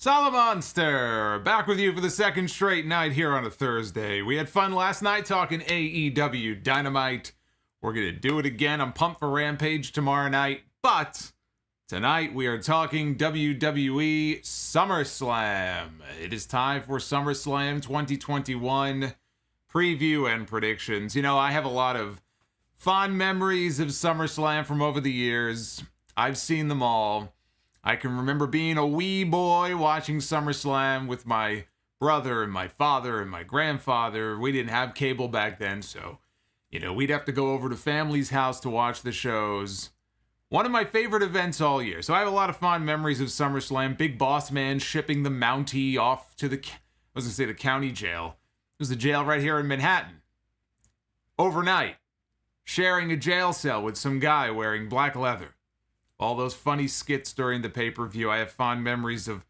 Solomonster, back with you for the second straight night here on a Thursday. We had fun last night talking AEW Dynamite. We're going to do it again. I'm pumped for Rampage tomorrow night. But tonight we are talking WWE Summerslam. It is time for SummerSlam 2021 preview and predictions. You know, I have a lot of fond memories of SummerSlam from over the years. I've seen them all. I can remember being a wee boy watching SummerSlam with my brother and my father and my grandfather. We didn't have cable back then, so, you know, we'd have to go over to family's house to watch the shows. One of my favorite events all year. So I have a lot of fond memories of SummerSlam. Big Boss Man shipping the Mountie off to the county jail. It was a jail right here in Manhattan. Overnight. Sharing a jail cell with some guy wearing black leather. All those funny skits during the pay-per-view. I have fond memories of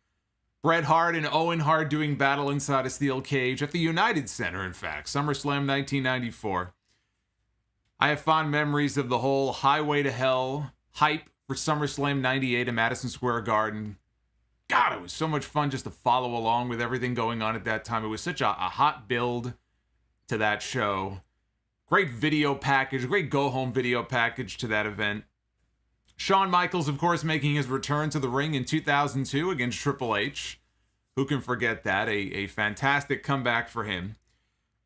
Bret Hart and Owen Hart doing battle inside a steel cage at the United Center, in fact. SummerSlam 1994. I have fond memories of the whole Highway to Hell hype for SummerSlam 98 in Madison Square Garden. God, it was so much fun just to follow along with everything going on at that time. It was such a hot build to that show. Great video package, great go-home video package to that event. Shawn Michaels, of course, making his return to the ring in 2002 against Triple H. Who can forget that? A fantastic comeback for him.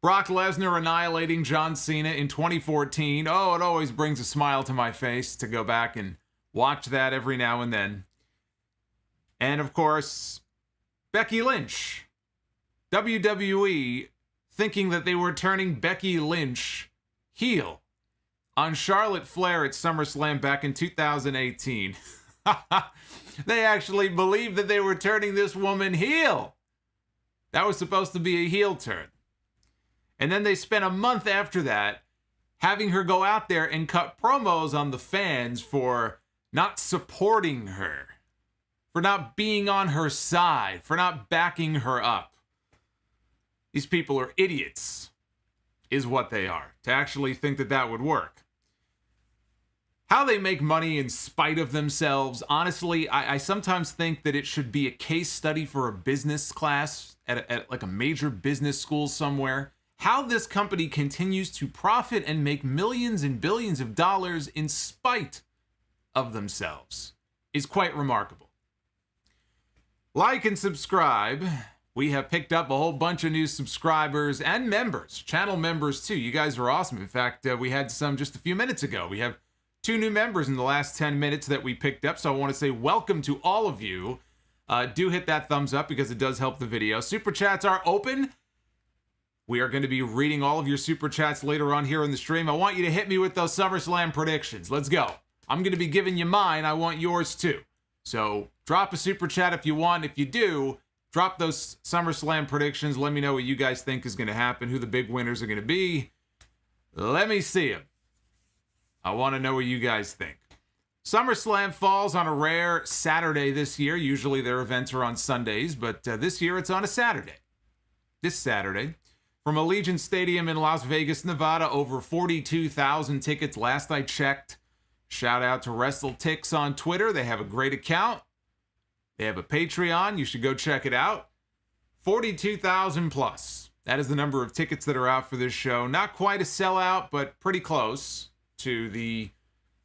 Brock Lesnar annihilating John Cena in 2014. Oh, it always brings a smile to my face to go back and watch that every now and then. And, of course, Becky Lynch. WWE thinking that they were turning Becky Lynch heel on Charlotte Flair at SummerSlam back in 2018. They actually believed that they were turning this woman heel. That was supposed to be a heel turn. And then they spent a month after that having her go out there and cut promos on the fans for not supporting her, for not being on her side, for not backing her up. These people are idiots, is what they are, to actually think that that would work. How they make money in spite of themselves, honestly, I sometimes think that it should be a case study for a business class at like a major business school somewhere. How this company continues to profit and make millions and billions of dollars in spite of themselves is quite remarkable. Like and subscribe. We have picked up a whole bunch of new subscribers and members, channel members too. You guys are awesome. In fact, we had some just a few minutes ago. We have 2 new members in the last 10 minutes that we picked up, so I want to say welcome to all of you. Do hit that thumbs up because it does help the video. Super chats are open. We are going to be reading all of your super chats later on here in the stream. I want you to hit me with those SummerSlam predictions. Let's go. I'm going to be giving you mine. I want yours too. So drop a super chat if you want. If you do, drop those SummerSlam predictions. Let me know what you guys think is going to happen, who the big winners are going to be. Let me see them. I want to know what you guys think. SummerSlam falls on a rare Saturday this year. Usually their events are on Sundays, but this year it's on a Saturday. This Saturday. From Allegiant Stadium in Las Vegas, Nevada, over 42,000 tickets last I checked. Shout out to WrestleTix on Twitter. They have a great account. They have a Patreon. You should go check it out. 42,000 plus. That is the number of tickets that are out for this show. Not quite a sellout, but pretty close to the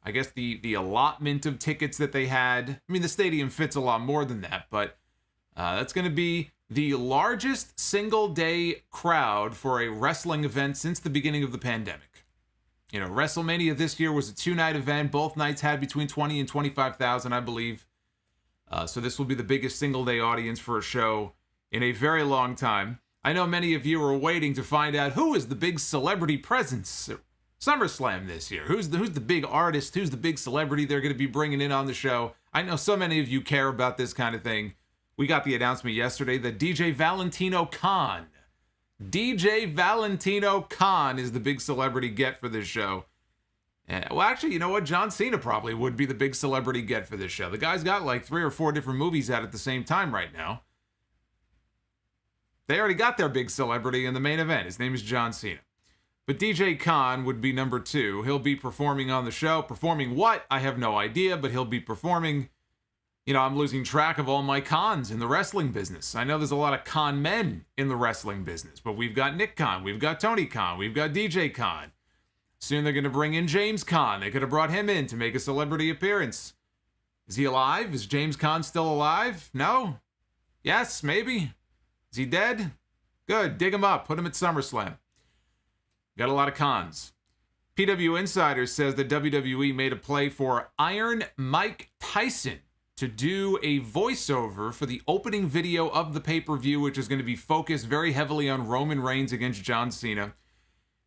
I guess the allotment of tickets that they had. I mean, the stadium fits a lot more than that, but that's going to be the largest single-day crowd for a wrestling event since the beginning of the pandemic. You know, WrestleMania this year was a 2-night event. Both nights had between 20 and 25,000, I believe. So this will be the biggest single-day audience for a show in a very long time. I know many of you are waiting to find out who is the big celebrity presence at SummerSlam this year. Who's the big artist? Who's the big celebrity they're going to be bringing in on the show? I know so many of you care about this kind of thing. We got the announcement yesterday that DJ Valentino Khan is the big celebrity get for this show. Well, actually, you know what? John Cena probably would be the big celebrity get for this show. The guy's got like 3 or 4 different movies out at the same time right now. They already got their big celebrity in the main event. His name is John Cena. But DJ Khan would be number 2. He'll be performing on the show. Performing what? I have no idea, but he'll be performing. You know, I'm losing track of all my cons in the wrestling business. I know there's a lot of con men in the wrestling business, but we've got Nick Khan, we've got Tony Khan, we've got DJ Khan. Soon they're going to bring in James Khan. They could have brought him in to make a celebrity appearance. Is he alive? Is James Khan still alive? No? Yes? Maybe? Is he dead? Good. Dig him up. Put him at SummerSlam. Got a lot of cons. PW Insider says that WWE made a play for Iron Mike Tyson to do a voiceover for the opening video of the pay-per-view, which is going to be focused very heavily on Roman Reigns against John Cena.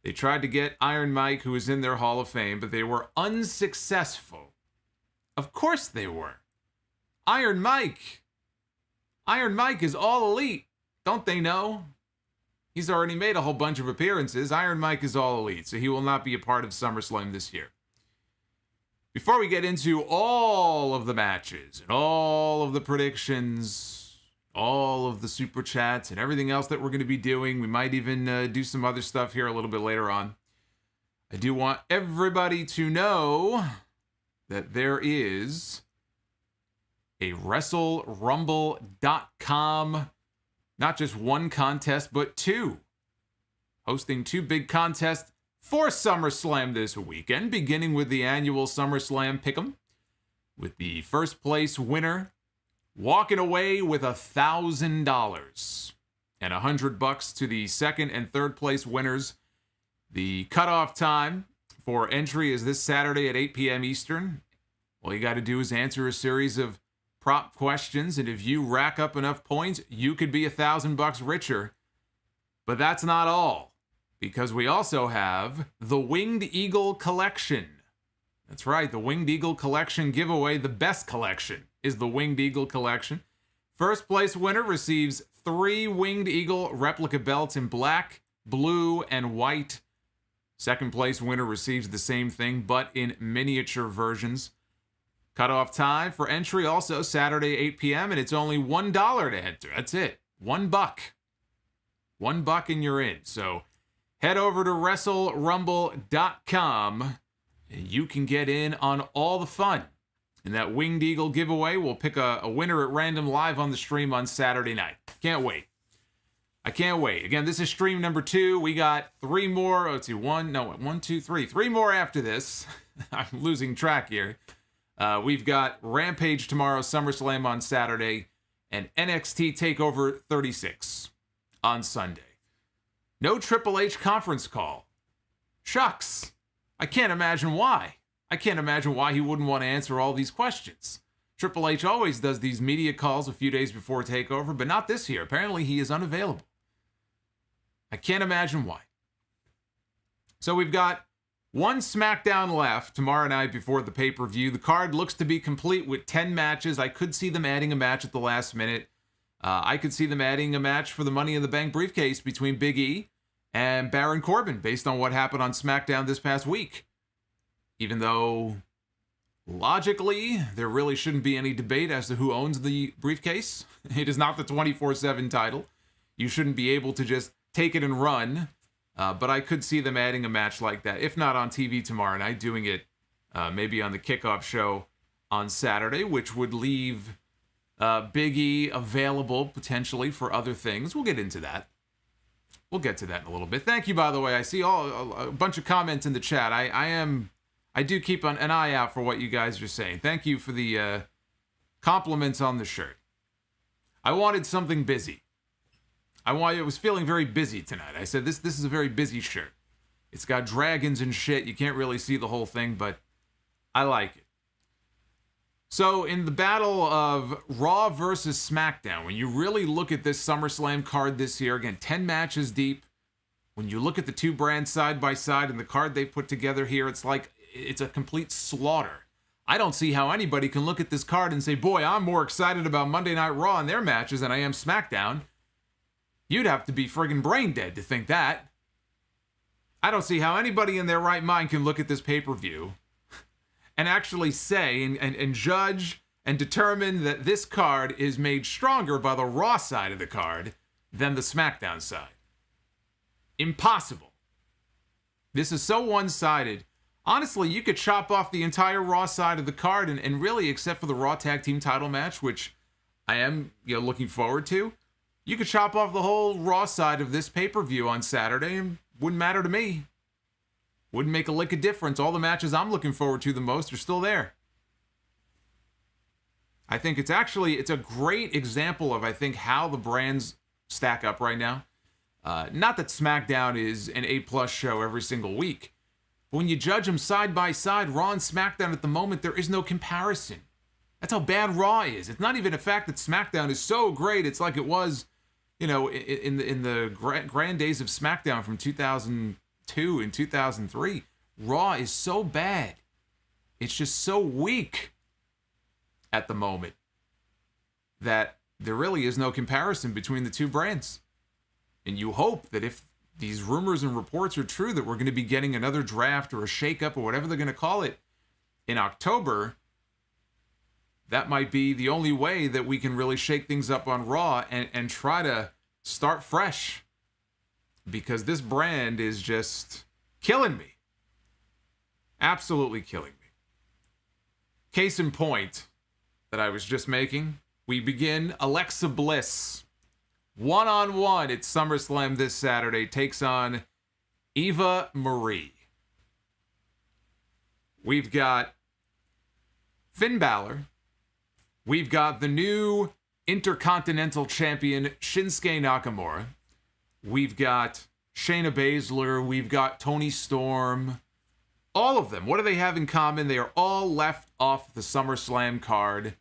They tried to get Iron Mike, who is in their Hall of Fame, but they were unsuccessful. Of course they were. Iron Mike is all elite. Don't they know? He's already made a whole bunch of appearances. Iron Mike is all elite, so he will not be a part of SummerSlam this year. Before we get into all of the matches and all of the predictions, all of the super chats and everything else that we're going to be doing, we might even do some other stuff here a little bit later on. I do want everybody to know that there is a WrestleRumble.com, not just one contest, but 2. Hosting 2 big contests for SummerSlam this weekend, beginning with the annual SummerSlam Pick'em, with the first place winner walking away with $1,000 and $100 to the second and third place winners. The cutoff time for entry is this Saturday at 8 p.m. Eastern. All you got to do is answer a series of prop questions, and if you rack up enough points, you could be $1,000 richer. But that's not all, because we also have the Winged Eagle Collection. That's right, the Winged Eagle Collection giveaway. The best collection is the Winged Eagle Collection. First place winner receives 3 Winged Eagle replica belts in black, blue, and white. Second place winner receives the same thing, but in miniature versions. Cutoff time for entry also Saturday, 8 p.m., and it's only $1 to enter. That's it. $1. $1 and you're in. So head over to WrestleRumble.com and you can get in on all the fun. In that Winged Eagle giveaway, we'll pick a winner at random live on the stream on Saturday night. Can't wait. I can't wait. Again, this is stream number 2. We got 3 more. Let's see, 1, 2, 3. 3 more after this. I'm losing track here. We've got Rampage tomorrow, SummerSlam on Saturday, and NXT TakeOver 36 on Sunday. No Triple H conference call. Shucks. I can't imagine why. I can't imagine why he wouldn't want to answer all these questions. Triple H always does these media calls a few days before TakeOver, but not this year. Apparently he is unavailable. I can't imagine why. So we've got 1 SmackDown left tomorrow night before the pay-per-view. The card looks to be complete with 10 matches. I could see them adding a match at the last minute. I could see them adding a match for the Money in the Bank briefcase between Big E and Baron Corbin based on what happened on SmackDown this past week. Even though, logically, there really shouldn't be any debate as to who owns the briefcase. It is not the 24/7 title. You shouldn't be able to just take it and run. But I could see them adding a match like that, if not on TV tomorrow night, doing it maybe on the kickoff show on Saturday, which would leave Big E available potentially for other things. We'll get into that. We'll get to that in a little bit. Thank you, by the way. I see a bunch of comments in the chat. I I do keep an eye out for what you guys are saying. Thank you for the compliments on the shirt. I wanted something busy. I was feeling very busy tonight. I said, this is a very busy shirt. It's got dragons and shit. You can't really see the whole thing, but I like it. So in the battle of Raw versus SmackDown, when you really look at this SummerSlam card this year, again, 10 matches deep, when you look at the two brands side by side and the card they've put together here, it's like it's a complete slaughter. I don't see how anybody can look at this card and say, boy, I'm more excited about Monday Night Raw and their matches than I am SmackDown. You'd have to be friggin' brain dead to think that. I don't see how anybody in their right mind can look at this pay-per-view and actually say and judge and determine that this card is made stronger by the Raw side of the card than the SmackDown side. Impossible. This is so one-sided. Honestly, you could chop off the entire Raw side of the card and really, except for the Raw Tag Team title match, which I am looking forward to, you could chop off the whole Raw side of this pay-per-view on Saturday and wouldn't matter to me. Wouldn't make a lick of difference. All the matches I'm looking forward to the most are still there. I think it's a great example of, how the brands stack up right now. Not that SmackDown is an A+ show every single week. But when you judge them side by side, Raw and SmackDown at the moment, there is no comparison. That's how bad Raw is. It's not even a fact that SmackDown is so great. It's like it was, in the grand days of SmackDown from 2002 and 2003. Raw is so bad. It's just so weak at the moment that there really is no comparison between the two brands. And you hope that if these rumors and reports are true, that we're going to be getting another draft or a shakeup or whatever they're going to call it in October, that might be the only way that we can really shake things up on Raw and try to start fresh. Because this brand is just killing me. Absolutely killing me. Case in point that I was just making, we begin Alexa Bliss. One-on-one at SummerSlam this Saturday, takes on Eva Marie. We've got Finn Balor. We've got the new Intercontinental Champion Shinsuke Nakamura. We've got Shayna Baszler. We've got Toni Storm. All of them. What do they have in common? They are all left off the SummerSlam card.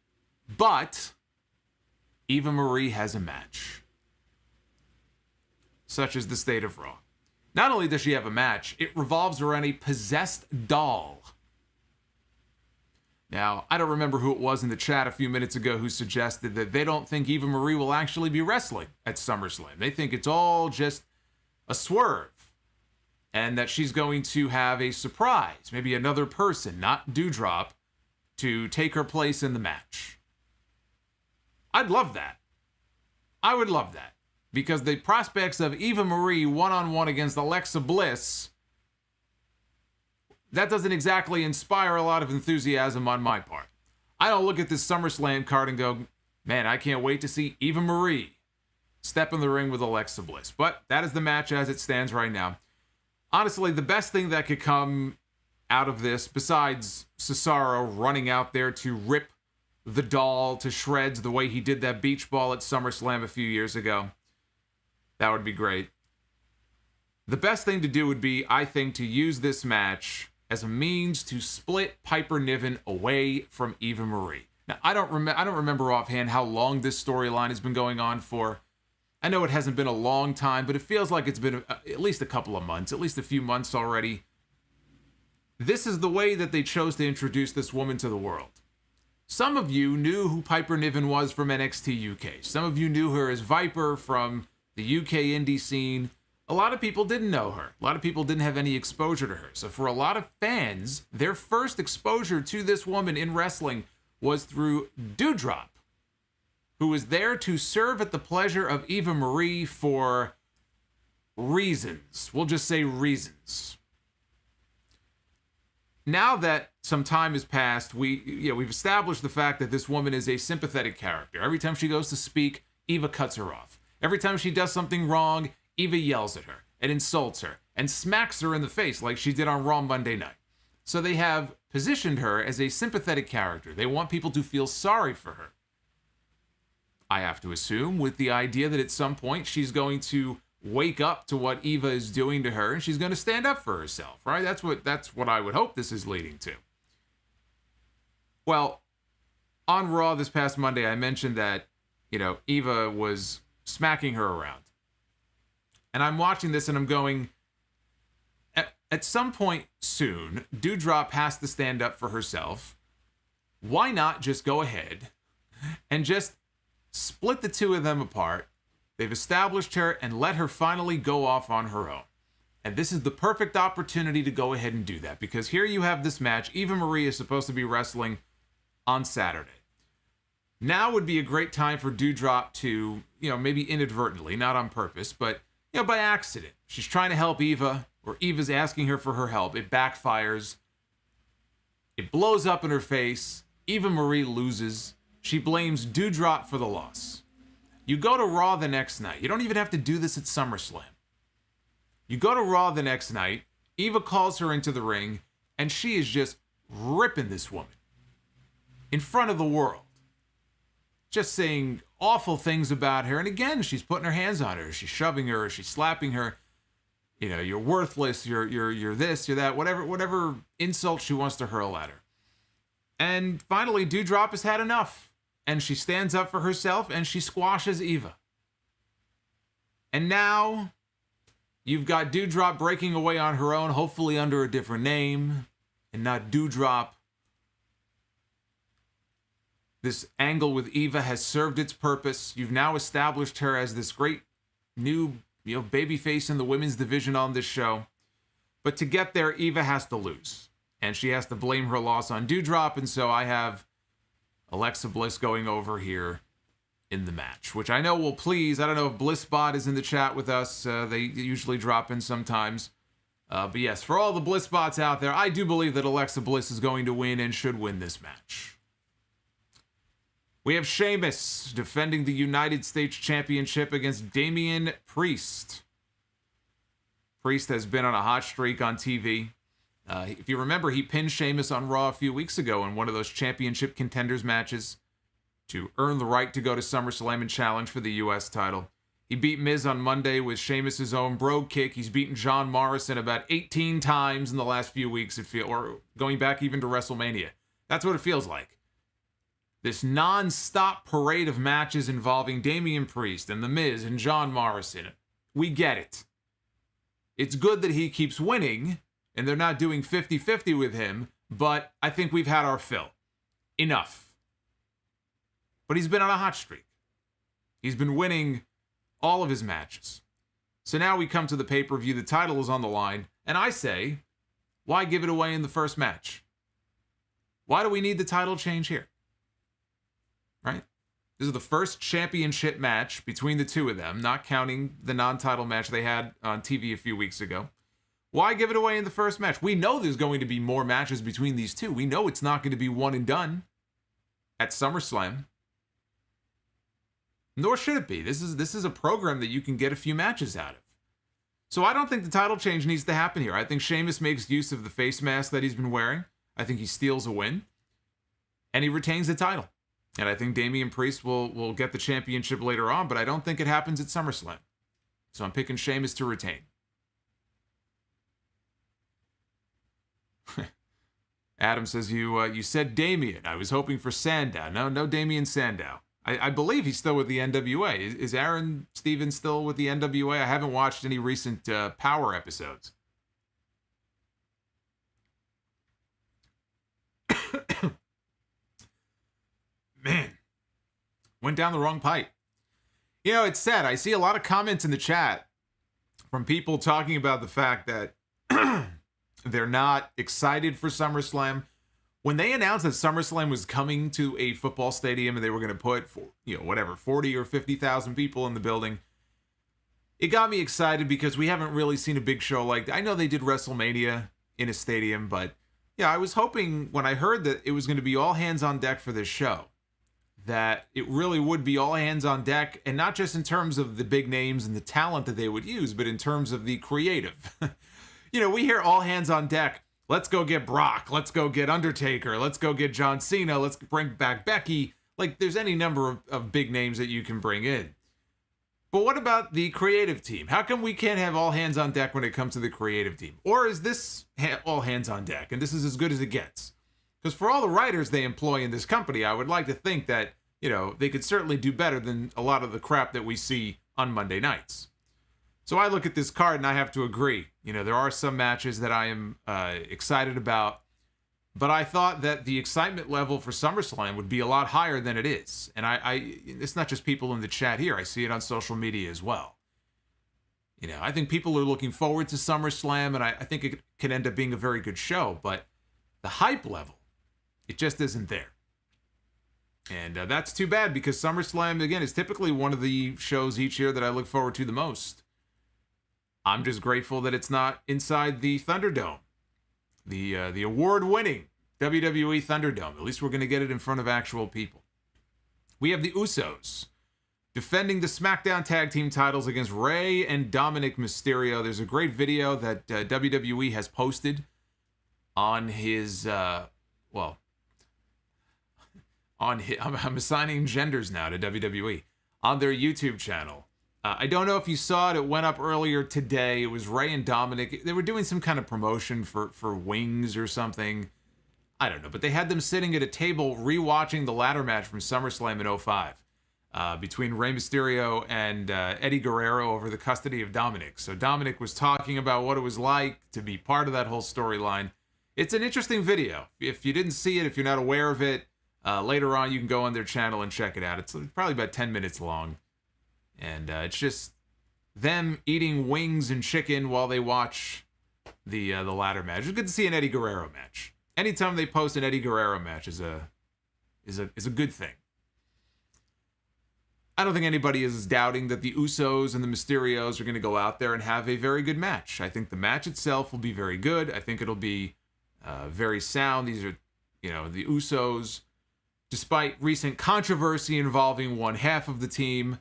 But Eva Marie has a match. Such is the state of Raw. Not only does she have a match, it revolves around a possessed doll. Now, I don't remember who it was in the chat a few minutes ago who suggested that they don't think Eva Marie will actually be wrestling at SummerSlam. They think it's all just a swerve. And that she's going to have a surprise, maybe another person, not Doudrop, to take her place in the match. I'd love that. I would love that. Because the prospects of Eva Marie one-on-one against Alexa Bliss, that doesn't exactly inspire a lot of enthusiasm on my part. I don't look at this SummerSlam card and go, man, I can't wait to see Eva Marie step in the ring with Alexa Bliss. But that is the match as it stands right now. Honestly, the best thing that could come out of this, besides Cesaro running out there to rip the doll to shreds the way he did that beach ball at SummerSlam a few years ago, that would be great. The best thing to do would be, I think, to use this match as a means to split Piper Niven away from Eva Marie. Now, I don't remember offhand how long this storyline has been going on for. I know it hasn't been a long time, but it feels like it's been at least a couple of months, at least a few months already. This is the way that they chose to introduce this woman to the world. Some of you knew who Piper Niven was from NXT UK. Some of you knew her as Viper from the UK indie scene. A lot of people didn't know her. A lot of people didn't have any exposure to her. So for a lot of fans, their first exposure to this woman in wrestling was through Doudrop, who was there to serve at the pleasure of Eva Marie for reasons. We'll just say reasons. Now that some time has passed, we've established the fact that this woman is a sympathetic character. Every time she goes to speak, Eva cuts her off. Every time she does something wrong, Eva yells at her and insults her and smacks her in the face like she did on Raw Monday night. So they have positioned her as a sympathetic character. They want people to feel sorry for her. I have to assume with the idea that at some point she's going to wake up to what Eva is doing to her and she's going to stand up for herself, right? That's what I would hope this is leading to. Well, on Raw this past Monday, I mentioned that, Eva was smacking her around. And I'm watching this and I'm going, at some point soon, Doudrop has to stand up for herself. Why not just go ahead and just split the two of them apart? They've established her and let her finally go off on her own. And this is the perfect opportunity to go ahead and do that, because here you have this match. Eva Marie is supposed to be wrestling on Saturday. Now would be a great time for Doudrop to, maybe inadvertently, not on purpose, but, by accident. She's trying to help Eva, or Eva's asking her for her help. It backfires. It blows up in her face. Eva Marie loses. She blames Doudrop for the loss. You go to Raw the next night. You don't even have to do this at SummerSlam. You go to Raw the next night. Eva calls her into the ring, and she is just ripping this woman in front of the world. Just saying awful things about her. And again, she's putting her hands on her. She's shoving her. She's slapping her. You're worthless. You're this, you're that. Whatever insult she wants to hurl at her. And finally, Doudrop has had enough. And she stands up for herself and she squashes Eva. And now you've got Doudrop breaking away on her own, hopefully under a different name and not Doudrop. This angle with Eva has served its purpose. You've now established her as this great new, babyface in the women's division on this show. But to get there, Eva has to lose. And she has to blame her loss on Doudrop. And so I have Alexa Bliss going over here in the match, which I know will please. I don't know if BlissBot is in the chat with us. They usually drop in sometimes. But yes, for all the BlissBots out there, I do believe that Alexa Bliss is going to win and should win this match. We have Sheamus defending the United States Championship against Damian Priest. Priest has been on a hot streak on TV. If you remember, he pinned Sheamus on Raw a few weeks ago in one of those championship contenders matches to earn the right to go to SummerSlam and challenge for the U.S. title. He beat Miz on Monday with Sheamus' own brogue kick. He's beaten John Morrison about 18 times in the last few weeks, or going back even to WrestleMania. That's what it feels like. This non-stop parade of matches involving Damian Priest and The Miz and John Morrison. We get it. It's good that he keeps winning, and they're not doing 50-50 with him, but I think we've had our fill. Enough. But he's been on a hot streak. He's been winning all of his matches. So now we come to the pay-per-view, the title is on the line, and I say, why give it away in the first match? Why do we need the title change here? Right? This is the first championship match between the two of them, not counting the non-title match they had on TV a few weeks ago. Why give it away in the first match? We know there's going to be more matches between these two. We know it's not going to be one and done at SummerSlam. Nor should it be. This is a program that you can get a few matches out of. So I don't think the title change needs to happen here. I think Sheamus makes use of the face mask that he's been wearing. I think he steals a win. And he retains the title. And I think Damian Priest will get the championship later on, but I don't think it happens at SummerSlam. So I'm picking Sheamus to retain. Adam says, you said Damian. I was hoping for Sandow. No Damian Sandow. I believe he's still with the NWA. Is Aaron Stevens still with the NWA? I haven't watched any recent Power episodes. Man, went down the wrong pipe. It's sad. I see a lot of comments in the chat from people talking about the fact that they're not excited for SummerSlam. When they announced that SummerSlam was coming to a football stadium and they were going to put, 40 or 50,000 people in the building, it got me excited because we haven't really seen a big show like that. I know they did WrestleMania in a stadium, but yeah, I was hoping when I heard that it was going to be all hands on deck for this show, that it really would be all hands on deck, and not just in terms of the big names and the talent that they would use, but in terms of the creative. We hear all hands on deck let's go get Brock, let's go get Undertaker, let's go get John Cena, let's bring back Becky. Like, there's any number of big names that you can bring in. But what about the creative team? How come we can't have all hands on deck when it comes to the creative team? Or is this all hands on deck, and this is as good as it gets? Because for all the writers they employ in this company, I would like to think that, they could certainly do better than a lot of the crap that we see on Monday nights. So I look at this card and I have to agree. There are some matches that I am excited about, but I thought that the excitement level for SummerSlam would be a lot higher than it is. And it's not just people in the chat here. I see it on social media as well. I think people are looking forward to SummerSlam, and I think it can end up being a very good show, but the hype level, it just isn't there. And that's too bad, because SummerSlam, again, is typically one of the shows each year that I look forward to the most. I'm just grateful that it's not inside the Thunderdome, the award-winning WWE Thunderdome. At least we're going to get it in front of actual people. We have the Usos defending the Smackdown Tag Team titles against Rhea and Dominik Mysterio. There's a great video that WWE has posted on his, I'm assigning genders now to WWE, on their YouTube channel. I don't know if you saw it. It went up earlier today. It was Rhea and Dominik. They were doing some kind of promotion for wings or something. I don't know. But they had them sitting at a table rewatching the ladder match from SummerSlam in 05 between Rey Mysterio and Eddie Guerrero over the custody of Dominik. So Dominik was talking about what it was like to be part of that whole storyline. It's an interesting video. If you didn't see it, if you're not aware of it, later on you can go on their channel and check it out. It's probably about 10 minutes long. And it's just them eating wings and chicken while they watch the ladder match. It's good to see an Eddie Guerrero match. Anytime they post an Eddie Guerrero match is a good thing. I don't think anybody is doubting that the Usos and the Mysterios are going to go out there and have a very good match. I think the match itself will be very good. I think it'll be very sound. These are, the Usos, despite recent controversy involving one half of the team,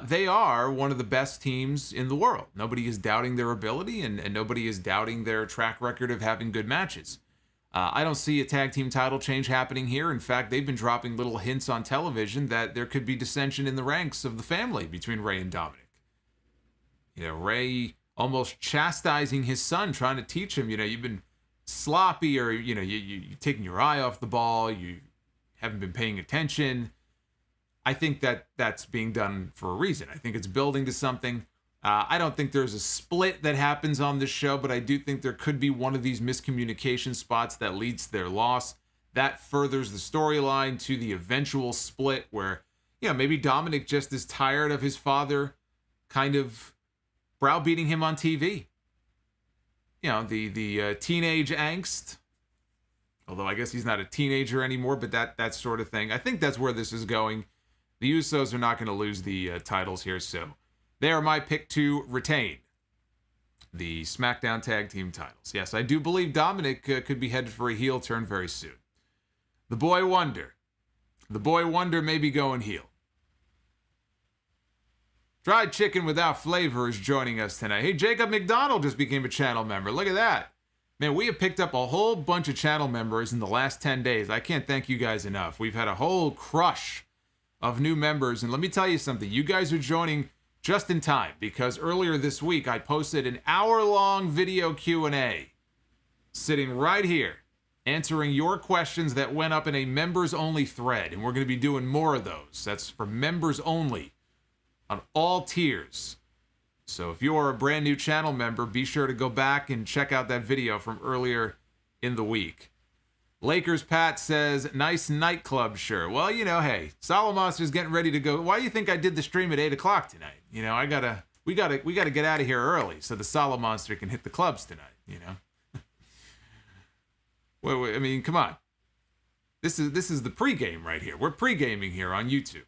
they are one of the best teams in the world. Nobody is doubting their ability, and nobody is doubting their track record of having good matches. I don't see a tag team title change happening here. In fact, they've been dropping little hints on television that there could be dissension in the ranks of the family between Rey and Dominik. Rey almost chastising his son, trying to teach him, you've been sloppy, or, you're taking your eye off the ball, you haven't been paying attention. I think that that's being done for a reason. I think it's building to something. I don't think there's a split that happens on this show, but I do think there could be one of these miscommunication spots that leads to their loss. That furthers the storyline to the eventual split where, maybe Dominik just is tired of his father kind of browbeating him on TV. The teenage angst. Although I guess he's not a teenager anymore, but that sort of thing. I think that's where this is going. The Usos are not going to lose the titles here, so they are my pick to retain the SmackDown Tag Team titles. Yes, I do believe Dominik could be headed for a heel turn very soon. The Boy Wonder. The Boy Wonder may be going heel. Fried Chicken Without Flavor is joining us tonight. Hey, Jacob McDonald just became a channel member. Look at that. Man, we have picked up a whole bunch of channel members in the last 10 days. I can't thank you guys enough. We've had a whole crush of new members. And let me tell you something. You guys are joining just in time, because earlier this week I posted an hour-long video Q&A sitting right here answering your questions that went up in a members-only thread. And we're going to be doing more of those. That's for members only on all tiers. So if you're a brand new channel member, be sure to go back and check out that video from earlier in the week. Lakers Pat says, nice nightclub shirt. Well, hey, Solomonster's getting ready to go. Why do you think I did the stream at 8 o'clock tonight? We gotta get out of here early so the Solomonster can hit the clubs tonight, Wait, I mean, come on. This is the pregame right here. We're pregaming here on YouTube.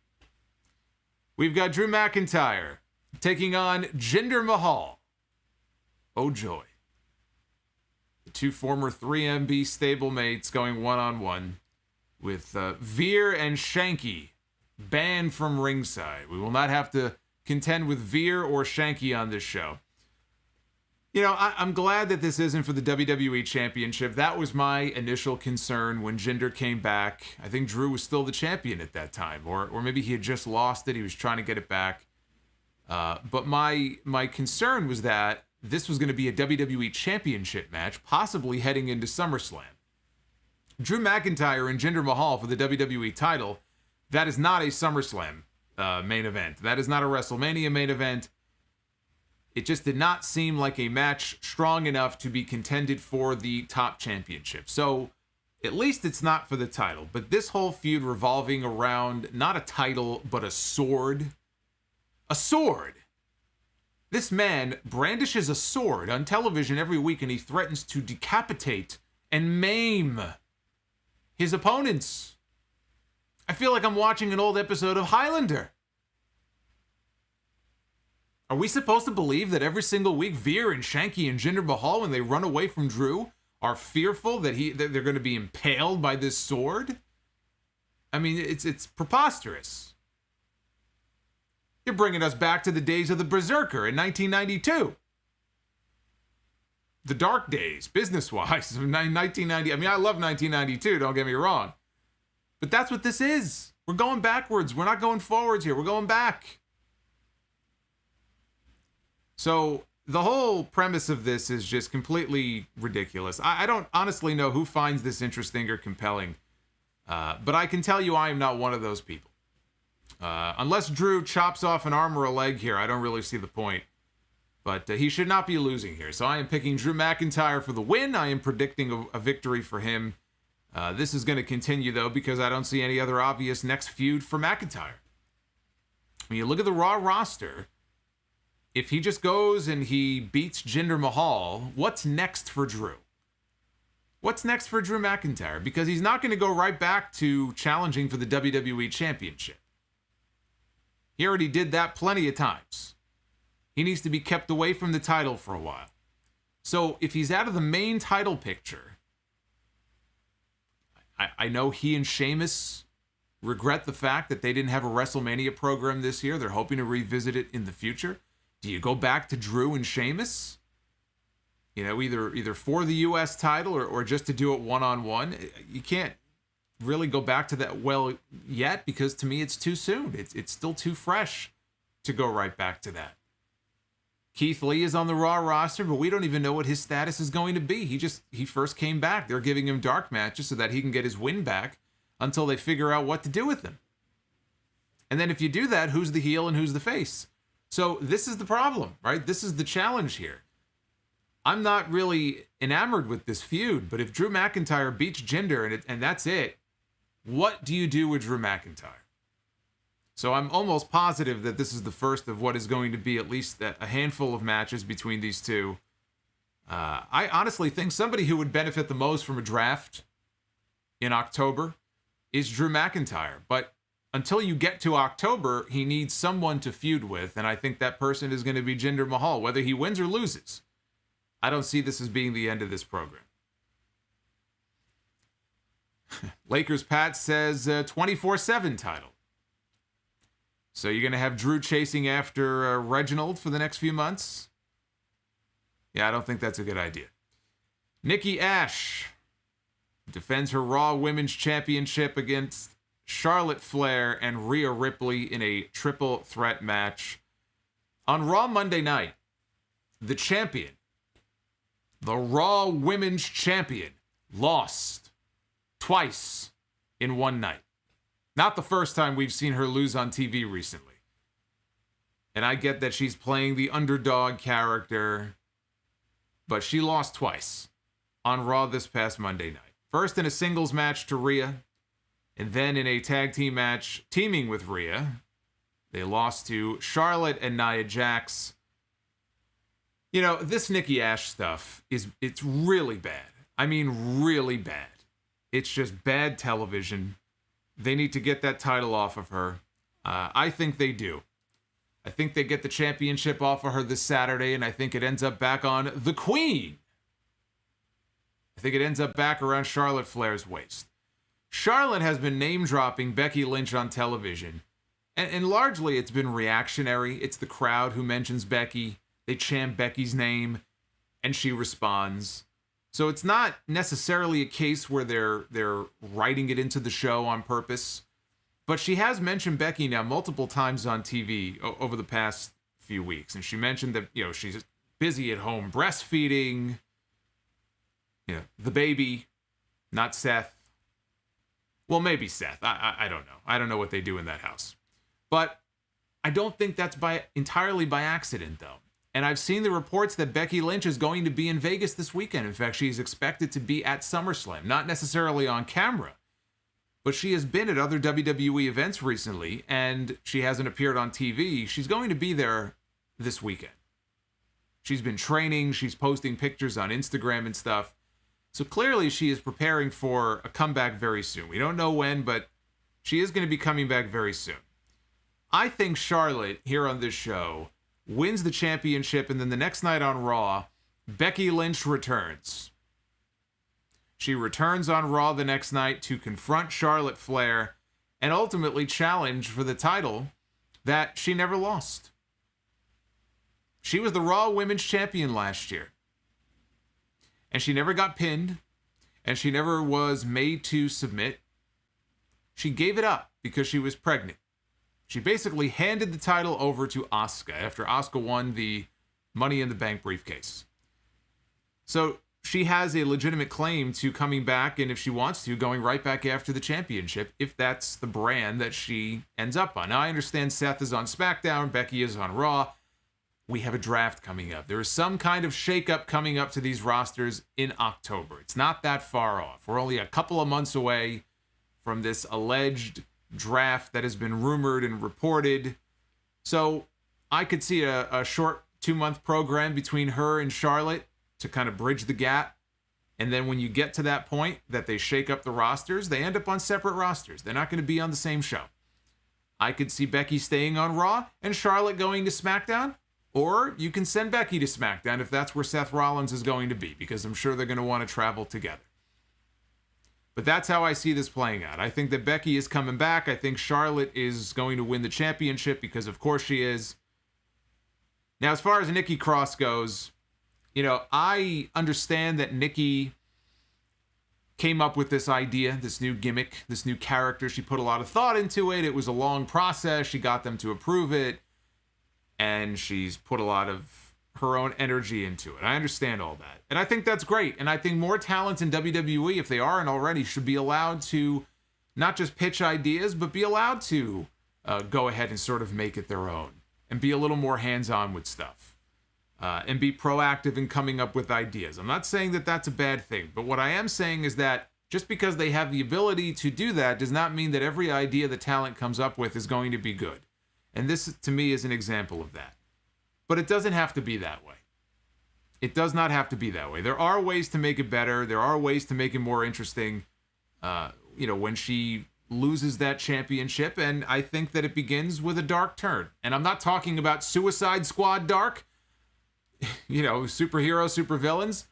We've got Drew McIntyre taking on Jinder Mahal. Oh, joy. The two former 3MB stablemates going one-on-one with Veer and Shanky banned from ringside. We will not have to contend with Veer or Shanky on this show. I'm glad that this isn't for the WWE Championship. That was my initial concern when Jinder came back. I think Drew was still the champion at that time, or maybe he had just lost it. He was trying to get it back. But my concern was that this was going to be a WWE Championship match, possibly heading into SummerSlam. Drew McIntyre and Jinder Mahal for the WWE title, that is not a SummerSlam main event. That is not a WrestleMania main event. It just did not seem like a match strong enough to be contended for the top championship. So at least it's not for the title. But this whole feud revolving around not a title, but a sword. A sword. This man brandishes a sword on television every week, and he threatens to decapitate and maim his opponents. I feel like I'm watching an old episode of Highlander. Are we supposed to believe that every single week Veer and Shanky and Jinder Mahal, when they run away from Drew, are fearful that they're going to be impaled by this sword? I mean, it's preposterous. You're bringing us back to the days of the Berserker in 1992. The dark days, business-wise, of 1990. I mean, I love 1992, don't get me wrong. But that's what this is. We're going backwards. We're not going forwards here. We're going back. So the whole premise of this is just completely ridiculous. I don't honestly know who finds this interesting or compelling. But I can tell you I am not one of those people. Unless Drew chops off an arm or a leg here, I don't really see the point. But he should not be losing here. So I am picking Drew McIntyre for the win. I am predicting a victory for him. This is going to continue, though, because I don't see any other obvious next feud for McIntyre. When you look at the Raw roster, if he just goes and he beats Jinder Mahal, what's next for Drew? What's next for Drew McIntyre? Because he's not going to go right back to challenging for the WWE Championship. He already did that plenty of times. He needs to be kept away from the title for a while. So if he's out of the main title picture, I know he and Sheamus regret the fact that they didn't have a WrestleMania program this year. They're hoping to revisit it in the future. Do you go back to Drew and Sheamus? Either for the U.S. title or just to do it one-on-one. You can't really go back to that well yet, because to me it's too soon. It's still too fresh to go right back to that. Keith Lee is on the Raw roster, but we don't even know what his status is going to be. He first came back. They're giving him dark matches so that he can get his win back until they figure out what to do with him. And then if you do that, who's the heel and who's the face? So this is the problem, right? This is the challenge here. I'm not really enamored with this feud, but if Drew McIntyre beats Jinder and that's it, what do you do with Drew McIntyre? So I'm almost positive that this is the first of what is going to be at least a handful of matches between these two. I honestly think somebody who would benefit the most from a draft in October is Drew McIntyre. But until you get to October, he needs someone to feud with, and I think that person is going to be Jinder Mahal, whether he wins or loses. I don't see this as being the end of this program. Lakers Pat says 24/7 title. So you're going to have Drew chasing after Reginald for the next few months? Yeah, I don't think that's a good idea. Nikki ASH defends her Raw Women's Championship against Charlotte Flair and Rhea Ripley in a triple threat match. On Raw Monday night, the champion, the Raw Women's Champion, lost twice in one night. Not the first time we've seen her lose on TV recently. And I get that she's playing the underdog character, but she lost twice on Raw this past Monday night. First in a singles match to Rhea, and then in a tag team match teaming with Rhea. They lost to Charlotte and Nia Jax. This Nikki ASH stuff it's really bad. I mean, really bad. It's just bad television. They need to get that title off of her. I think they do. I think they get the championship off of her this Saturday, and I think it ends up back on the Queen. I think it ends up back around Charlotte Flair's waist. Charlotte has been name-dropping Becky Lynch on television, and largely it's been reactionary. It's the crowd who mentions Becky. They chant Becky's name. and she responds. So it's not necessarily a case where they're writing it into the show on purpose. But she has mentioned Becky now multiple times on TV over the past few weeks. And she mentioned that, she's busy at home breastfeeding, the baby, not Seth. Well, maybe Seth. I don't know. I don't know what they do in that house. But I don't think that's entirely by accident, though. And I've seen the reports that Becky Lynch is going to be in Vegas this weekend. In fact, she's expected to be at SummerSlam, not necessarily on camera. But she has been at other WWE events recently, and she hasn't appeared on TV. She's going to be there this weekend. She's been training. She's posting pictures on Instagram and stuff. So clearly she is preparing for a comeback very soon. We don't know when, but she is going to be coming back very soon. I think Charlotte, here on this show, wins the championship, and then the next night on Raw, Becky Lynch returns. She returns on Raw the next night to confront Charlotte Flair and ultimately challenge for the title that she never lost. She was the Raw Women's Champion last year. And she never got pinned, and she never was made to submit. She gave it up because she was pregnant. She basically handed the title over to Asuka after Asuka won the Money in the Bank briefcase. So she has a legitimate claim to coming back, and if she wants to, going right back after the championship, if that's the brand that she ends up on. Now, I understand Seth is on SmackDown, Becky is on Raw. We have a draft coming up. There is some kind of shakeup coming up to these rosters in October. It's not that far off. We're only a couple of months away from this alleged draft that has been rumored and reported. So I could see a short 2-month program between her and Charlotte to kind of bridge the gap. And then when you get to that point that they shake up the rosters, they end up on separate rosters. They're not going to be on the same show. I could see Becky staying on Raw and Charlotte going to SmackDown. Or you can send Becky to SmackDown if that's where Seth Rollins is going to be, because I'm sure they're going to want to travel together. But that's how I see this playing out. I think that Becky is coming back. I think Charlotte is going to win the championship because of course she is. Now, as far as Nikki Cross goes, I understand that Nikki came up with this idea, this new gimmick, this new character. She put a lot of thought into it. It was a long process. She got them to approve it. And she's put a lot of her own energy into it. I understand all that. And I think that's great. And I think more talents in WWE, if they aren't already, should be allowed to not just pitch ideas, but be allowed to go ahead and sort of make it their own. And be a little more hands-on with stuff. And be proactive in coming up with ideas. I'm not saying that that's a bad thing. But what I am saying is that just because they have the ability to do that does not mean that every idea the talent comes up with is going to be good. And this, to me, is an example of that. But it doesn't have to be that way. It does not have to be that way. There are ways to make it better. There are ways to make it more interesting, when she loses that championship. And I think that it begins with a dark turn. And I'm not talking about Suicide Squad dark, superhero, supervillains.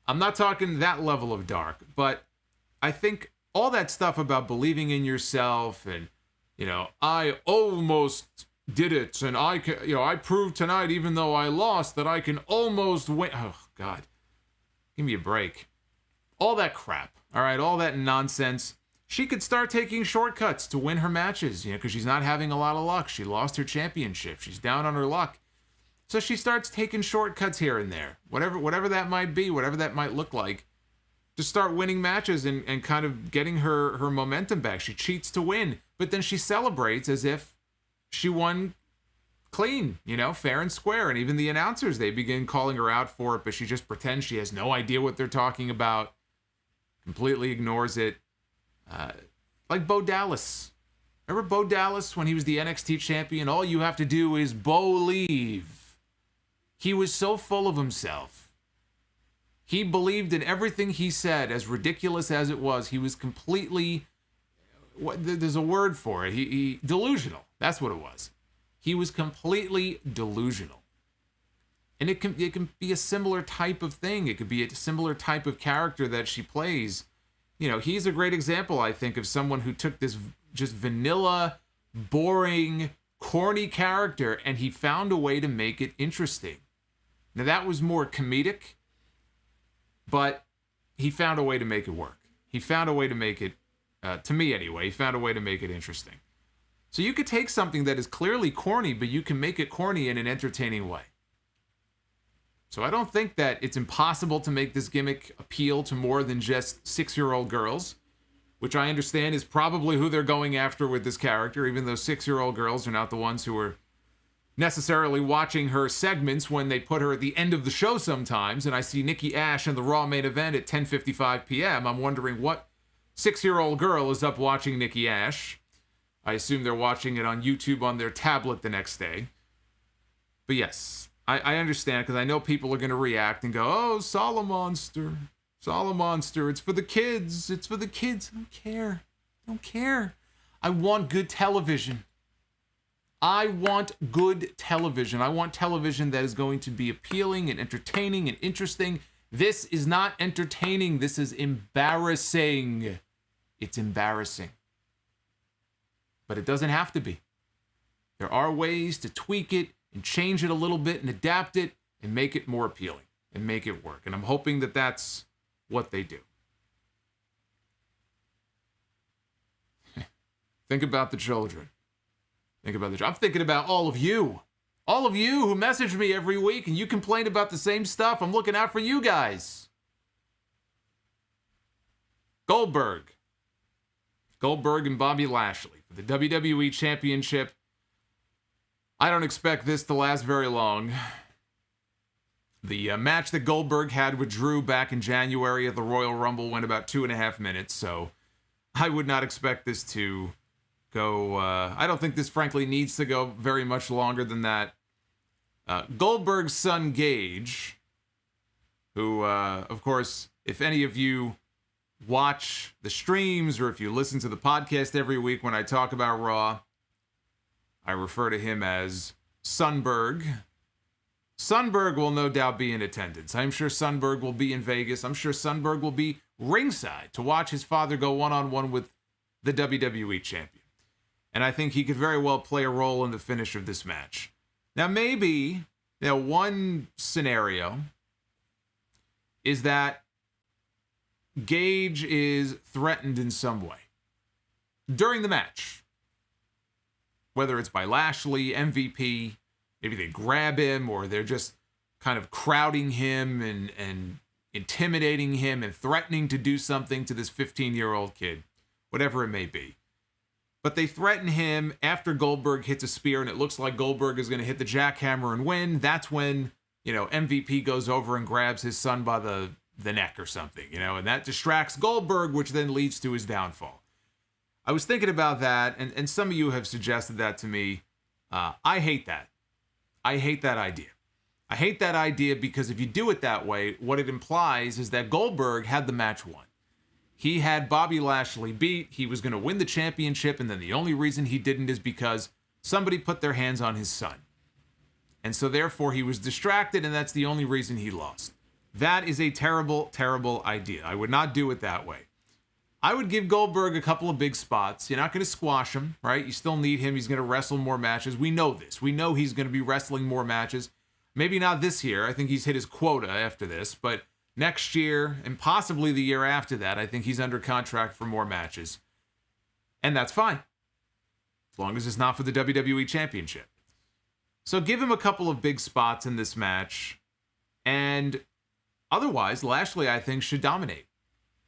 I'm not talking that level of dark. But I think all that stuff about believing in yourself and I almost did it, and I proved tonight, even though I lost, that I can almost win. Oh, God. Give me a break. All that crap, all right, all that nonsense. She could start taking shortcuts to win her matches, because she's not having a lot of luck. She lost her championship. She's down on her luck. So she starts taking shortcuts here and there, whatever that might be, whatever that might look like. To start winning matches and kind of getting her momentum back. She cheats to win, but then she celebrates as if she won clean, fair and square. And even the announcers, they begin calling her out for it, but she just pretends she has no idea what they're talking about, completely ignores it. Like Bo Dallas. Remember Bo Dallas when he was the NXT champion? All you have to do is believe. He was so full of himself. He believed in everything he said, as ridiculous as it was. He was completely, there's a word for it, he delusional. That's what it was. He was completely delusional. And it can be a similar type of thing. It could be a similar type of character that she plays. He's a great example, I think, of someone who took this just vanilla, boring, corny character, and he found a way to make it interesting. Now, that was more comedic. But he found a way to make it work. He found a way to make it, to me anyway, he found a way to make it interesting. So you could take something that is clearly corny, but you can make it corny in an entertaining way. So I don't think that it's impossible to make this gimmick appeal to more than just 6-year-old girls, which I understand is probably who they're going after with this character, even though 6-year-old girls are not the ones who are necessarily watching her segments when they put her at the end of the show sometimes, and I see Nikki ASH in the Raw main event at 10:55 p.m. I'm wondering what 6-year-old girl is up watching Nikki ASH. I assume they're watching it on YouTube on their tablet the next day. But yes, I understand, because I know people are going to react and go, oh, Solomonster, Solomonster, it's for the kids, it's for the kids. I don't care. I don't care. I want good television. I want good television. I want television that is going to be appealing and entertaining and interesting. This is not entertaining. This is embarrassing. It's embarrassing. But it doesn't have to be. There are ways to tweak it and change it a little bit and adapt it and make it more appealing and make it work. And I'm hoping that that's what they do. Think about the children. I'm thinking about all of you. All of you who message me every week and you complain about the same stuff. I'm looking out for you guys. Goldberg and Bobby Lashley for the WWE Championship. I don't expect this to last very long. The match that Goldberg had with Drew back in January at the Royal Rumble went about 2.5 minutes, so I would not expect this to go, I don't think this frankly needs to go very much longer than that. Goldberg's son Gage, who, of course, if any of you watch the streams or if you listen to the podcast every week when I talk about Raw, I refer to him as Sunberg. Sunberg will no doubt be in attendance. I'm sure Sunberg will be in Vegas. I'm sure Sunberg will be ringside to watch his father go one-on-one with the WWE champion. And I think he could very well play a role in the finish of this match. Now, maybe, one scenario is that Gage is threatened in some way during the match. Whether it's by Lashley, MVP, maybe they grab him, or they're just kind of crowding him and intimidating him and threatening to do something to this 15-year-old kid, whatever it may be. But they threaten him after Goldberg hits a spear, and it looks like Goldberg is going to hit the jackhammer and win. That's when, MVP goes over and grabs his son by the neck or something, and that distracts Goldberg, which then leads to his downfall. I was thinking about that, and some of you have suggested that to me. I hate that. I hate that idea. I hate that idea because if you do it that way, what it implies is that Goldberg had the match won. He had Bobby Lashley beat. He was going to win the championship, and then the only reason he didn't is because somebody put their hands on his son. And so therefore he was distracted, and that's the only reason he lost. That is a terrible, terrible idea. I would not do it that way. I would give Goldberg a couple of big spots. You're not going to squash him, right? You still need him. He's going to wrestle more matches. We know this. We know he's going to be wrestling more matches. Maybe not this year. I think he's hit his quota after this, but next year and possibly the year after that, I think he's under contract for more matches. And that's fine, as long as it's not for the WWE Championship. So give him a couple of big spots in this match. And otherwise, Lashley, I think, should dominate,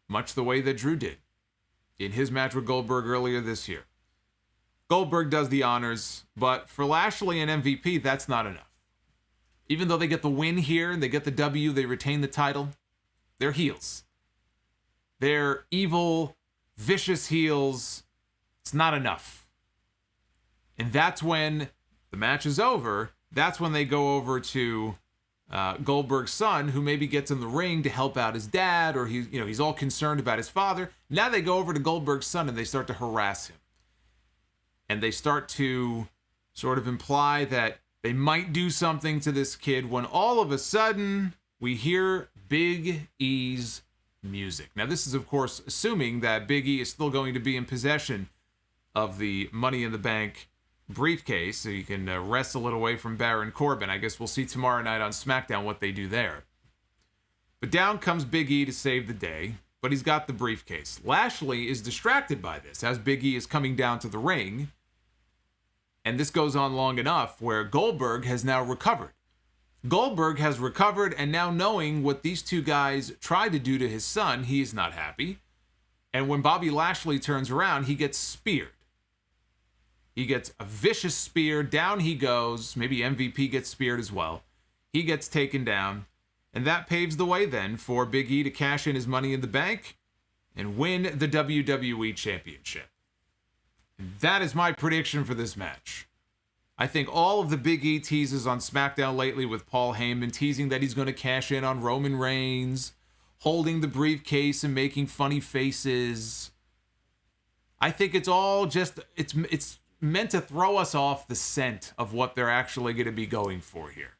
much the way that Drew did in his match with Goldberg earlier this year. Goldberg does the honors, but for Lashley and MVP, that's not enough. Even though they get the win here, they get the W, they retain the title, they're heels. They're evil, vicious heels. It's not enough. And that's when the match is over. That's when they go over to Goldberg's son, who maybe gets in the ring to help out his dad, or he's all concerned about his father. Now they go over to Goldberg's son and they start to harass him. And they start to sort of imply that they might do something to this kid, when all of a sudden we hear Big E's music. Now this is, of course, assuming that Big E is still going to be in possession of the Money in the Bank briefcase, so you can wrestle it away from Baron Corbin. I guess we'll see tomorrow night on SmackDown what they do there. But down comes Big E to save the day, but he's got the briefcase. Lashley is distracted by this as Big E is coming down to the ring. And this goes on long enough where Goldberg has now recovered. Goldberg has recovered, and now knowing what these two guys tried to do to his son, he is not happy. And when Bobby Lashley turns around, he gets speared. He gets a vicious spear. Down he goes. Maybe MVP gets speared as well. He gets taken down. And that paves the way then for Big E to cash in his Money in the Bank and win the WWE Championship. And that is my prediction for this match. I think all of the Big E teases on SmackDown lately with Paul Heyman teasing that he's going to cash in on Roman Reigns, holding the briefcase and making funny faces. I think it's all just, it's meant to throw us off the scent of what they're actually going to be going for here.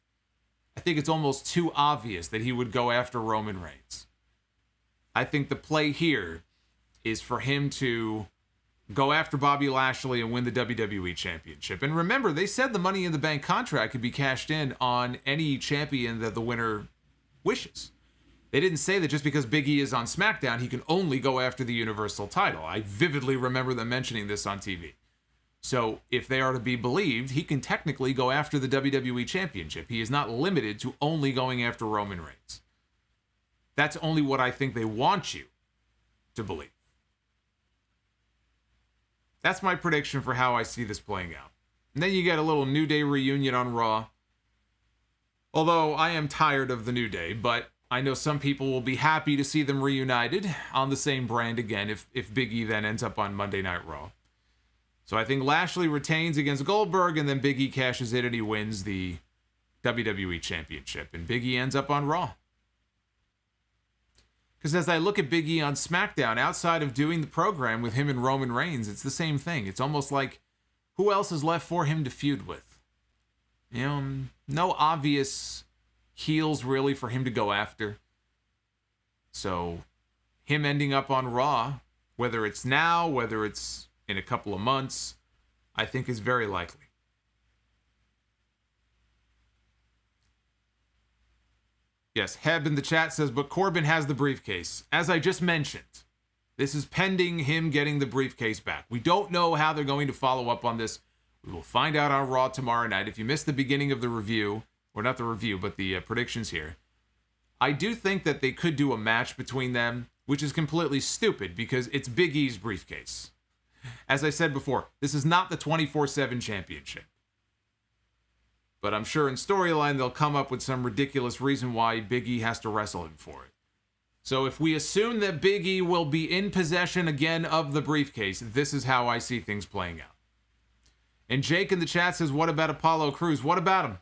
I think it's almost too obvious that he would go after Roman Reigns. I think the play here is for him to go after Bobby Lashley and win the WWE Championship. And remember, they said the Money in the Bank contract could be cashed in on any champion that the winner wishes. They didn't say that just because Big E is on SmackDown, he can only go after the Universal title. I vividly remember them mentioning this on TV. So if they are to be believed, he can technically go after the WWE Championship. He is not limited to only going after Roman Reigns. That's only what I think they want you to believe. That's my prediction for how I see this playing out. And then you get a little New Day reunion on Raw. Although I am tired of the New Day, but I know some people will be happy to see them reunited on the same brand again if Big E then ends up on Monday Night Raw. So I think Lashley retains against Goldberg, and then Big E cashes in and he wins the WWE Championship. And Big E ends up on Raw. Because as I look at Big E on SmackDown, outside of doing the program with him and Roman Reigns, it's the same thing. It's almost like, who else is left for him to feud with? You know, no obvious heels really for him to go after. So him ending up on Raw, whether it's now, whether it's in a couple of months, I think is very likely. Yes, Heb in the chat says, but Corbin has the briefcase. As I just mentioned, this is pending him getting the briefcase back. We don't know how they're going to follow up on this. We will find out on Raw tomorrow night. If you missed the beginning of the review, or not the review, but the predictions here, I do think that they could do a match between them, which is completely stupid because it's Big E's briefcase. As I said before, this is not the 24/7 championship. But I'm sure in storyline they'll come up with some ridiculous reason why Big E has to wrestle him for it. So if we assume that Big E will be in possession again of the briefcase, this is how I see things playing out. And Jake in the chat says, what about Apollo Crews? What about him?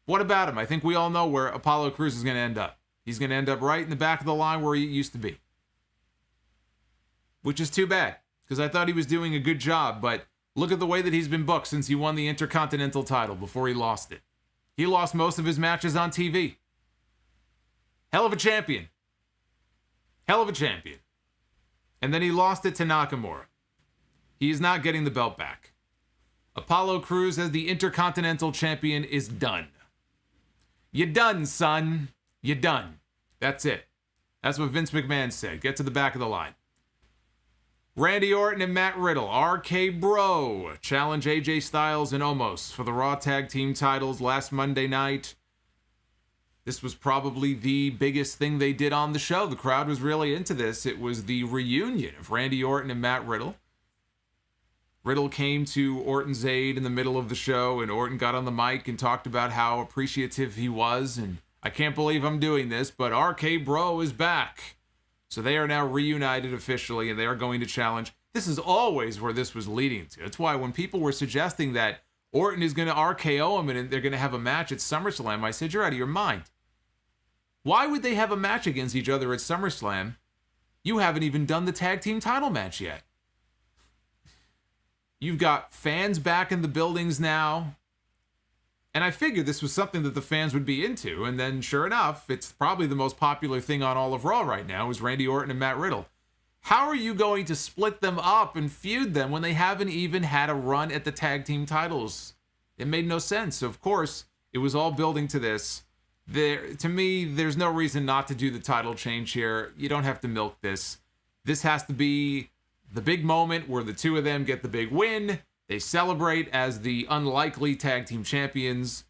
What about him? I think we all know where Apollo Crews is going to end up. He's going to end up right in the back of the line where he used to be. Which is too bad, because I thought he was doing a good job, but look at the way that he's been booked since he won the Intercontinental title before he lost it. He lost most of his matches on TV. Hell of a champion. Hell of a champion. And then he lost it to Nakamura. He is not getting the belt back. Apollo Crews as the Intercontinental Champion is done. You done, son. You done. That's it. That's what Vince McMahon said. Get to the back of the line. Randy Orton and Matt Riddle, RK Bro, challenge AJ Styles and Omos for the Raw Tag Team titles last Monday night. This was probably the biggest thing they did on the show. The crowd was really into this. It was the reunion of Randy Orton and Matt Riddle. Riddle came to Orton's aid in the middle of the show, and Orton got on the mic and talked about how appreciative he was, and I can't believe I'm doing this, but RK Bro is back. So they are now reunited officially, and they are going to challenge. This is always where this was leading to. That's why when people were suggesting that Orton is going to RKO him and they're going to have a match at SummerSlam, I said, you're out of your mind. Why would they have a match against each other at SummerSlam? You haven't even done the tag team title match yet. You've got fans back in the buildings now. And I figured this was something that the fans would be into. And then sure enough, it's probably the most popular thing on all of Raw right now is Randy Orton and Matt Riddle. How are you going to split them up and feud them when they haven't even had a run at the tag team titles? It made no sense. Of course, it was all building to this. To me, there's no reason not to do the title change here. You don't have to milk this. This has to be the big moment where the two of them get the big win. They celebrate as the unlikely tag team champions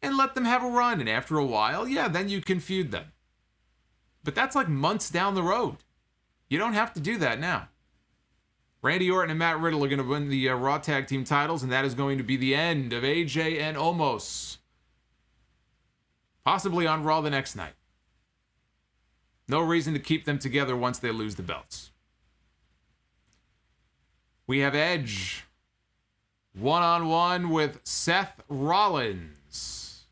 and let them have a run. And after a while, yeah, then you can feud them. But that's like months down the road. You don't have to do that now. Randy Orton and Matt Riddle are going to win the Raw Tag Team titles, and that is going to be the end of AJ and Omos. Possibly on Raw the next night. No reason to keep them together once they lose the belts. We have Edge one-on-one with Seth Rollins.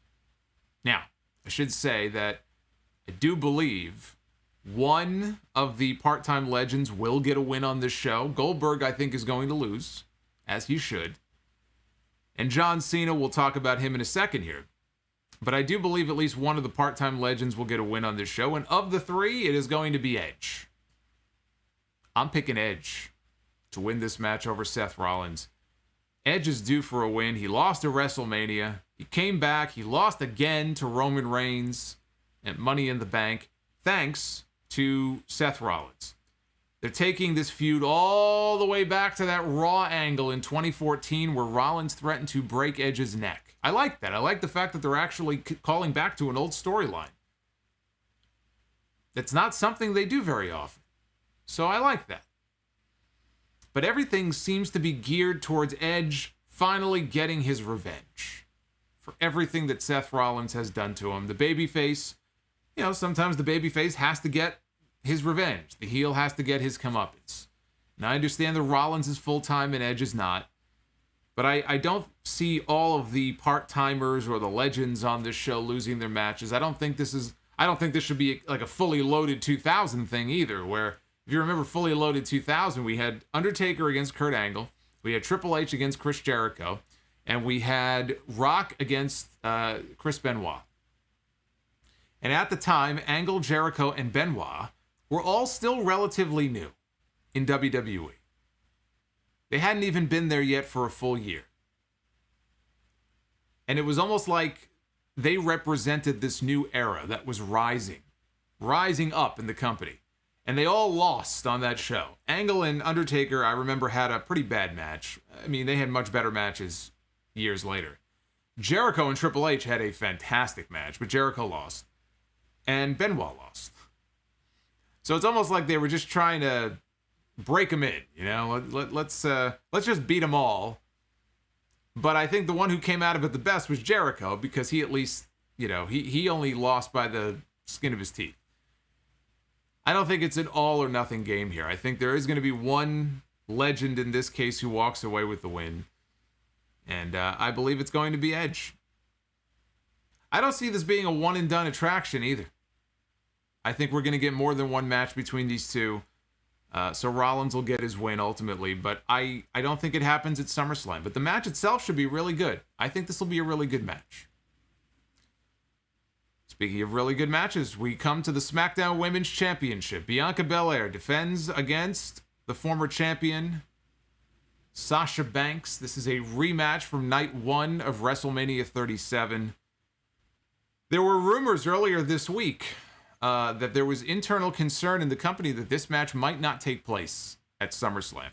Now, I should say that I do believe one of the part-time legends will get a win on this show. Goldberg, I think, is going to lose, as he should. And John Cena, we'll talk about him in a second here. But I do believe at least one of the part-time legends will get a win on this show. And of the three, it is going to be Edge. I'm picking Edge to win this match over Seth Rollins. Edge is due for a win. He lost at WrestleMania. He came back. He lost again to Roman Reigns at Money in the Bank, thanks to Seth Rollins. They're taking this feud all the way back to that Raw angle in 2014 where Rollins threatened to break Edge's neck. I like that. I like the fact that they're actually calling back to an old storyline. It's not something they do very often. So I like that. But everything seems to be geared towards Edge finally getting his revenge for everything that Seth Rollins has done to him. The babyface, sometimes the babyface has to get his revenge. The heel has to get his comeuppance. And I understand that Rollins is full-time and Edge is not. But I don't see all of the part-timers or the legends on this show losing their matches. I don't think this should be like a fully loaded 2000 thing either, where if you remember fully loaded 2000, we had Undertaker against Kurt Angle, we had Triple H against Chris Jericho, and we had Rock against Chris Benoit. And at the time, Angle, Jericho, and Benoit were all still relatively new in WWE. They hadn't even been there yet for a full year. And it was almost like they represented this new era that was rising up in the company. And they all lost on that show. Angle and Undertaker, I remember, had a pretty bad match. I mean, they had much better matches years later. Jericho and Triple H had a fantastic match, but Jericho lost. And Benoit lost. So it's almost like they were just trying to break them in, let's just beat them all. But I think the one who came out of it the best was Jericho, because he at least, he only lost by the skin of his teeth. I don't think it's an all or nothing game here. I think there is going to be one legend in this case who walks away with the win. And I believe it's going to be Edge. I don't see this being a one and done attraction either. I think we're going to get more than one match between these two. So Rollins will get his win ultimately, but I don't think it happens at SummerSlam. But the match itself should be really good. I think this will be a really good match. Speaking of really good matches, we come to the Smackdown Women's Championship. Bianca Belair defends against the former champion, Sasha Banks. This is a rematch from night one of WrestleMania 37. There were rumors earlier this week that there was internal concern in the company that this match might not take place at SummerSlam.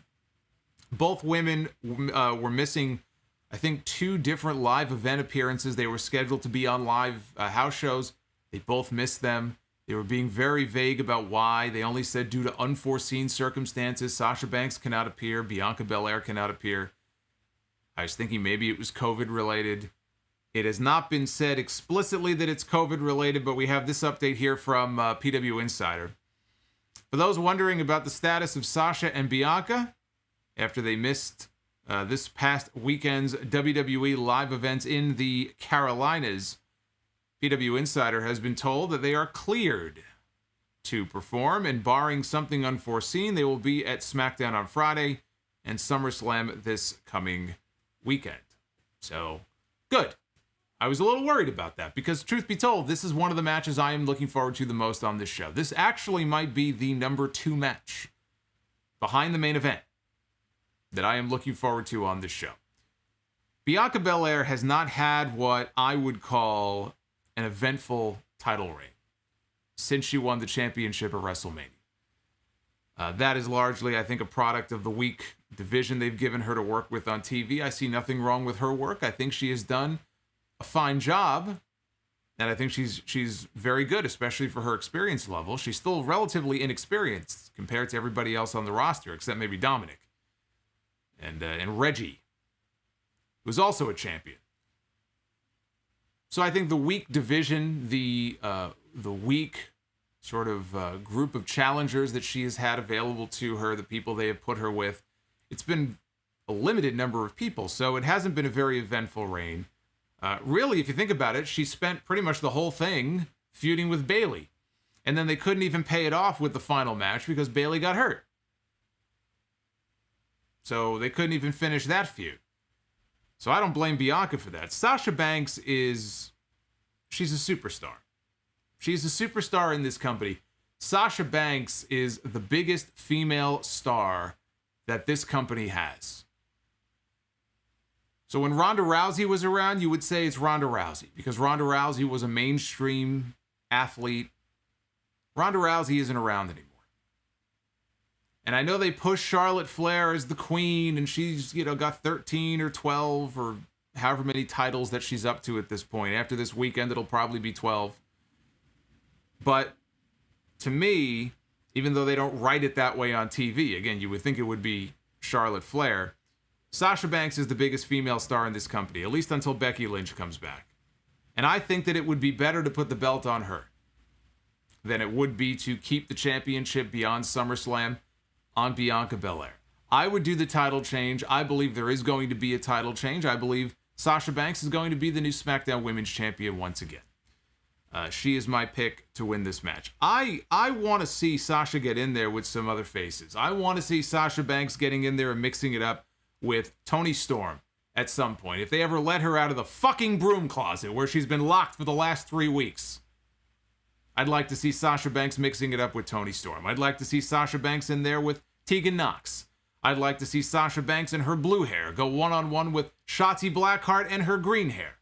Both women were missing, I think, 2 different live event appearances. They were scheduled to be on live house shows. They both missed them. They were being very vague about why. They only said due to unforeseen circumstances, Sasha Banks cannot appear, Bianca Belair cannot appear. I was thinking maybe it was COVID related. It has not been said explicitly that it's COVID related, but we have this update here from PW Insider. For those wondering about the status of Sasha and Bianca, after they missed this past weekend's WWE live events in the Carolinas, PW Insider has been told that they are cleared to perform, and barring something unforeseen, they will be at SmackDown on Friday and SummerSlam this coming weekend. So, good. I was a little worried about that because, truth be told, this is one of the matches I am looking forward to the most on this show. This actually might be the number 2 match behind the main event that I am looking forward to on this show. Bianca Belair has not had what I would call an eventful title reign since she won the championship at WrestleMania. That is largely, I think, a product of the weak division they've given her to work with on TV. I see nothing wrong with her work. I think she has done a fine job, and I think she's very good, especially for her experience level. She's still relatively inexperienced compared to everybody else on the roster, except maybe Dominik and Reggie, who's also a champion. So I think the weak division, the weak sort of group of challengers that she has had available to her, the people they have put her with, it's been a limited number of people, so it hasn't been a very eventful reign. Really, if you think about it, she spent pretty much the whole thing feuding with Bayley, and then they couldn't even pay it off with the final match because Bayley got hurt. So they couldn't even finish that feud. So I don't blame Bianca for that. Sasha Banks she's a superstar. She's a superstar in this company. Sasha Banks is the biggest female star that this company has. So when Ronda Rousey was around, you would say it's Ronda Rousey because Ronda Rousey was a mainstream athlete. Ronda Rousey isn't around anymore. And I know they push Charlotte Flair as the queen, and she's, got 13 or 12 or however many titles that she's up to at this point. After this weekend, it'll probably be 12. But to me, even though they don't write it that way on TV, again, you would think it would be Charlotte Flair, Sasha Banks is the biggest female star in this company, at least until Becky Lynch comes back. And I think that it would be better to put the belt on her than it would be to keep the championship beyond SummerSlam on Bianca Belair. I would do the title change. I believe there is going to be a title change. I believe Sasha Banks is going to be the new SmackDown Women's Champion once again. She is my pick to win this match. I want to see Sasha get in there with some other faces. I want to see Sasha Banks getting in there and mixing it up with Toni Storm at some point. If they ever let her out of the fucking broom closet where she's been locked for the last 3 weeks, I'd like to see Sasha Banks mixing it up with Toni Storm. I'd like to see Sasha Banks in there with Tegan Nox. I'd like to see Sasha Banks and her blue hair go one-on-one with Shotzi Blackheart and her green hair.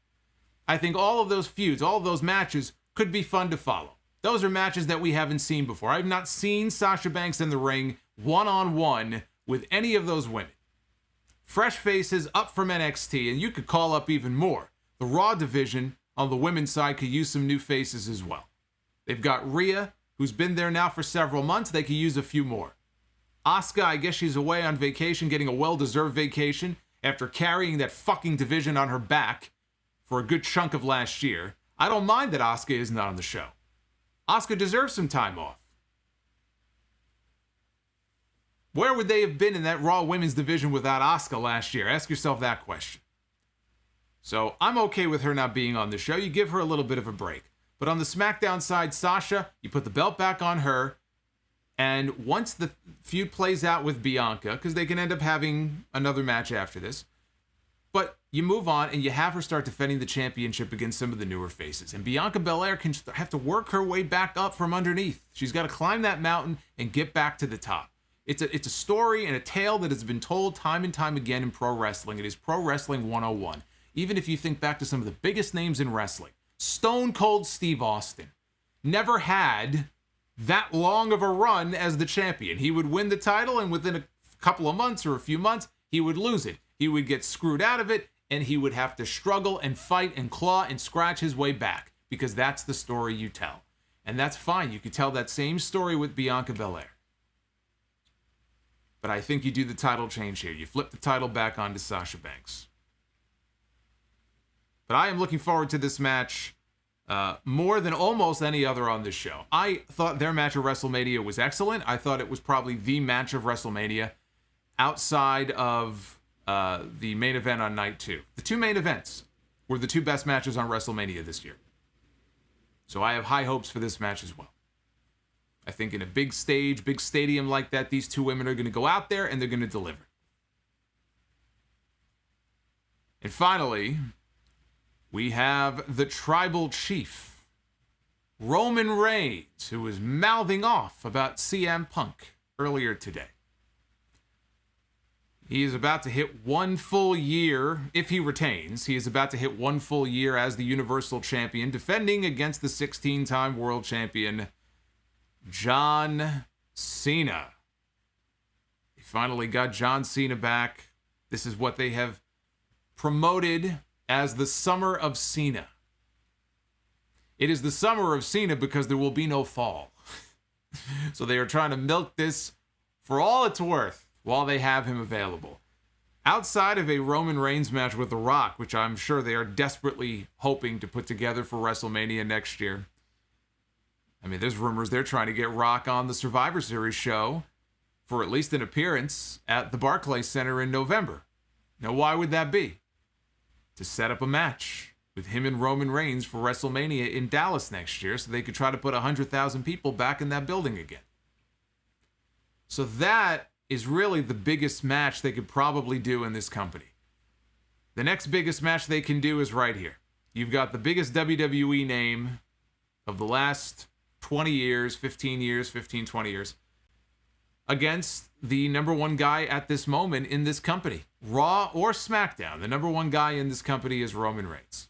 I think all of those feuds, all of those matches could be fun to follow. Those are matches that we haven't seen before. I've not seen Sasha Banks in the ring one-on-one with any of those women. Fresh faces up from NXT, and you could call up even more. The Raw division on the women's side could use some new faces as well. They've got Rhea, who's been there now for several months. They could use a few more. Asuka, I guess she's away on vacation, getting a well-deserved vacation after carrying that fucking division on her back for a good chunk of last year. I don't mind that Asuka is not on the show. Asuka deserves some time off. Where would they have been in that Raw women's division without Asuka last year? Ask yourself that question. So I'm okay with her not being on the show. You give her a little bit of a break. But on the SmackDown side, Sasha, you put the belt back on her. And once the feud plays out with Bianca, because they can end up having another match after this, but you move on and you have her start defending the championship against some of the newer faces. And Bianca Belair can have to work her way back up from underneath. She's got to climb that mountain and get back to the top. It's a story and a tale that has been told time and time again in pro wrestling. It is Pro Wrestling 101. Even if you think back to some of the biggest names in wrestling, Stone Cold Steve Austin never had that long of a run as the champion. He would win the title, and within a couple of months or a few months, he would lose it. He would get screwed out of it, and he would have to struggle and fight and claw and scratch his way back, because that's the story you tell. And that's fine. You could tell that same story with Bianca Belair. But I think you do the title change here. You flip the title back onto Sasha Banks. But I am looking forward to this match more than almost any other on this show. I thought their match of WrestleMania was excellent. I thought it was probably the match of WrestleMania outside of the main event on night 2. The 2 main events were the 2 best matches on WrestleMania this year. So I have high hopes for this match as well. I think in a big stage, big stadium like that, these 2 women are going to go out there and they're going to deliver. And finally, we have the tribal chief, Roman Reigns, who was mouthing off about CM Punk earlier today. He is about to hit 1 full year, if he retains, he is about to hit 1 full year as the Universal Champion, defending against the 16-time World Champion, John Cena. They finally got John Cena back. This is what they have promoted as the Summer of Cena. It is the Summer of Cena because there will be no fall. So they are trying to milk this for all it's worth while they have him available. Outside of a Roman Reigns match with The Rock, which I'm sure they are desperately hoping to put together for WrestleMania next year. I mean, there's rumors they're trying to get Rock on the Survivor Series show for at least an appearance at the Barclays Center in November. Now, why would that be? To set up a match with him and Roman Reigns for WrestleMania in Dallas next year so they could try to put 100,000 people back in that building again. So that is really the biggest match they could probably do in this company. The next biggest match they can do is right here. You've got the biggest WWE name of the last 20 years, 15 years, 20 years, against the number one guy at this moment in this company. Raw or SmackDown, the number one guy in this company is Roman Reigns.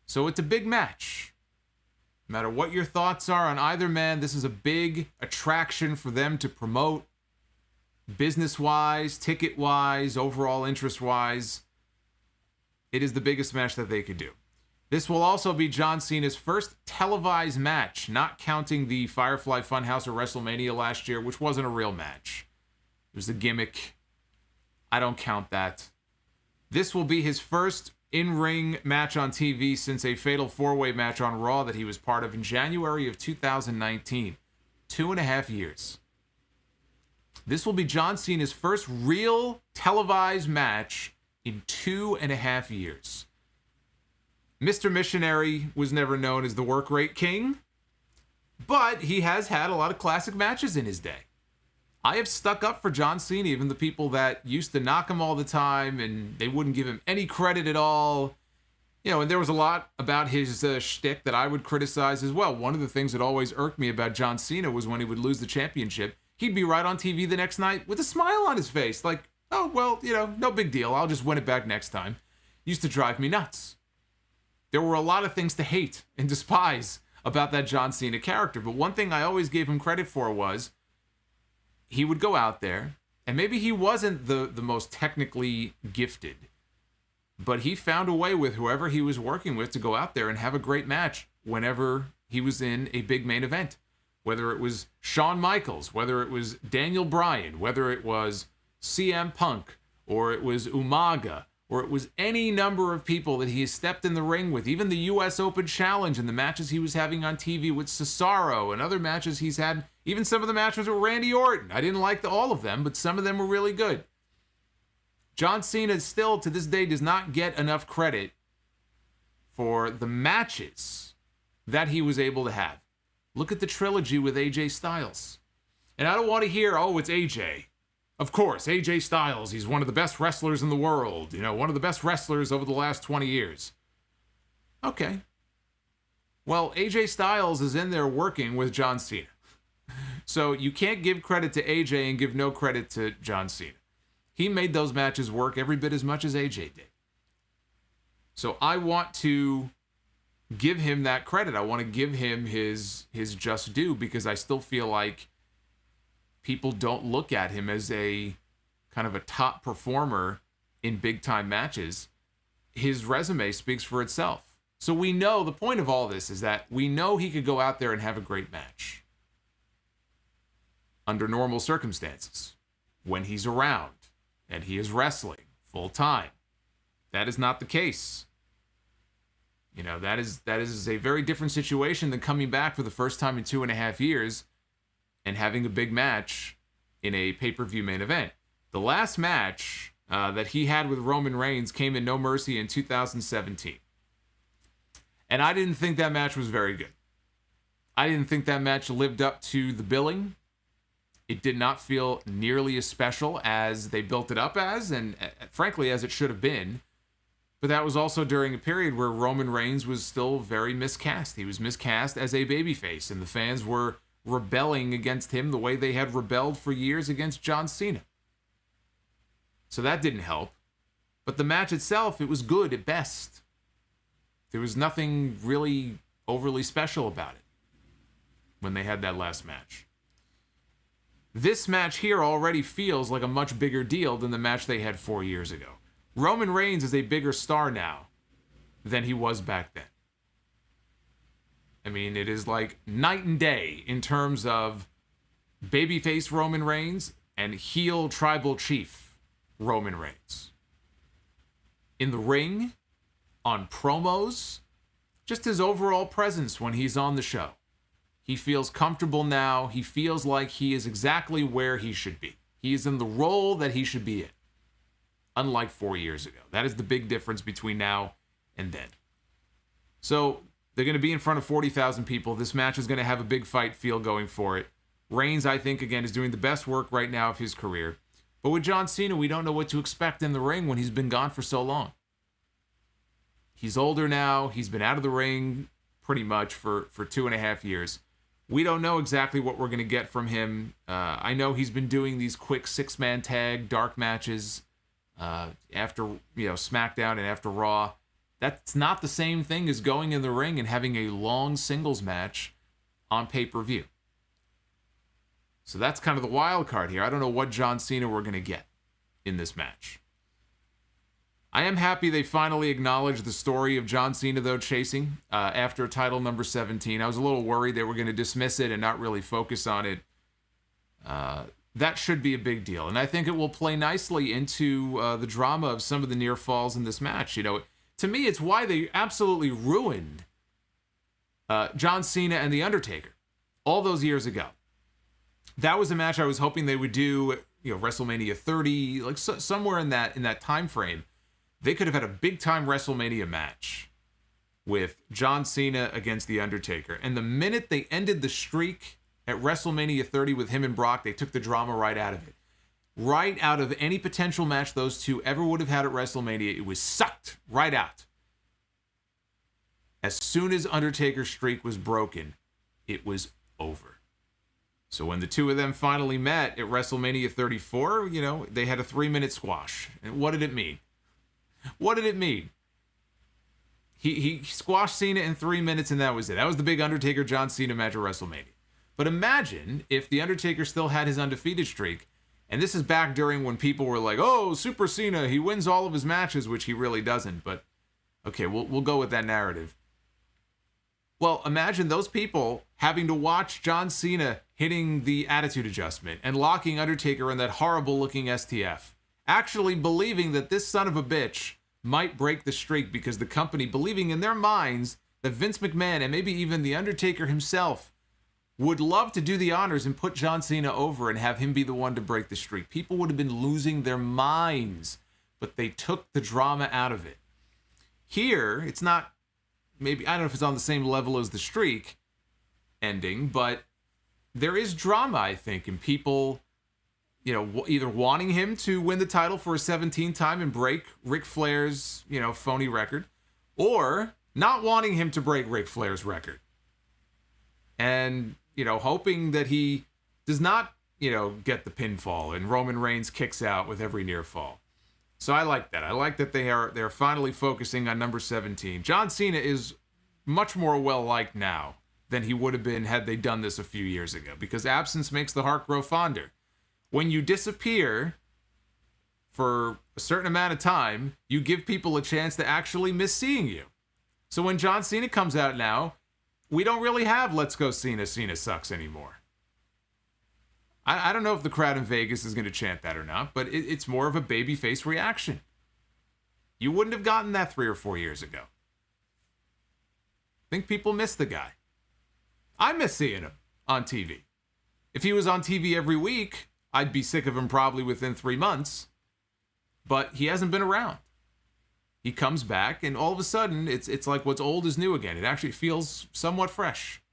So it's a big match. No matter what your thoughts are on either man, this is a big attraction for them to promote. Business-wise, ticket-wise, overall interest-wise, it is the biggest match that they could do. This will also be John Cena's first televised match, not counting the Firefly Funhouse at WrestleMania last year, which wasn't a real match. It was a gimmick. I don't count that. This will be his first in-ring match on TV since a fatal four-way match on Raw that he was part of in January of 2019. 2.5 years. This will be John Cena's first real televised match in 2.5 years. Mr. Missionary was never known as the work rate king, but he has had a lot of classic matches in his day. I have stuck up for John Cena, even the people that used to knock him all the time and they wouldn't give him any credit at all. You know, and there was a lot about his shtick that I would criticize as well. One of the things that always irked me about John Cena was when he would lose the championship, he'd be right on TV the next night with a smile on his face. Like, oh, well, you know, no big deal. I'll just win it back next time. Used to drive me nuts. There were a lot of things to hate and despise about that John Cena character. But one thing I always gave him credit for was he would go out there, and maybe he wasn't the most technically gifted, but he found a way with whoever he was working with to go out there and have a great match whenever he was in a big main event. Whether it was Shawn Michaels, whether it was Daniel Bryan, whether it was CM Punk, or it was Umaga, or it was any number of people that he has stepped in the ring with, even the U.S. Open Challenge and the matches he was having on TV with Cesaro and other matches he's had, even some of the matches with Randy Orton. I didn't like all of them, but some of them were really good. John Cena still, to this day, does not get enough credit for the matches that he was able to have. Look at the trilogy with AJ Styles. And I don't want to hear, oh, it's AJ. Of course, AJ Styles, he's one of the best wrestlers in the world. You know, one of the best wrestlers over the last 20 years. Okay. Well, AJ Styles is in there working with John Cena. So you can't give credit to AJ and give no credit to John Cena. He made those matches work every bit as much as AJ did. So I want to give him that credit. I want to give him his just due because I still feel like people don't look at him as a kind of a top performer in big time matches. His resume speaks for itself. So we know the point of all this is that we know he could go out there and have a great match under normal circumstances when he's around and he is wrestling full time. That is not the case. You know, that is a very different situation than coming back for the first time in 2.5 years and having a big match in a pay-per-view main event. The last match that he had with Roman Reigns came in No Mercy in 2017. And I didn't think that match was very good. I didn't think that match lived up to the billing. It did not feel nearly as special as they built it up as, and frankly, as it should have been. But that was also during a period where Roman Reigns was still very miscast. He was miscast as a babyface, and the fans were rebelling against him the way they had rebelled for years against John Cena. So that didn't help. But the match itself, it was good at best. There was nothing really overly special about it when they had that last match. This match here already feels like a much bigger deal than the match they had 4 years ago. Roman Reigns is a bigger star now than he was back then. I mean, it is like night and day in terms of babyface Roman Reigns and heel tribal chief Roman Reigns. In the ring, on promos, just his overall presence when he's on the show. He feels comfortable now. He feels like he is exactly where he should be. He is in the role that he should be in. Unlike 4 years ago. That is the big difference between now and then. So, they're going to be in front of 40,000 people. This match is going to have a big fight feel going for it. Reigns, I think, again, is doing the best work right now of his career. But with John Cena, we don't know what to expect in the ring when he's been gone for so long. He's older now. He's been out of the ring pretty much for 2.5 years. We don't know exactly what we're going to get from him. I know he's been doing these quick 6-man tag dark matches after SmackDown and after Raw. That's not the same thing as going in the ring and having a long singles match on pay-per-view. So that's kind of the wild card here. I don't know what John Cena we're going to get in this match. I am happy they finally acknowledged the story of John Cena, though, chasing after title number 17. I was a little worried they were going to dismiss it and not really focus on it. That should be a big deal. And I think it will play nicely into the drama of some of the near falls in this match. To me, it's why they absolutely ruined John Cena and The Undertaker all those years ago. That was a match I was hoping they would do, WrestleMania 30, like somewhere in that time frame. They could have had a big-time WrestleMania match with John Cena against The Undertaker. And the minute they ended the streak at WrestleMania 30 with him and Brock, they took the drama right out of it. Right out of any potential match those two ever would have had at WrestleMania, it was sucked right out. As soon as Undertaker's streak was broken, it was over. So when the two of them finally met at WrestleMania 34, they had a 3-minute squash. And what did it mean? What did it mean? He squashed Cena in 3 minutes and that was it. That was the big Undertaker-John Cena match at WrestleMania. But imagine if The Undertaker still had his undefeated streak, and this is back during when people were like, oh, Super Cena, he wins all of his matches, which he really doesn't. But, okay, we'll go with that narrative. Well, imagine those people having to watch John Cena hitting the attitude adjustment and locking Undertaker in that horrible-looking STF. Actually believing that this son of a bitch might break the streak because the company believing in their minds that Vince McMahon and maybe even The Undertaker himself would love to do the honors and put John Cena over and have him be the one to break the streak. People would have been losing their minds, but they took the drama out of it. Here, it's not, maybe, I don't know if it's on the same level as the streak ending, but there is drama, I think, in people either wanting him to win the title for a 17th time and break Ric Flair's, phony record, or not wanting him to break Ric Flair's record. And, hoping that he does not, get the pinfall and Roman Reigns kicks out with every near fall. So I like that. I like that they're finally focusing on number 17. John Cena is much more well-liked now than he would have been had they done this a few years ago, because absence makes the heart grow fonder. When you disappear for a certain amount of time, you give people a chance to actually miss seeing you. So when John Cena comes out now, we don't really have Let's Go Cena, Cena sucks anymore. I don't know if the crowd in Vegas is going to chant that or not, but it's more of a babyface reaction. You wouldn't have gotten that 3 or 4 years ago. I think people miss the guy. I miss seeing him on TV. If he was on TV every week, I'd be sick of him probably within 3 months, but he hasn't been around. He comes back, and all of a sudden, it's like what's old is new again. It actually feels somewhat fresh.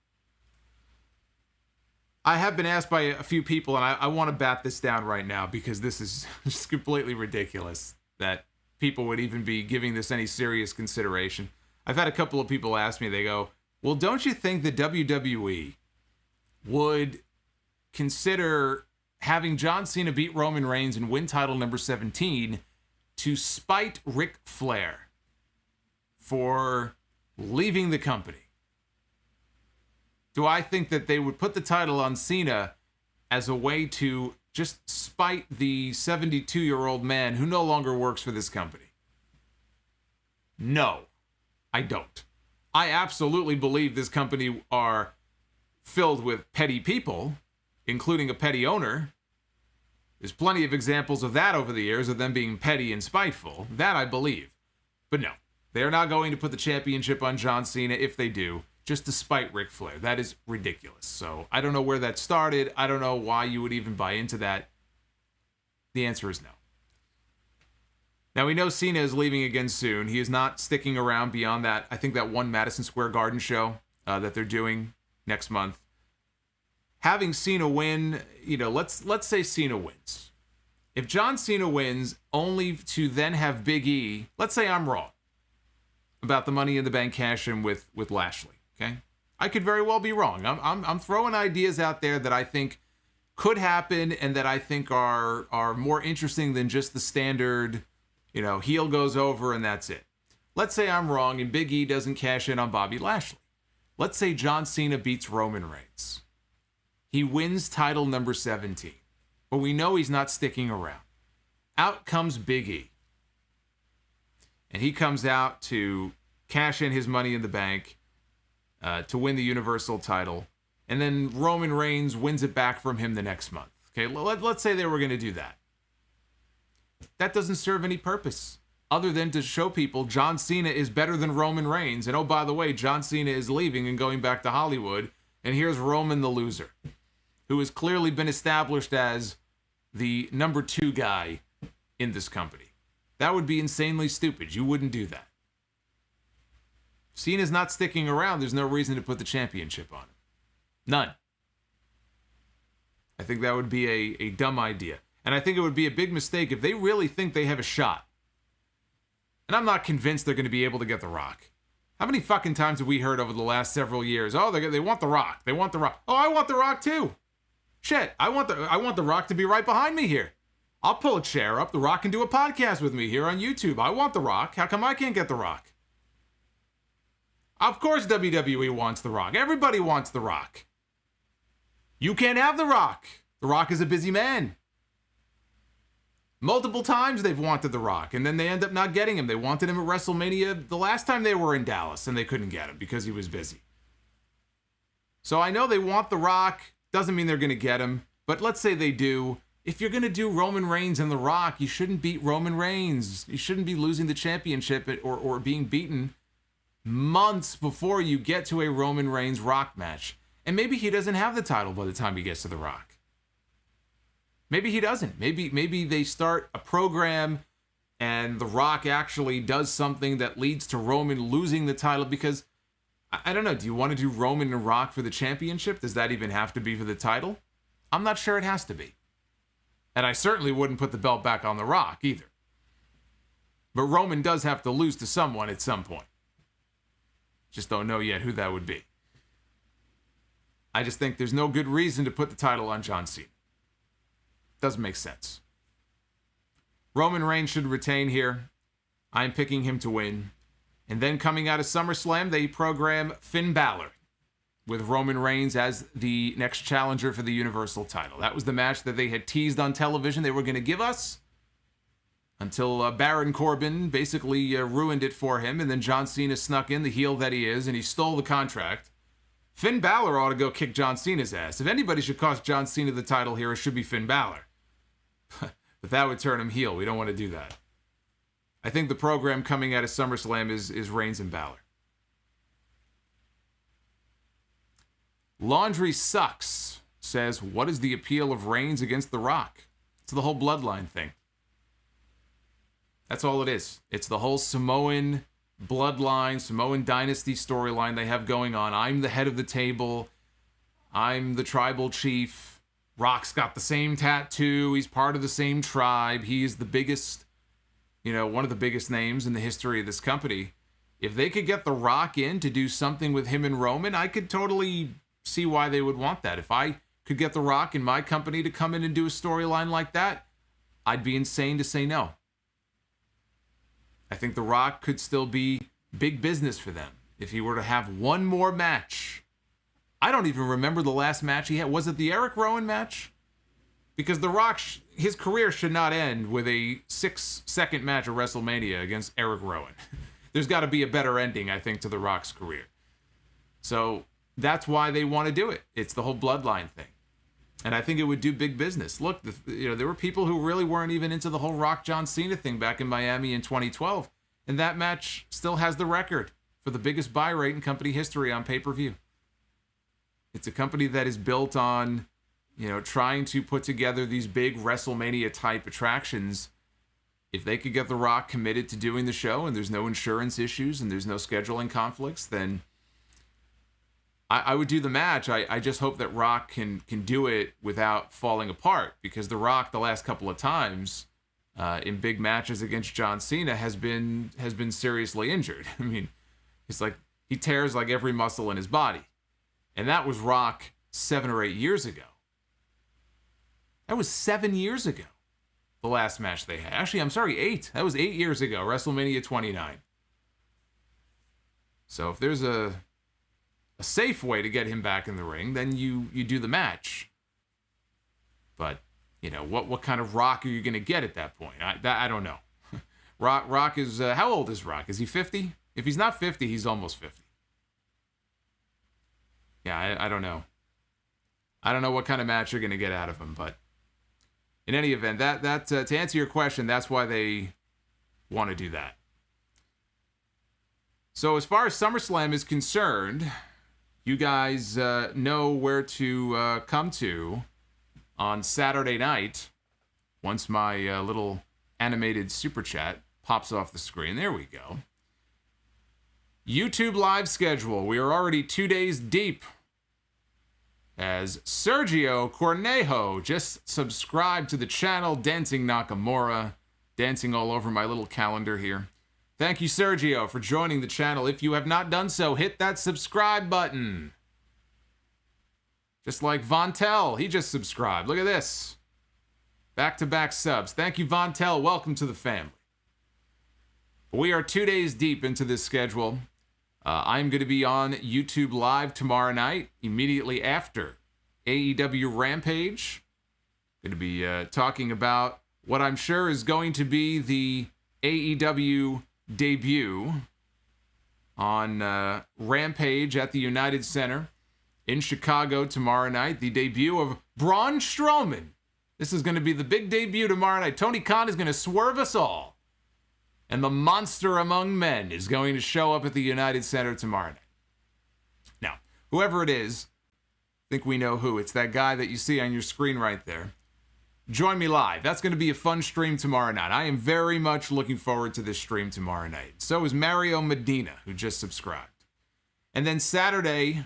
I have been asked by a few people, and I want to bat this down right now because this is just completely ridiculous that people would even be giving this any serious consideration. I've had a couple of people ask me, they go, well, don't you think the WWE would consider having John Cena beat Roman Reigns and win title number 17 to spite Ric Flair for leaving the company. Do I think that they would put the title on Cena as a way to just spite the 72-year-old man who no longer works for this company? No, I don't. I absolutely believe this company are filled with petty people, including a petty owner. There's plenty of examples of that over the years, of them being petty and spiteful. That I believe. But no, they are not going to put the championship on John Cena. If they do, just to spite Ric Flair. That is ridiculous. So I don't know where that started. I don't know why you would even buy into that. The answer is no. Now, we know Cena is leaving again soon. He is not sticking around beyond that. I think that one Madison Square Garden show that they're doing next month. Having Cena win, let's say Cena wins. If John Cena wins, only to then have Big E, let's say I'm wrong about the Money in the Bank cash-in with Lashley, okay? I could very well be wrong. I'm throwing ideas out there that I think could happen and that I think are more interesting than just the standard, heel goes over and that's it. Let's say I'm wrong and Big E doesn't cash in on Bobby Lashley. Let's say John Cena beats Roman Reigns. He wins title number 17. But we know he's not sticking around. Out comes Big E. And he comes out to cash in his Money in the Bank to win the Universal title. And then Roman Reigns wins it back from him the next month. Okay, let's say they were going to do that. That doesn't serve any purpose other than to show people John Cena is better than Roman Reigns. And oh, by the way, John Cena is leaving and going back to Hollywood. And here's Roman the loser, who has clearly been established as the number 2 guy in this company. That would be insanely stupid. You wouldn't do that. Cena's not sticking around. There's no reason to put the championship on him. None. I think that would be a dumb idea. And I think it would be a big mistake if they really think they have a shot. And I'm not convinced they're going to be able to get The Rock. How many fucking times have we heard over the last several years? Oh, they want The Rock. They want The Rock. Oh, I want The Rock too. Shit, I want The Rock to be right behind me here. I'll pull a chair up. The Rock can do a podcast with me here on YouTube. I want The Rock. How come I can't get The Rock? Of course WWE wants The Rock. Everybody wants The Rock. You can't have The Rock. The Rock is a busy man. Multiple times they've wanted The Rock, and then they end up not getting him. They wanted him at WrestleMania the last time they were in Dallas, and they couldn't get him because he was busy. So I know they want The Rock. Doesn't mean they're going to get him. But let's say they do. If you're going to do Roman Reigns and The Rock, you shouldn't beat Roman Reigns. You shouldn't be losing the championship or being beaten months before you get to a Roman Reigns Rock match. And maybe he doesn't have the title by the time he gets to The Rock. Maybe he doesn't. Maybe they start a program and The Rock actually does something that leads to Roman losing the title because, I don't know, do you want to do Roman and Rock for the championship? Does that even have to be for the title? I'm not sure it has to be. And I certainly wouldn't put the belt back on The Rock either. But Roman does have to lose to someone at some point. Just don't know yet who that would be. I just think there's no good reason to put the title on John Cena. Doesn't make sense. Roman Reigns should retain here. I'm picking him to win. And then coming out of SummerSlam, they program Finn Balor with Roman Reigns as the next challenger for the Universal title. That was the match that they had teased on television they were going to give us until Baron Corbin basically ruined it for him, and then John Cena snuck in, the heel that he is, and he stole the contract. Finn Balor ought to go kick John Cena's ass. If anybody should cost John Cena the title here, it should be Finn Balor. But that would turn him heel. We don't want to do that. I think the program coming out of SummerSlam is Reigns and Balor. Laundry Sucks says, what is the appeal of Reigns against The Rock? It's the whole bloodline thing. That's all it is. It's the whole Samoan bloodline, Samoan dynasty storyline they have going on. I'm the head of the table. I'm the tribal chief. Rock's got the same tattoo. He's part of the same tribe. He's the biggest, one of the biggest names in the history of this company. If they could get The Rock in to do something with him and Roman, I could totally see why they would want that. If I could get The Rock in my company to come in and do a storyline like that, I'd be insane to say no. I think The Rock could still be big business for them if he were to have one more match. I don't even remember the last match he had. Was it the Eric Rowan match? Because The Rock, his career should not end with a 6-second match at WrestleMania against Eric Rowan. There's got to be a better ending, I think, to The Rock's career. So that's why they want to do it. It's the whole bloodline thing. And I think it would do big business. Look, there were people who really weren't even into the whole Rock John Cena thing back in Miami in 2012. And that match still has the record for the biggest buy rate in company history on pay-per-view. It's a company that is built on, trying to put together these big WrestleMania-type attractions. If they could get The Rock committed to doing the show and there's no insurance issues and there's no scheduling conflicts, then I would do the match. I just hope that Rock can do it without falling apart, because The Rock, the last couple of times in big matches against John Cena, has been seriously injured. I mean, it's like he tears like every muscle in his body. And that was Rock 7 or 8 years ago. That was 7 years ago, the last match they had. Actually, I'm sorry, 8. That was 8 years ago, WrestleMania 29. So if there's a safe way to get him back in the ring, then you do the match. But, what kind of Rock are you going to get at that point? I don't know. Rock is, how old is Rock? Is he 50? If he's not 50, he's almost 50. Yeah, I don't know. I don't know what kind of match you're going to get out of him, but in any event, that to answer your question, that's why they want to do that. So as far as SummerSlam is concerned, you guys know where to come to on Saturday night once my little animated super chat pops off the screen. There we go. YouTube live schedule. We are already 2 days deep, as Sergio Cornejo just subscribed to the channel, Dancing Nakamura, dancing all over my little calendar here. Thank you, Sergio, for joining the channel. If you have not done so, hit that subscribe button. Just like Vontel, he just subscribed. Look at this. Back-to-back subs. Thank you, Vontel. Welcome to the family. We are 2 days deep into this schedule. I'm going to be on YouTube Live tomorrow night, immediately after AEW Rampage. Going to be talking about what I'm sure is going to be the AEW debut on Rampage at the United Center in Chicago tomorrow night. The debut of Braun Strowman. This is going to be the big debut tomorrow night. Tony Khan is going to swerve us all. And the monster among men is going to show up at the United Center tomorrow night. Now, whoever it is, I think we know who. It's that guy that you see on your screen right there. Join me live. That's going to be a fun stream tomorrow night. I am very much looking forward to this stream tomorrow night. So is Mario Medina, who just subscribed. And then Saturday,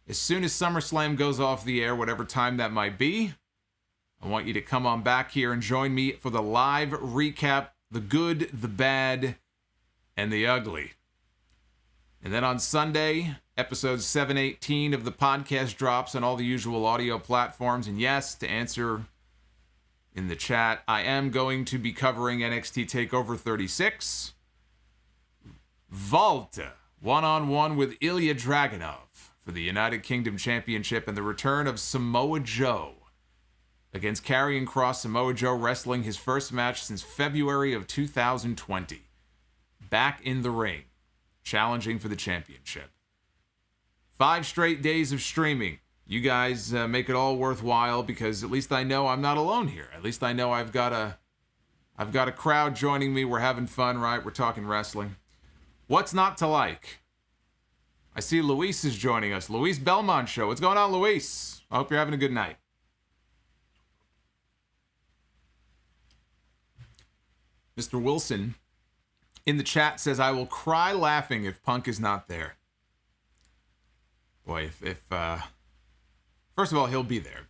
as soon as SummerSlam goes off the air, whatever time that might be, I want you to come on back here and join me for the live recap. The good, the bad, and the ugly. And then on Sunday, episode 718 of the podcast drops on all the usual audio platforms. And yes, to answer in the chat, I am going to be covering NXT TakeOver 36. Volta, one-on-one with Ilya Dragunov for the United Kingdom Championship, and the return of Samoa Joe against Karrion Kross. Samoa Joe wrestling his first match since February of 2020. Back in the ring, challenging for the championship. 5 straight days of streaming. You guys make it all worthwhile, because at least I know I'm not alone here. At least I know I've got a crowd joining me. We're having fun, right? We're talking wrestling. What's not to like? I see Luis is joining us. Luis Belmont Show. What's going on, Luis? I hope you're having a good night. Mr. Wilson in the chat says, I will cry laughing if Punk is not there. Boy, if first of all, he'll be there.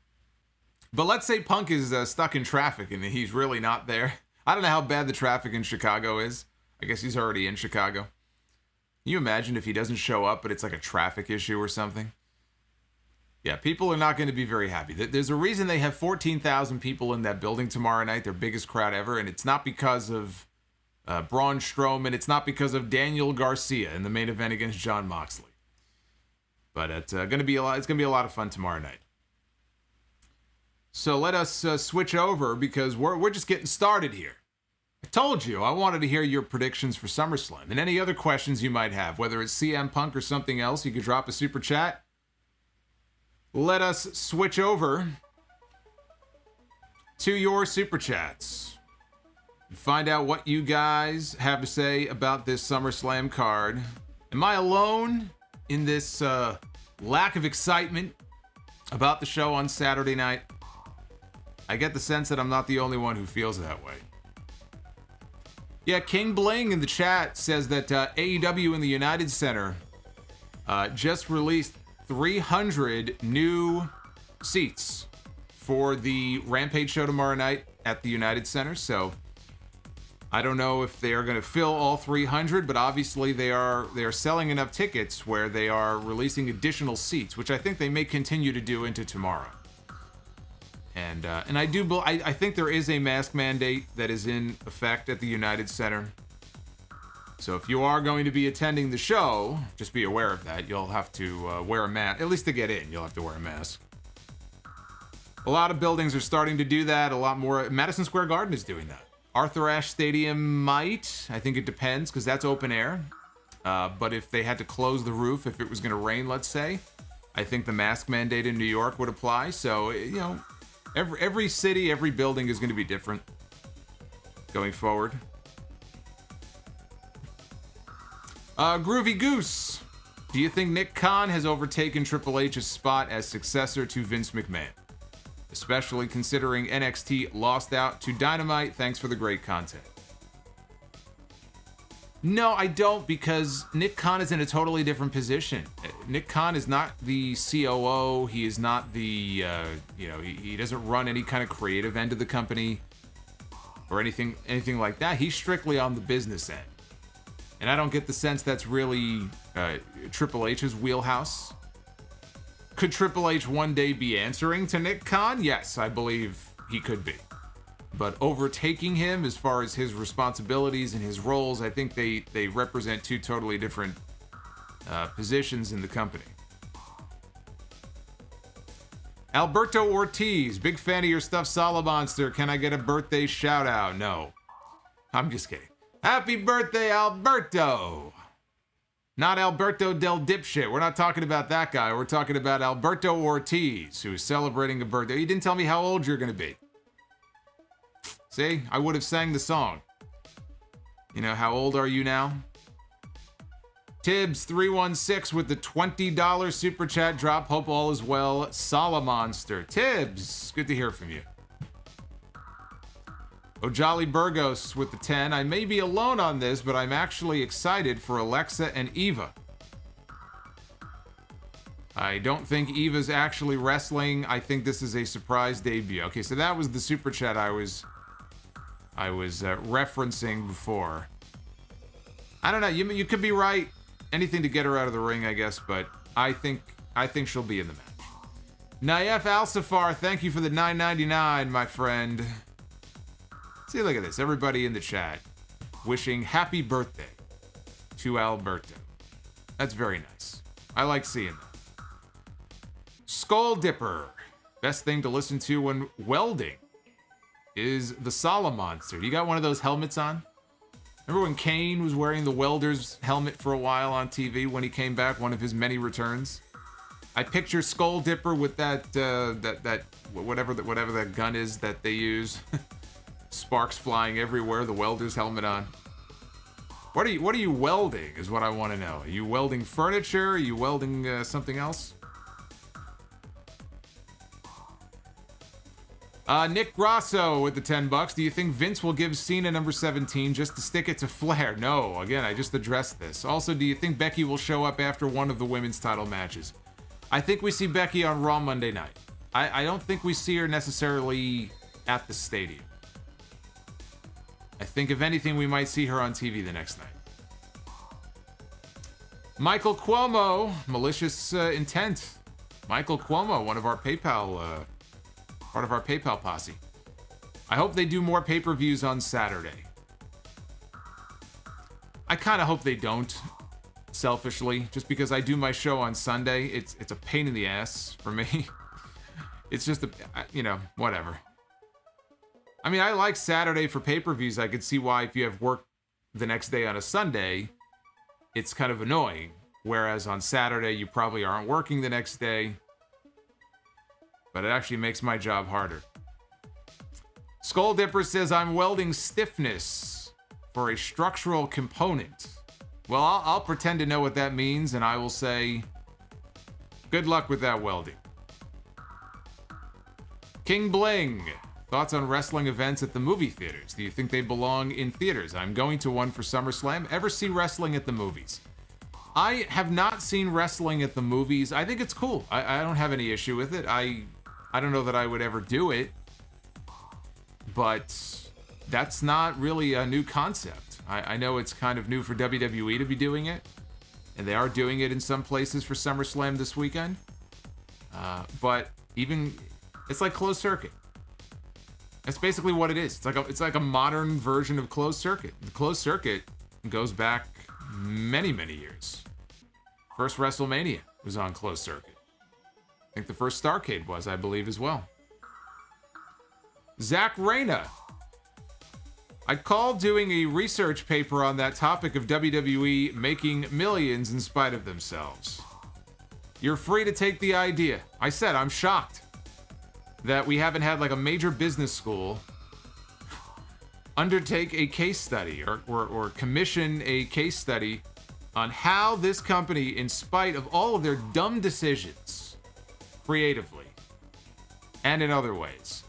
But let's say Punk is stuck in traffic and he's really not there. I don't know how bad the traffic in Chicago is. I guess he's already in Chicago. Can you imagine if he doesn't show up, but it's like a traffic issue or something? Yeah, people are not going to be very happy. There's a reason they have 14,000 people in that building tomorrow night, their biggest crowd ever, and it's not because of Braun Strowman. It's not because of Daniel Garcia in the main event against Jon Moxley. But it's going to be a lot. It's going to be a lot of fun tomorrow night. So let us switch over because we're just getting started here. I told you I wanted to hear your predictions for SummerSlam and any other questions you might have, whether it's CM Punk or something else. You could drop a super chat. Let us switch over to your super chats and find out what you guys have to say about this SummerSlam card. Am I alone in this lack of excitement about the show on Saturday night? I get the sense that I'm not the only one who feels that way. Yeah, King Bling in the chat says that AEW in the United Center just released 300 new seats for the Rampage show tomorrow night at the United Center. So I don't know if they are going to fill all 300, but obviously they are selling enough tickets where they are releasing additional seats, which I think they may continue to do into tomorrow. And I think there is a mask mandate that is in effect at the United Center. So if you are going to be attending the show, just be aware of that. You'll have to wear a mask. At least to get in, you'll have to wear a mask. A lot of buildings are starting to do that. A lot more. Madison Square Garden is doing that. Arthur Ashe Stadium might. I think it depends because that's open air. But if they had to close the roof, if it was going to rain, let's say, I think the mask mandate in New York would apply. So, you know, every city, every building is going to be different going forward. Groovy Goose, do you think Nick Khan has overtaken Triple H's spot as successor to Vince McMahon? Especially considering NXT lost out to Dynamite. Thanks for the great content. No, I don't, because Nick Khan is in a totally different position. Nick Khan is not the COO. He is not the, he doesn't run any kind of creative end of the company or anything like that. He's strictly on the business end. And I don't get the sense that's really Triple H's wheelhouse. Could Triple H one day be answering to Nick Khan? Yes, I believe he could be. But overtaking him as far as his responsibilities and his roles, I think they represent two totally different positions in the company. Alberto Ortiz, big fan of your stuff, Solomonster. Can I get a birthday shout out? No. I'm just kidding. Happy birthday, Alberto! Not Alberto Del Dipshit. We're not talking about that guy. We're talking about Alberto Ortiz, who is celebrating a birthday. You didn't tell me how old you're going to be. See? I would have sang the song. You know, how old are you now? Tibbs316 with the $20 super chat drop. Hope all is well. Solomonster. Tibbs, good to hear from you. Ojali Burgos with the 10. I may be alone on this, but I'm actually excited for Alexa and Eva. I don't think Eva's actually wrestling. I think this is a surprise debut. Okay, so that was the super chat I was referencing before. I don't know. You could be right. Anything to get her out of the ring, I guess. But I think she'll be in the match. Naif Al-Safar, thank you for the $9.99, my friend. See, look at this. Everybody in the chat wishing happy birthday to Alberto. That's very nice. I like seeing that. Skull Dipper. Best thing to listen to when welding is the Solomonster. You got one of those helmets on? Remember when Kane was wearing the welder's helmet for a while on TV when he came back, one of his many returns? I picture Skull Dipper with that whatever that gun is that they use. Sparks flying everywhere, the welder's helmet on. What are you welding is what I want to know. Are you welding furniture? Are you welding something else? Nick Grasso with the $10. Do you think Vince will give Cena number 17 just to stick it to Flair? No, again, I just addressed this. Also, do you think Becky will show up after one of the women's title matches? I think we see Becky on Raw Monday night. I don't think we see her necessarily at the stadium. I think, if anything, we might see her on TV the next night. Michael Cuomo, malicious intent. Michael Cuomo, one of our PayPal, part of our PayPal posse. I hope they do more pay-per-views on Saturday. I kind of hope they don't, selfishly, just because I do my show on Sunday. It's a pain in the ass for me. It's just whatever. I mean, I like Saturday for pay-per-views. I could see why if you have work the next day on a Sunday, it's kind of annoying. Whereas on Saturday, you probably aren't working the next day. But it actually makes my job harder. Skull Dipper says, I'm welding stiffness for a structural component. Well, I'll pretend to know what that means, and I will say, good luck with that welding. King Bling, thoughts on wrestling events at the movie theaters? Do you think they belong in theaters? I'm going to one for SummerSlam. Ever see wrestling at the movies? I have not seen wrestling at the movies. I think it's cool. I don't have any issue with it. I don't know that I would ever do it. But that's not really a new concept. I know it's kind of new for WWE to be doing it, and they are doing it in some places for SummerSlam this weekend. But even it's like closed circuit. That's basically what it is. It's like a modern version of closed circuit. The closed circuit goes back many, many years. First WrestleMania was on closed circuit. I think the first Starrcade was, I believe, as well. Zach Reyna. I called doing a research paper on that topic of WWE making millions in spite of themselves. You're free to take the idea. I said I'm shocked that we haven't had like a major business school undertake a case study or commission a case study on how this company, in spite of all of their dumb decisions, creatively and in other ways,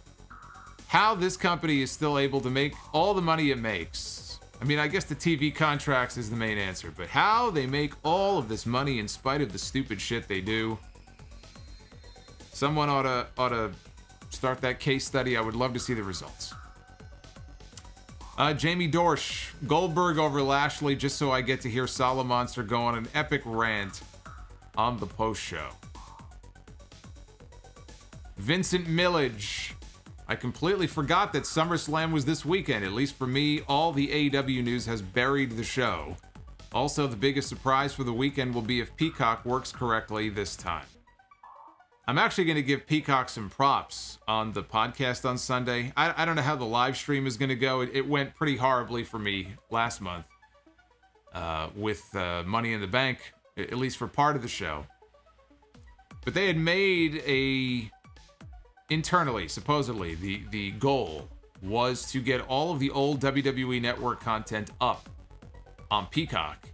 how this company is still able to make all the money it makes. I mean, I guess the TV contracts is the main answer, but how they make all of this money in spite of the stupid shit they do. Someone ought to start that case study. I would love to see the results. Jamie Dorsch, Goldberg over Lashley, just so I get to hear Solomonster go on an epic rant on the post show. Vincent Millage, I completely forgot that SummerSlam was this weekend. At least for me, all the AEW news has buried the show. Also, the biggest surprise for the weekend will be if Peacock works correctly this time. I'm actually going to give Peacock some props on the podcast on Sunday. I don't know how the live stream is going to go. It went pretty horribly for me last month with Money in the Bank, at least for part of the show. But they had made internally, supposedly, the goal was to get all of the old WWE Network content up on Peacock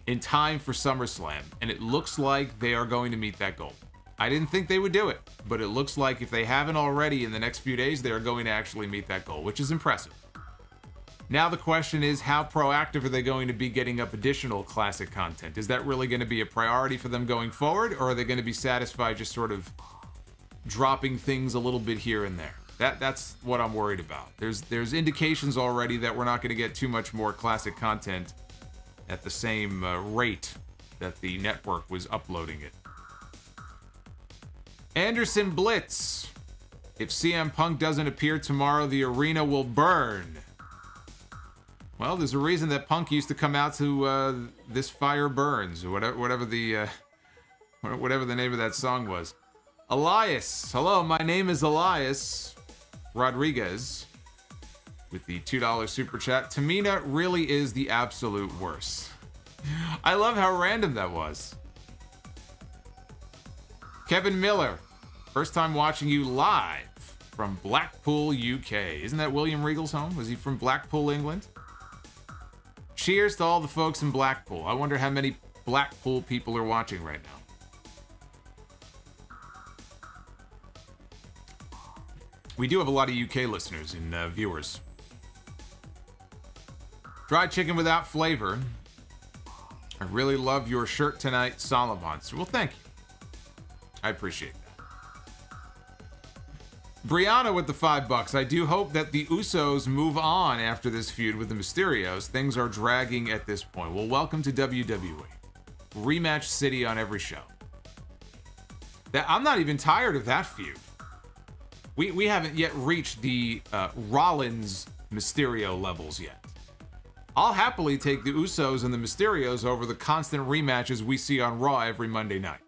in time for SummerSlam, and it looks like they are going to meet that goal. I didn't think they would do it, but it looks like if they haven't already in the next few days, they are going to actually meet that goal, which is impressive. Now the question is, how proactive are they going to be getting up additional classic content? Is that really going to be a priority for them going forward, or are they going to be satisfied just sort of dropping things a little bit here and there? That's what I'm worried about. There's indications already that we're not going to get too much more classic content at the same rate that the network was uploading it. Anderson Blitz. If CM Punk doesn't appear tomorrow, the arena will burn. Well, there's a reason that Punk used to come out to This Fire Burns, or whatever the name of that song was. Elias. Hello, my name is Elias Rodriguez with the $2 super chat. Tamina really is the absolute worst. I love how random that was. Kevin Miller, first time watching you live from Blackpool, UK. Isn't that William Regal's home? Was he from Blackpool, England? Cheers to all the folks in Blackpool. I wonder how many Blackpool people are watching right now. We do have a lot of UK listeners and viewers. Dried chicken without flavor. I really love your shirt tonight, Solomonster. Well, thank you. I appreciate that. Brianna with the $5. I do hope that the Usos move on after this feud with the Mysterios. Things are dragging at this point. Well, welcome to WWE. Rematch City on every show. I'm not even tired of that feud. We haven't yet reached the Rollins Mysterio levels yet. I'll happily take the Usos and the Mysterios over the constant rematches we see on Raw every Monday night.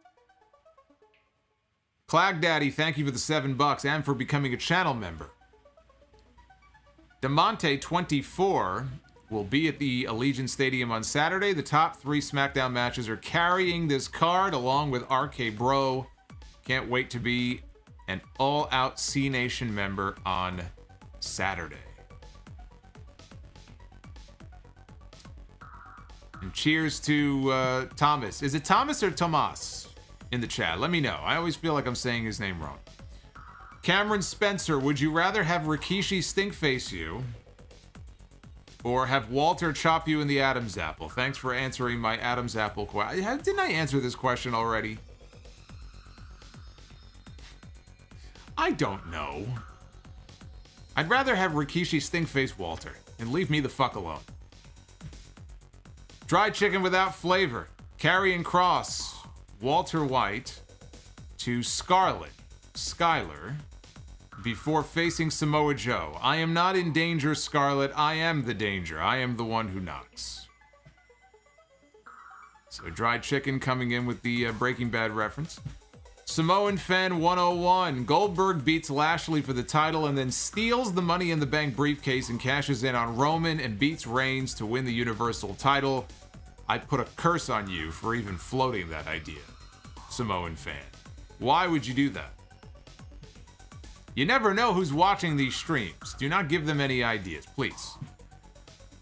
Clag Daddy, thank you for the $7 and for becoming a channel member. Demonte24 will be at the Allegiant Stadium on Saturday. The top 3 SmackDown matches are carrying this card along with RK Bro. Can't wait to be an all-out C Nation member on Saturday. And cheers to Thomas. Is it Thomas or Tomas in the chat? Let me know. I always feel like I'm saying his name wrong. Cameron Spencer, would you rather have Rikishi stinkface you or have Walter chop you in the Adam's apple? Thanks for answering my Adam's apple question. Didn't I answer this question already? I don't know. I'd rather have Rikishi stinkface Walter and leave me the fuck alone. Dried chicken without flavor. Karrion Kross, Walter White to Scarlett, Skyler, before facing Samoa Joe. I am not in danger, Scarlett. I am the danger. I am the one who knocks. So dried chicken coming in with the Breaking Bad reference. Samoan Fan 101. Goldberg beats Lashley for the title and then steals the Money in the Bank briefcase and cashes in on Roman and beats Reigns to win the Universal title. I put a curse on you for even floating that idea, Samoan Fan. Why would you do that? You never know who's watching these streams. Do not give them any ideas, please.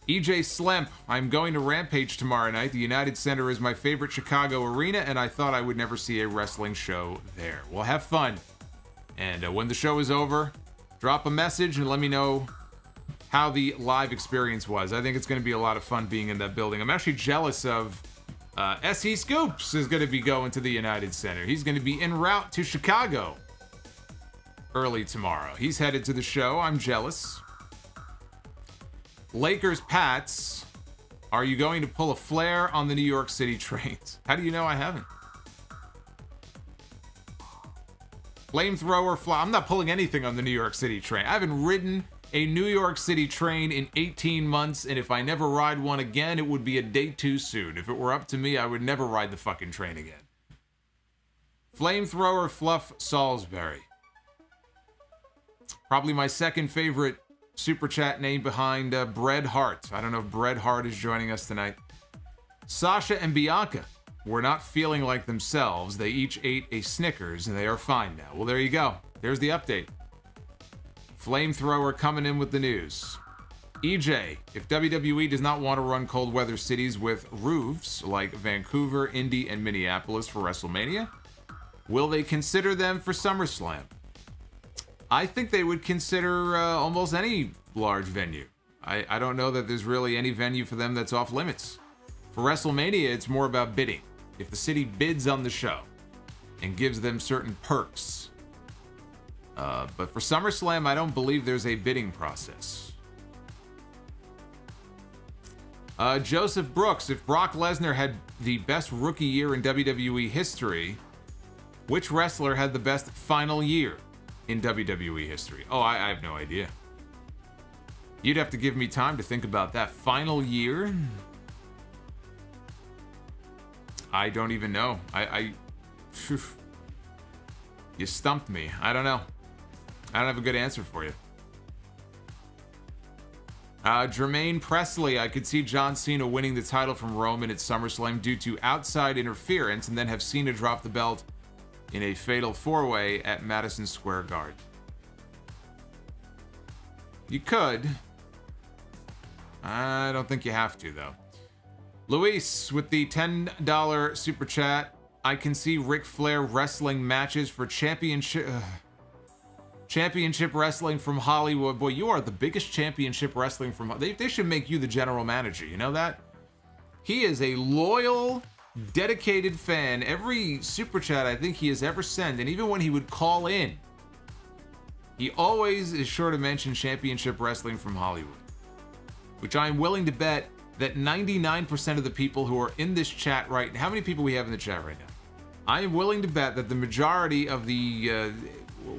EJ Slemp, I'm going to Rampage tomorrow night. The United Center is my favorite Chicago arena, and I thought I would never see a wrestling show there. Well, have fun. And when the show is over, drop a message and let me know how the live experience was. I think it's going to be a lot of fun being in that building. I'm actually jealous of S.E. Scoops is going to be going to the United Center. He's going to be en route to Chicago early tomorrow. He's headed to the show. I'm jealous. Lakers Pats, are you going to pull a Flair on the New York City trains? How do you know I haven't? Flamethrower fly. I'm not pulling anything on the New York City train. I haven't ridden a New York City train in 18 months, and if I never ride one again, it would be a day too soon. If it were up to me, I would never ride the fucking train again. Flamethrower Fluff Salisbury. Probably my second favorite super chat name behind Bret Hart. I don't know if Bret Hart is joining us tonight. Sasha and Bianca were not feeling like themselves. They each ate a Snickers and they are fine now. Well, there you go. There's the update. Flamethrower coming in with the news. EJ, if WWE does not want to run cold weather cities with roofs like Vancouver, Indy, and Minneapolis for WrestleMania, will they consider them for SummerSlam? I think they would consider almost any large venue. I don't know that there's really any venue for them that's off limits. For WrestleMania, it's more about bidding. If the city bids on the show and gives them certain perks. But for SummerSlam, I don't believe there's a bidding process. Joseph Brooks, if Brock Lesnar had the best rookie year in WWE history, which wrestler had the best final year in WWE history? Oh, I have no idea. You'd have to give me time to think about that. Final year? I don't even know. You stumped me. I don't know. I don't have a good answer for you. Jermaine Presley, I could see John Cena winning the title from Roman at SummerSlam due to outside interference and then have Cena drop the belt in a fatal four-way at Madison Square Garden. You could. I don't think you have to, though. Luis with the $10 super chat. I can see Ric Flair wrestling matches for championship wrestling from Hollywood. Boy, you are the biggest championship wrestling from... They should make you the general manager. You know that? He is a loyal, dedicated fan. Every super chat I think he has ever sent, and even when he would call in, he always is sure to mention championship wrestling from Hollywood, which I'm willing to bet that 99% of the people who are in this chat right now... How many people we have in the chat right now? I am willing to bet that the majority of the,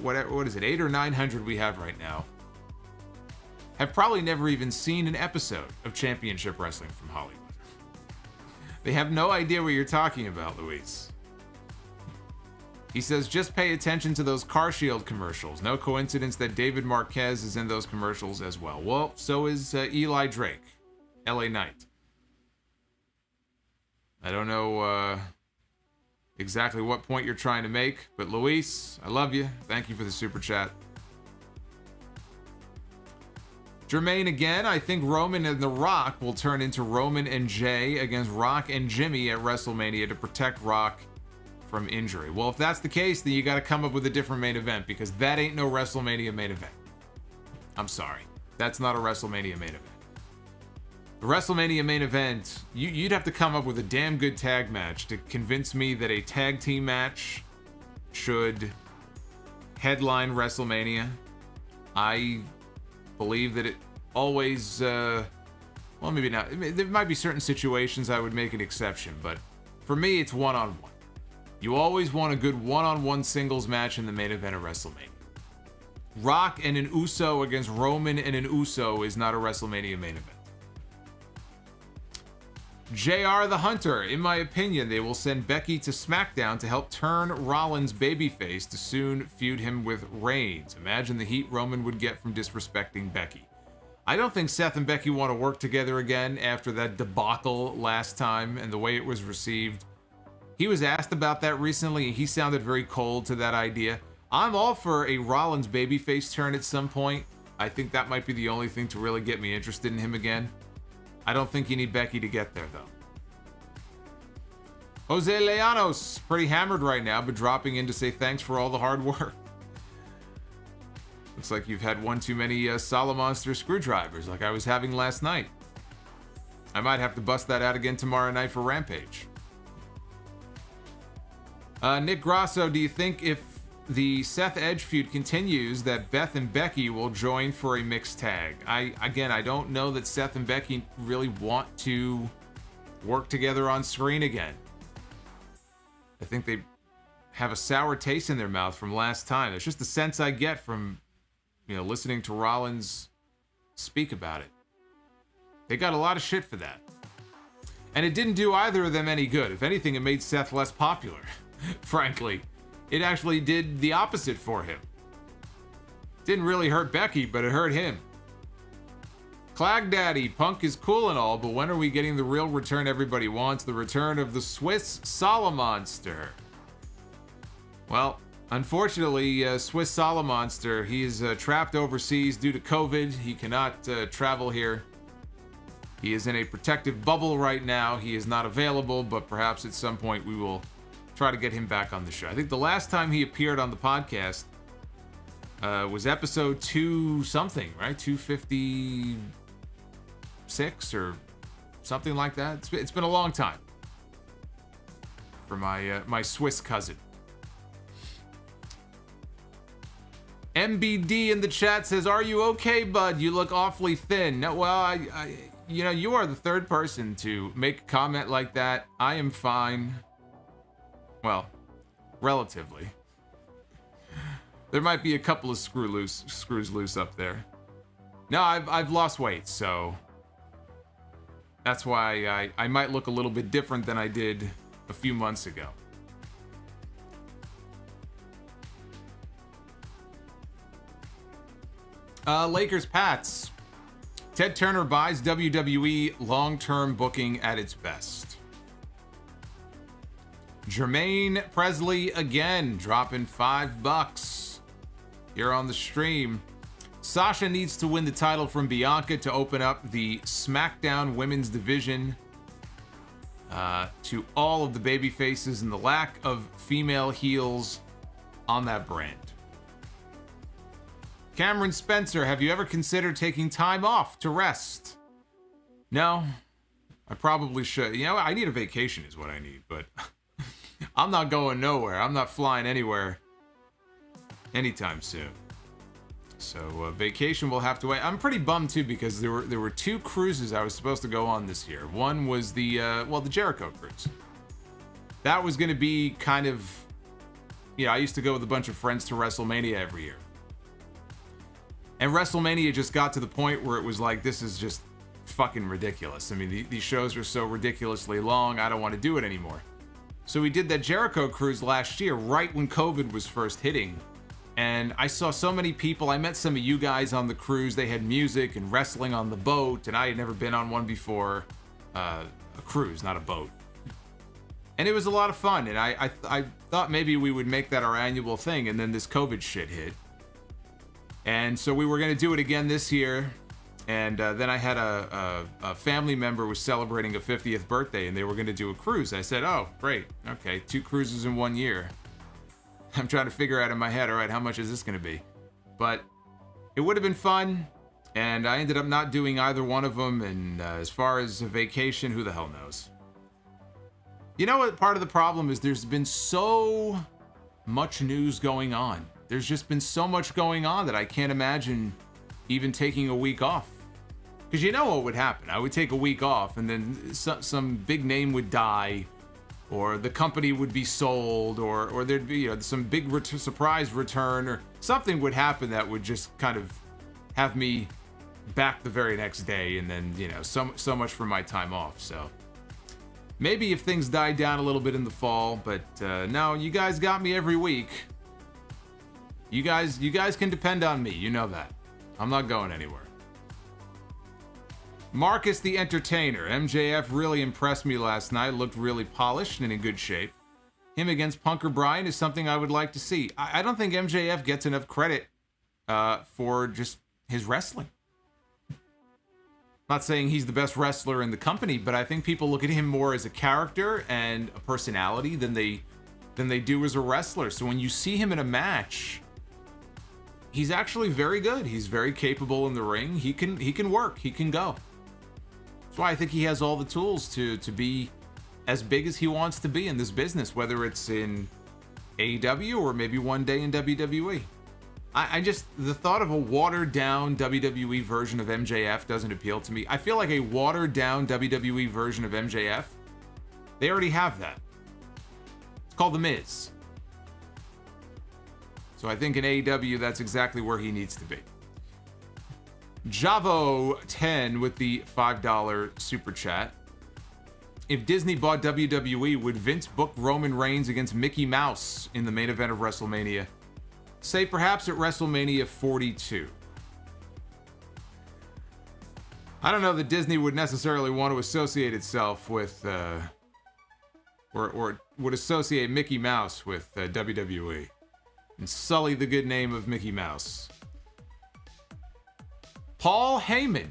what is it, 800 or 900 we have right now, have probably never even seen an episode of Championship Wrestling from Hollywood. They have no idea what you're talking about, Luis. He says, just pay attention to those Car Shield commercials. No coincidence that David Marquez is in those commercials as well. Well, so is Eli Drake, LA Knight. I don't know exactly what point you're trying to make, but Luis, I love you. Thank you for the super chat. Jermaine again, I think Roman and The Rock will turn into Roman and Jay against Rock and Jimmy at WrestleMania to protect Rock from injury. Well, if that's the case, then you got to come up with a different main event, because that ain't no WrestleMania main event. I'm sorry. That's not a WrestleMania main event. The WrestleMania main event, you'd have to come up with a damn good tag match to convince me that a tag team match should headline WrestleMania. I believe that it always, well, maybe not. There might be certain situations I would make an exception, but for me, it's one-on-one. You always want a good one-on-one singles match in the main event of WrestleMania. Rock and an Uso against Roman and an Uso is not a WrestleMania main event. JR the Hunter, in my opinion, they will send Becky to SmackDown to help turn Rollins babyface to soon feud him with Reigns. Imagine the heat Roman would get from disrespecting Becky. I don't think Seth and Becky want to work together again after that debacle last time and the way it was received. He was asked about that recently and he sounded very cold to that idea. I'm all for a Rollins babyface turn at some point. I think that might be the only thing to really get me interested in him again. I don't think you need Becky to get there, though. Jose Leanos, pretty hammered right now, but dropping in to say thanks for all the hard work. Looks like you've had one too many Solomonster screwdrivers like I was having last night. I might have to bust that out again tomorrow night for Rampage. Nick Grasso, do you think if the Seth Edge feud continues that Beth and Becky will join for a mixed tag? I don't know that Seth and Becky really want to work together on screen again. I think they have a sour taste in their mouth from last time. It's just the sense I get from, listening to Rollins speak about it. They got a lot of shit for that. And it didn't do either of them any good. If anything, it made Seth less popular, frankly. It actually did the opposite for him. Didn't really hurt Becky, but it hurt him. Clag Daddy, Punk is cool and all, but when are we getting the real return everybody wants? The return of the Swiss Solomonster. Well, unfortunately, Swiss Solomonster, he's trapped overseas due to COVID. He cannot travel here. He is in a protective bubble right now. He is not available, but perhaps at some point we will try to get him back on the show. I think the last time he appeared on the podcast was episode 2 something, right? 256 or something like that. It's been a long time for my Swiss cousin. MBD in the chat says, "Are you okay, bud? You look awfully thin." No, well, you are the third person to make a comment like that. I am fine. Well, relatively. There might be a couple of screws loose up there. No, I've lost weight, so that's why I might look a little bit different than I did a few months ago. Lakers Pats. Ted Turner buys WWE long-term booking at its best. Jermaine Presley again dropping $5 here on the stream. Sasha needs to win the title from Bianca to open up the SmackDown women's division to all of the baby faces and the lack of female heels on that brand. Cameron Spencer, have you ever considered taking time off to rest? No, I probably should. I need a vacation is what I need, but I'm not going nowhere. I'm not flying anywhere anytime soon. So vacation will have to wait. I'm pretty bummed too because there were 2 cruises I was supposed to go on this year. One was the Jericho cruise. that was going to be kind of, I used to go with a bunch of friends to WrestleMania every year. And WrestleMania just got to the point where it was like, this is just fucking ridiculous. I mean, these shows are so ridiculously long, I don't want to do it anymore. So we did that Jericho cruise last year, right when COVID was first hitting. And I saw so many people. I met some of you guys on the cruise. They had music and wrestling on the boat, and I had never been on one before. A cruise, not a boat. And it was a lot of fun, and I thought maybe we would make that our annual thing, and then this COVID shit hit. And so we were going to do it again this year, and then I had a family member was celebrating a 50th birthday, and they were going to do a cruise. I said, oh, great, okay, 2 cruises in 1 year. I'm trying to figure out in my head, all right, how much is this going to be? But it would have been fun, and I ended up not doing either one of them, and as far as a vacation, who the hell knows? You know what part of the problem is? There's been so much news going on. There's just been so much going on that I can't imagine even taking a week off. Because you know what would happen? I would take a week off, and then some big name would die, or the company would be sold, or there'd be some big surprise return, or something would happen that would just kind of have me back the very next day, and then so much for my time off. So maybe if things died down a little bit in the fall, but no, you guys got me every week. You guys can depend on me. You know that. I'm not going anywhere. Marcus the Entertainer. MJF really impressed me last night. Looked really polished and in good shape. Him against Punk or Bryan is something I would like to see. I don't think MJF gets enough credit for just his wrestling. Not saying he's the best wrestler in the company, but I think people look at him more as a character and a personality than they do as a wrestler. So when you see him in a match, he's actually very good. He's very capable in the ring. He can work. He can go. That's why I think he has all the tools to be as big as he wants to be in this business, whether it's in AEW or maybe one day in WWE. I just, the thought of a watered down WWE version of MJF doesn't appeal to me. I feel like a watered down WWE version of MJF, they already have that. It's called The Miz. So I think in AEW, that's exactly where he needs to be. Javo10 with the $5 super chat. If Disney bought WWE, would Vince book Roman Reigns against Mickey Mouse in the main event of WrestleMania? Say perhaps at WrestleMania 42. I don't know that Disney would necessarily want to associate itself with, or would associate Mickey Mouse with WWE and sully the good name of Mickey Mouse. Paul Heyman.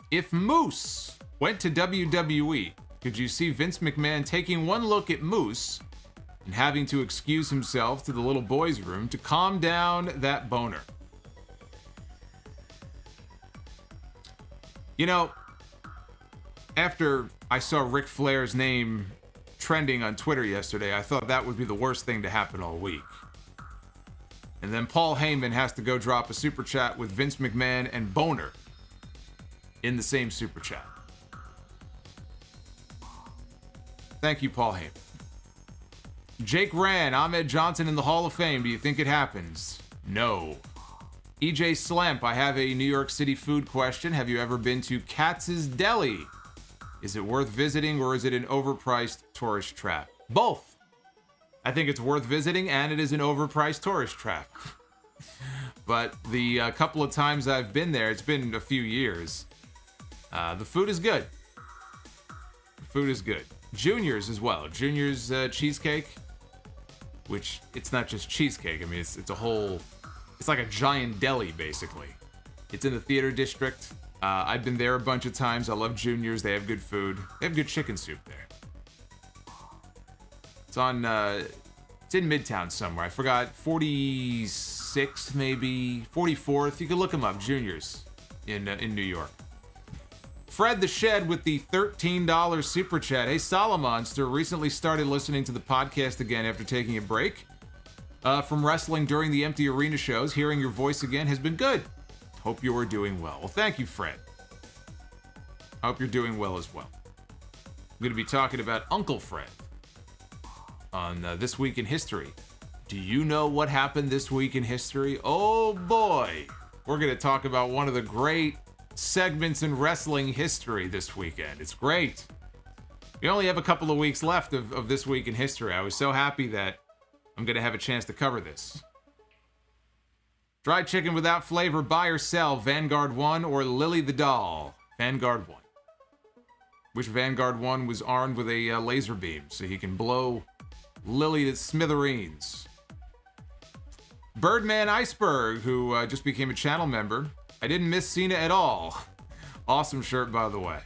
If Moose went to WWE, could you see Vince McMahon taking one look at Moose and having to excuse himself to the little boys' room to calm down that boner? After I saw Ric Flair's name trending on Twitter yesterday, I thought that would be the worst thing to happen all week. And then Paul Heyman has to go drop a super chat with Vince McMahon and boner in the same super chat. Thank you, Paul Heyman. Jake Rand, Ahmed Johnson in the Hall of Fame. Do you think it happens? No. EJ Slamp, I have a New York City food question. Have you ever been to Katz's Deli? Is it worth visiting, or is it an overpriced tourist trap? Both. I think it's worth visiting, and it is an overpriced tourist trap. But the couple of times I've been there, it's been a few years, the food is good. The food is good. Junior's as well. Junior's cheesecake, which it's not just cheesecake. I mean, it's a whole, it's like a giant deli, basically. It's in the theater district. I've been there a bunch of times. I love Junior's. They have good food. They have good chicken soup there. It's on, it's in Midtown somewhere. I forgot, 46th maybe, 44th. You can look them up, Junior's in New York. Fred the Shed with the $13 super chat. Hey, Solomonster, recently started listening to the podcast again after taking a break from wrestling during the empty arena shows. Hearing your voice again has been good. Hope you are doing well. Well, thank you, Fred. I hope you're doing well as well. I'm going to be talking about Uncle Fred on This Week in History. Do you know what happened this week in history? Oh boy! We're going to talk about one of the great segments in wrestling history this weekend. It's great. We only have a couple of weeks left of This Week in History. I was so happy that I'm going to have a chance to cover this. Dried chicken without flavor, buy or sell, Vanguard 1 or Lily the Doll? Vanguard 1. Which Vanguard 1 was armed with a laser beam so he can blow Lily to smithereens. Birdman Iceberg, who just became a channel member. I didn't miss Cena at all. Awesome shirt, by the way.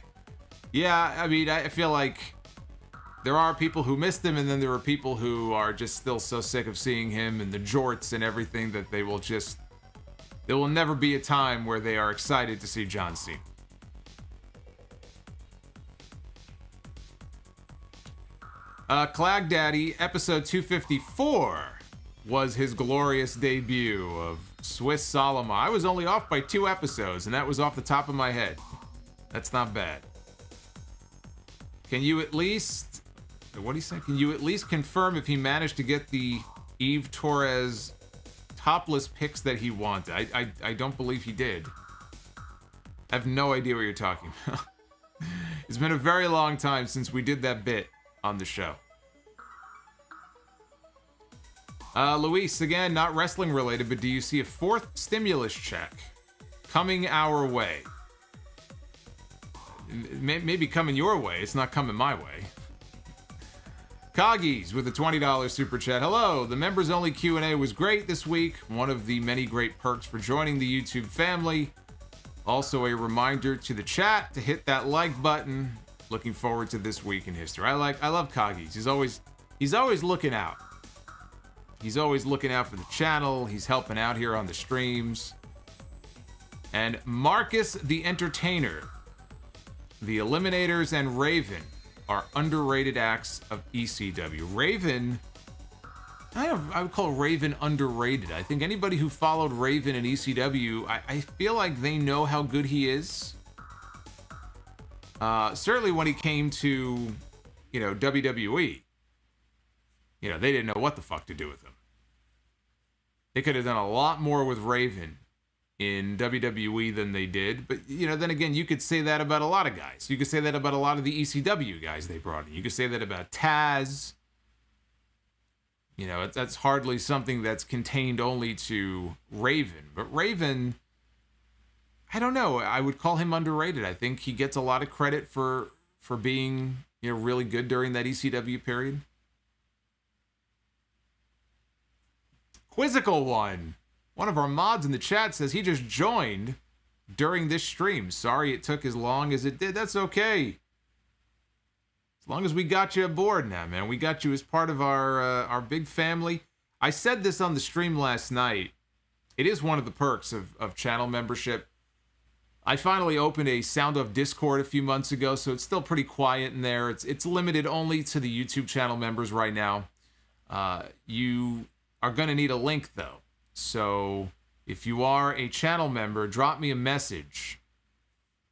Yeah, I mean, I feel like there are people who missed him, and then there are people who are just still so sick of seeing him and the jorts and everything that they will just... There will never be a time where they are excited to see John Cena. Clag Daddy, episode 254, was his glorious debut of Swiss Solomon. I was only off by 2 episodes, and that was off the top of my head. That's not bad. Can you at least... What do you say? Can you at least confirm if he managed to get the Eve Torres topless pics that he wanted? I don't believe he did. I have no idea what you're talking about. It's been a very long time since we did that bit on the show. Luis, again, not wrestling related, but do you see a 4th stimulus check coming our way? Maybe coming your way. It's not coming my way. Coggies with a $20 super chat. Hello, the members only Q&A was great this week. One of the many great perks for joining the YouTube family. Also a reminder to the chat to hit that like button. Looking forward to This Week in History. I love Coggies. He's always looking out. He's always looking out for the channel. He's helping out here on the streams. And Marcus the Entertainer. The Eliminators and Raven are underrated acts of ECW. Raven, I would call Raven underrated. I think anybody who followed Raven in ECW, I feel like they know how good he is. Certainly when he came to, WWE, they didn't know what the fuck to do with him. They could have done a lot more with Raven in WWE than they did. But, then again, you could say that about a lot of guys. You could say that about a lot of the ECW guys they brought in. You could say that about Taz. That's hardly something that's contained only to Raven. But Raven, I don't know. I would call him underrated. I think he gets a lot of credit for being, really good during that ECW period. Quizzical One of our mods in the chat says he just joined during this stream. Sorry it took as long as it did. That's okay. As long as we got you aboard now, man. We got you as part of our big family. I said this on the stream last night. It is one of the perks of channel membership. I finally opened a Sound of Discord a few months ago, so it's still pretty quiet in there. It's limited only to the YouTube channel members right now. You are going to need a link, though. So if you are a channel member, drop me a message.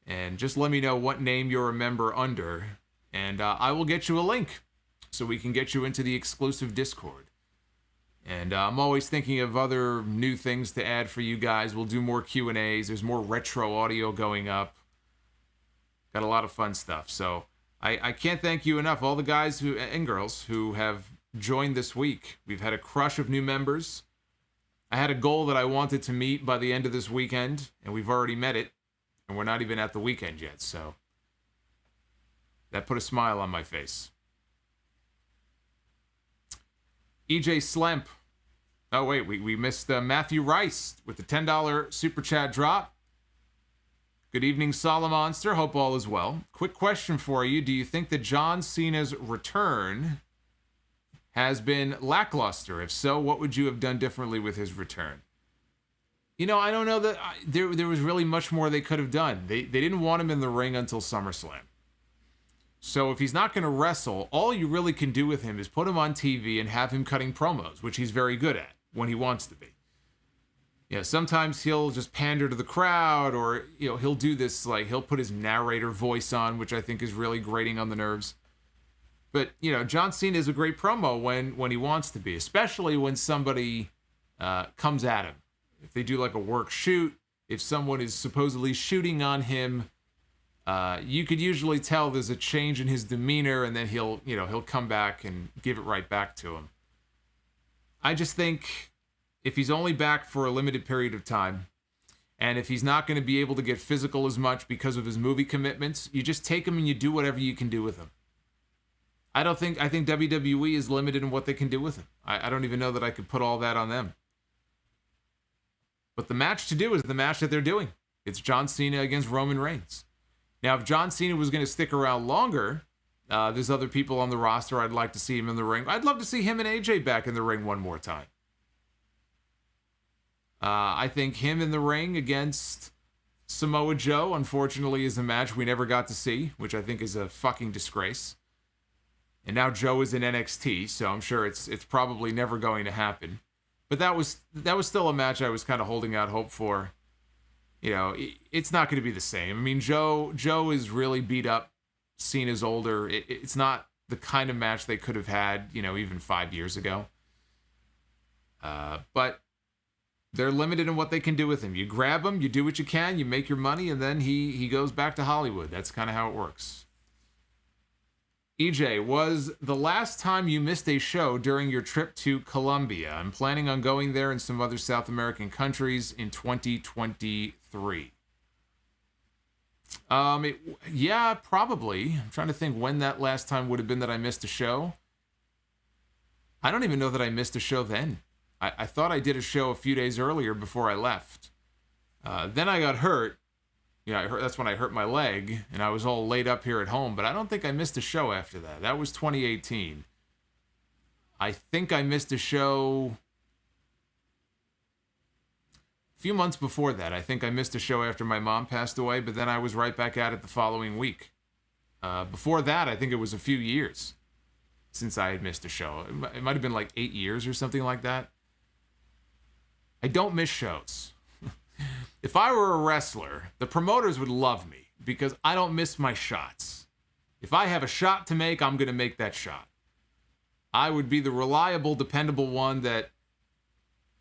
And just let me know what name you're a member under. And I will get you a link so we can get you into the exclusive Discord. And I'm always thinking of other new things to add for you guys. We'll do more Q&As. There's more retro audio going up. Got a lot of fun stuff. So I can't thank you enough. All the guys and girls who have joined this week. We've had a crush of new members. I had a goal that I wanted to meet by the end of this weekend, and we've already met it. And we're not even at the weekend yet, so that put a smile on my face. EJ Slemp. Oh, wait, we missed Matthew Rice with the $10 super chat drop. Good evening, Solomonster. Hope all is well. Quick question for you. Do you think that John Cena's return has been lackluster? If so, what would you have done differently with his return? I don't know that there was really much more they could have done. They didn't want him in the ring until SummerSlam. So if he's not going to wrestle, all you really can do with him is put him on TV and have him cutting promos, which he's very good at when he wants to be. Sometimes he'll just pander to the crowd, or he'll do this, like he'll put his narrator voice on, which I think is really grating on the nerves. But, John Cena is a great promo when he wants to be, especially when somebody comes at him. If they do like a work shoot, if someone is supposedly shooting on him, you could usually tell there's a change in his demeanor, and then he'll come back and give it right back to him. I just think if he's only back for a limited period of time, and if he's not going to be able to get physical as much because of his movie commitments, you just take him and you do whatever you can do with him. I think WWE is limited in what they can do with him. I don't even know that I could put all that on them. But the match to do is the match that they're doing. It's John Cena against Roman Reigns. Now, if John Cena was going to stick around longer, there's other people on the roster I'd like to see him in the ring. I'd love to see him and AJ back in the ring one more time. I think him in the ring against Samoa Joe, unfortunately, is a match we never got to see, which I think is a fucking disgrace. And now Joe is in NXT, so I'm sure it's probably never going to happen. But that was still a match I was kind of holding out hope for. It's not going to be the same. I mean, Joe is really beat up. Cena's older. It's not the kind of match they could have had, even 5 years ago. But they're limited in what they can do with him. You grab him, you do what you can, you make your money, and then he goes back to Hollywood. That's kind of how it works. EJ, was the last time you missed a show during your trip to Colombia? I'm planning on going there and some other South American countries in 2023. Yeah, probably. I'm trying to think when that last time would have been that I missed a show. I don't even know that I missed a show then. I thought I did a show a few days earlier before I left. Then I got hurt. That's when I hurt my leg, and I was all laid up here at home, but I don't think I missed a show after that. That was 2018. I think I missed a show a few months before that. I think I missed a show after my mom passed away, but then I was right back at it the following week. Before that, I think it was a few years since I had missed a show. It might have been like 8 years or something like that. I don't miss shows. If I were a wrestler, the promoters would love me because I don't miss my shots. If I have a shot to make, I'm going to make that shot. I would be the reliable, dependable one that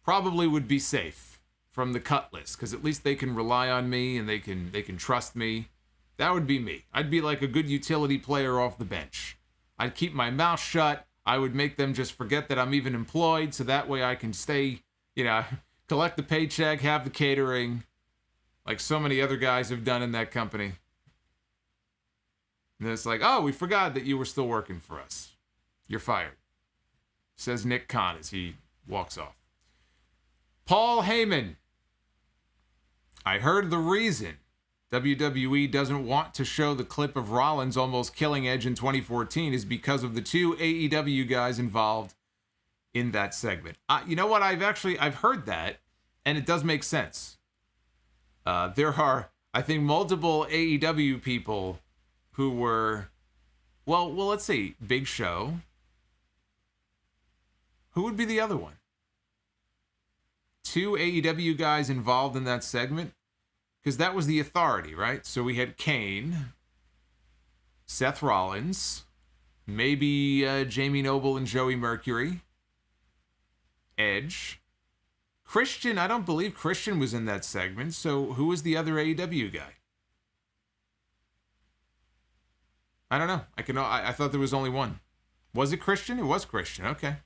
probably would be safe from the cut list because at least they can rely on me and they can trust me. That would be me. I'd be like a good utility player off the bench. I'd keep my mouth shut. I would make them just forget that I'm even employed so that way I can stay, collect the paycheck, have the catering, like so many other guys have done in that company. And it's like, oh, we forgot that you were still working for us. You're fired, says Nick Khan as he walks off. Paul Heyman. I heard the reason WWE doesn't want to show the clip of Rollins almost killing Edge in 2014 is because of the two AEW guys involved in that segment. You know what? I've heard that, and it does make sense. There are, I think, multiple AEW people who were, well, let's see, Big Show. Who would be the other one? Two AEW guys involved in that segment? Because that was the Authority, right? So we had Kane, Seth Rollins, maybe Jamie Noble and Joey Mercury, Edge. Christian, I don't believe Christian was in that segment, so who was the other AEW guy? I don't know. I thought there was only one. Was it Christian? It was Christian. Okay.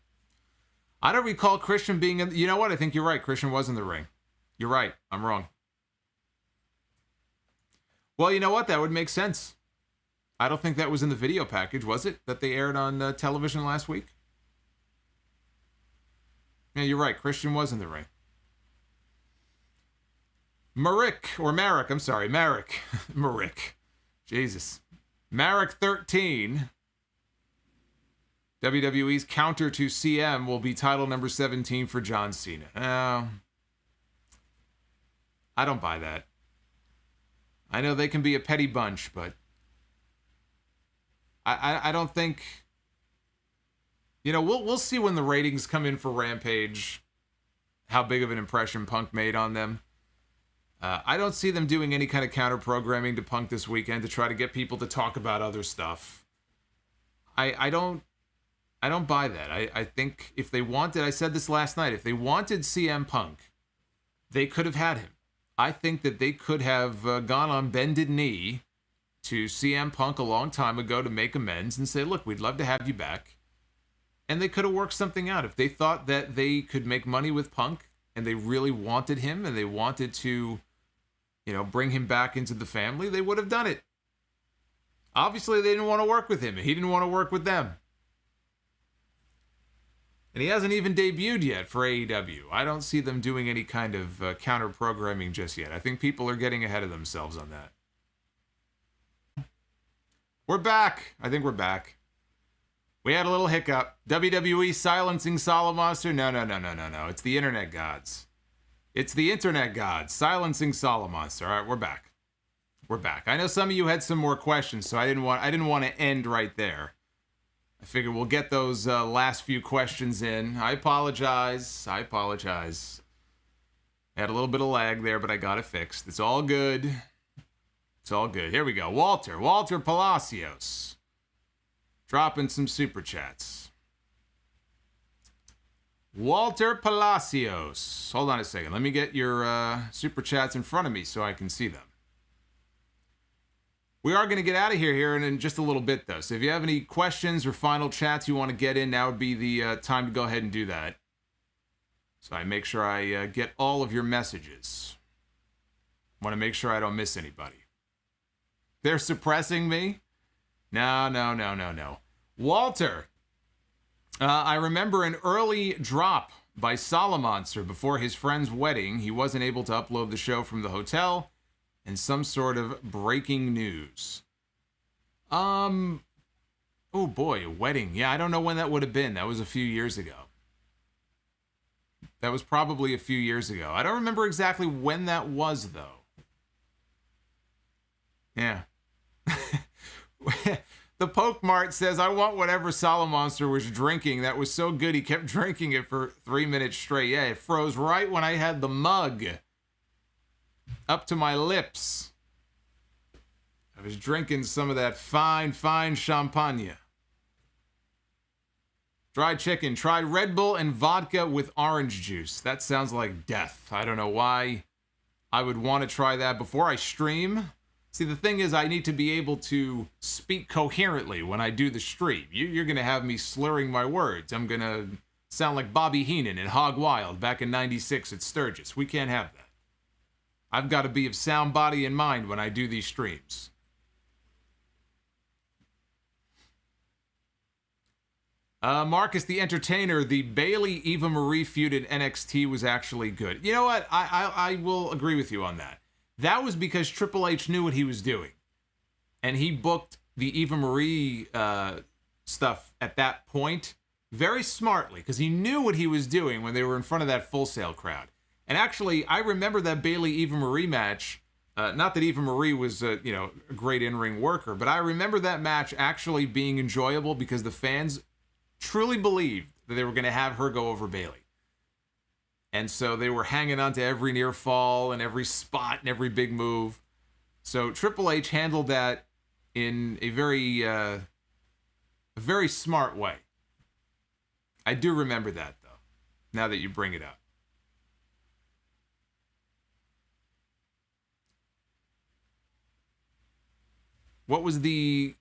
I don't recall Christian being in... You know what? I think you're right. Christian was in the ring. You're right. I'm wrong. Well, you know what? That would make sense. I don't think that was in the video package, was it? That they aired on television last week? Yeah, you're right. Christian was in the ring. Marek. Marek. Jesus. Marek 13. WWE's counter to CM will be title number 17 for John Cena. I don't buy that. I know they can be a petty bunch, but I don't think... we'll see when the ratings come in for Rampage how big of an impression Punk made on them. I don't see them doing any kind of counter-programming to Punk this weekend to try to get people to talk about other stuff. I don't buy that. I think if they wanted, I said this last night, if they wanted CM Punk, they could have had him. I think that they could have gone on bended knee to CM Punk a long time ago to make amends and say, look, we'd love to have you back. And they could have worked something out. If they thought that they could make money with Punk and they really wanted him and they wanted to, bring him back into the family, they would have done it. Obviously, they didn't want to work with him. He didn't want to work with them. And he hasn't even debuted yet for AEW. I don't see them doing any kind of counter-programming just yet. I think people are getting ahead of themselves on that. We're back. I think we're back. We had a little hiccup. WWE silencing Solomonster. No. It's the internet gods. It's the internet gods silencing Solomonster. All right, we're back. We're back. I know some of you had some more questions, so I didn't want to end right there. I figured we'll get those last few questions in. I apologize. I had a little bit of lag there, but I got it fixed. It's all good. It's all good. Here we go. Walter Palacios. Dropping some super chats. Walter Palacios. Hold on a second. Let me get your super chats in front of me so I can see them. We are going to get out of here in just a little bit, though. So if you have any questions or final chats you want to get in, now would be the time to go ahead and do that. So I make sure I get all of your messages. Want to make sure I don't miss anybody. They're suppressing me? No. Walter, I remember an early drop by Solomonster before his friend's wedding. He wasn't able to upload the show from the hotel. And some sort of breaking news. Oh boy, a wedding. Yeah, I don't know when that would have been. That was a few years ago. That was probably a few years ago. I don't remember exactly when that was, though. Yeah. The Poke Mart says, I want whatever Solomonster was drinking. That was so good he kept drinking it for 3 minutes straight. Yeah, it froze right when I had the mug up to my lips. I was drinking some of that fine champagne. Dried chicken. Try Red Bull and vodka with orange juice. That sounds like death. I don't know why I would want to try that before I stream. See, the thing is, I need to be able to speak coherently when I do the stream. You're going to have me slurring my words. I'm going to sound like Bobby Heenan in Hog Wild back in '96 at Sturgis. We can't have that. I've got to be of sound body and mind when I do these streams. Marcus the Entertainer, the Bayley-Eva Marie feud in NXT was actually good. You know what? I will agree with you on that. That was because Triple H knew what he was doing. And he booked the Eva Marie stuff at that point very smartly because he knew what he was doing when they were in front of that Full Sail crowd. And actually, I remember that Bayley-Eva Marie match. Not that Eva Marie was a great in-ring worker, but I remember that match actually being enjoyable because the fans truly believed that they were going to have her go over Bayley. And so they were hanging on to every near fall and every spot and every big move. So Triple H handled that in a very smart way. I do remember that, though, now that you bring it up. What was the...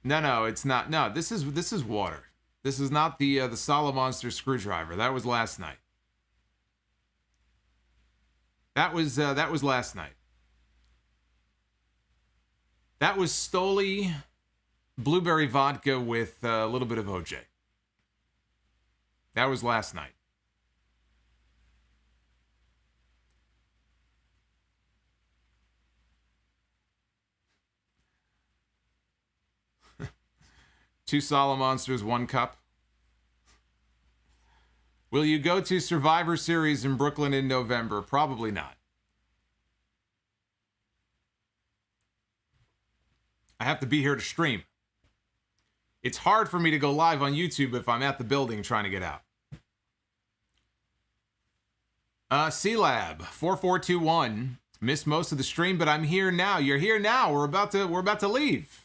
No, it's not. No, this is water. This is not the Solomonster screwdriver. That was last night. That was last night. That was Stoli blueberry vodka with a little bit of OJ. That was last night. Two Solomonsters, 1 cup. Will you go to Survivor Series in Brooklyn in November? Probably not. I have to be here to stream. It's hard for me to go live on YouTube if I'm at the building trying to get out. C-Lab 4421. Missed most of the stream, but I'm here now. You're here now. We're about to leave.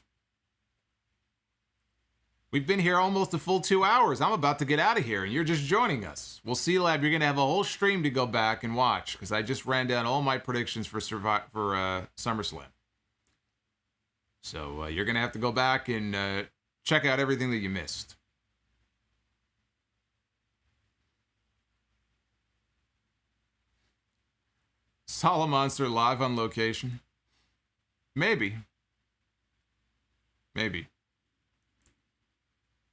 We've been here almost a full 2 hours. I'm about to get out of here, and you're just joining us. Well, C-Lab, you're going to have a whole stream to go back and watch, because I just ran down all my predictions for SummerSlam. So you're going to have to go back and check out everything that you missed. Solomonster live on location. Maybe.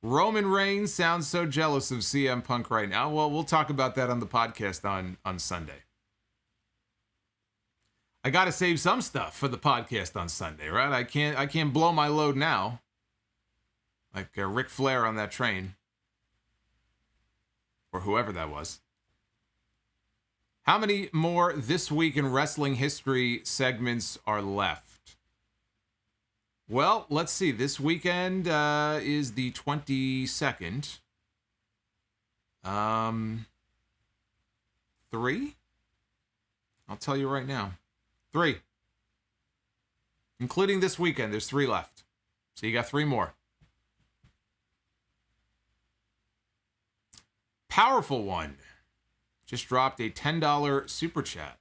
Roman Reigns sounds so jealous of CM Punk right now. Well, we'll talk about that on the podcast on Sunday. I got to save some stuff for the podcast on Sunday, right? I can't blow my load now. Like Ric Flair on that train. Or whoever that was. How many more This Week in Wrestling History segments are left? Well, let's see. This weekend is the 22nd. 3? I'll tell you right now. 3. Including this weekend, there's 3 left. So you got 3 more. Powerful One just dropped a $10 super chat.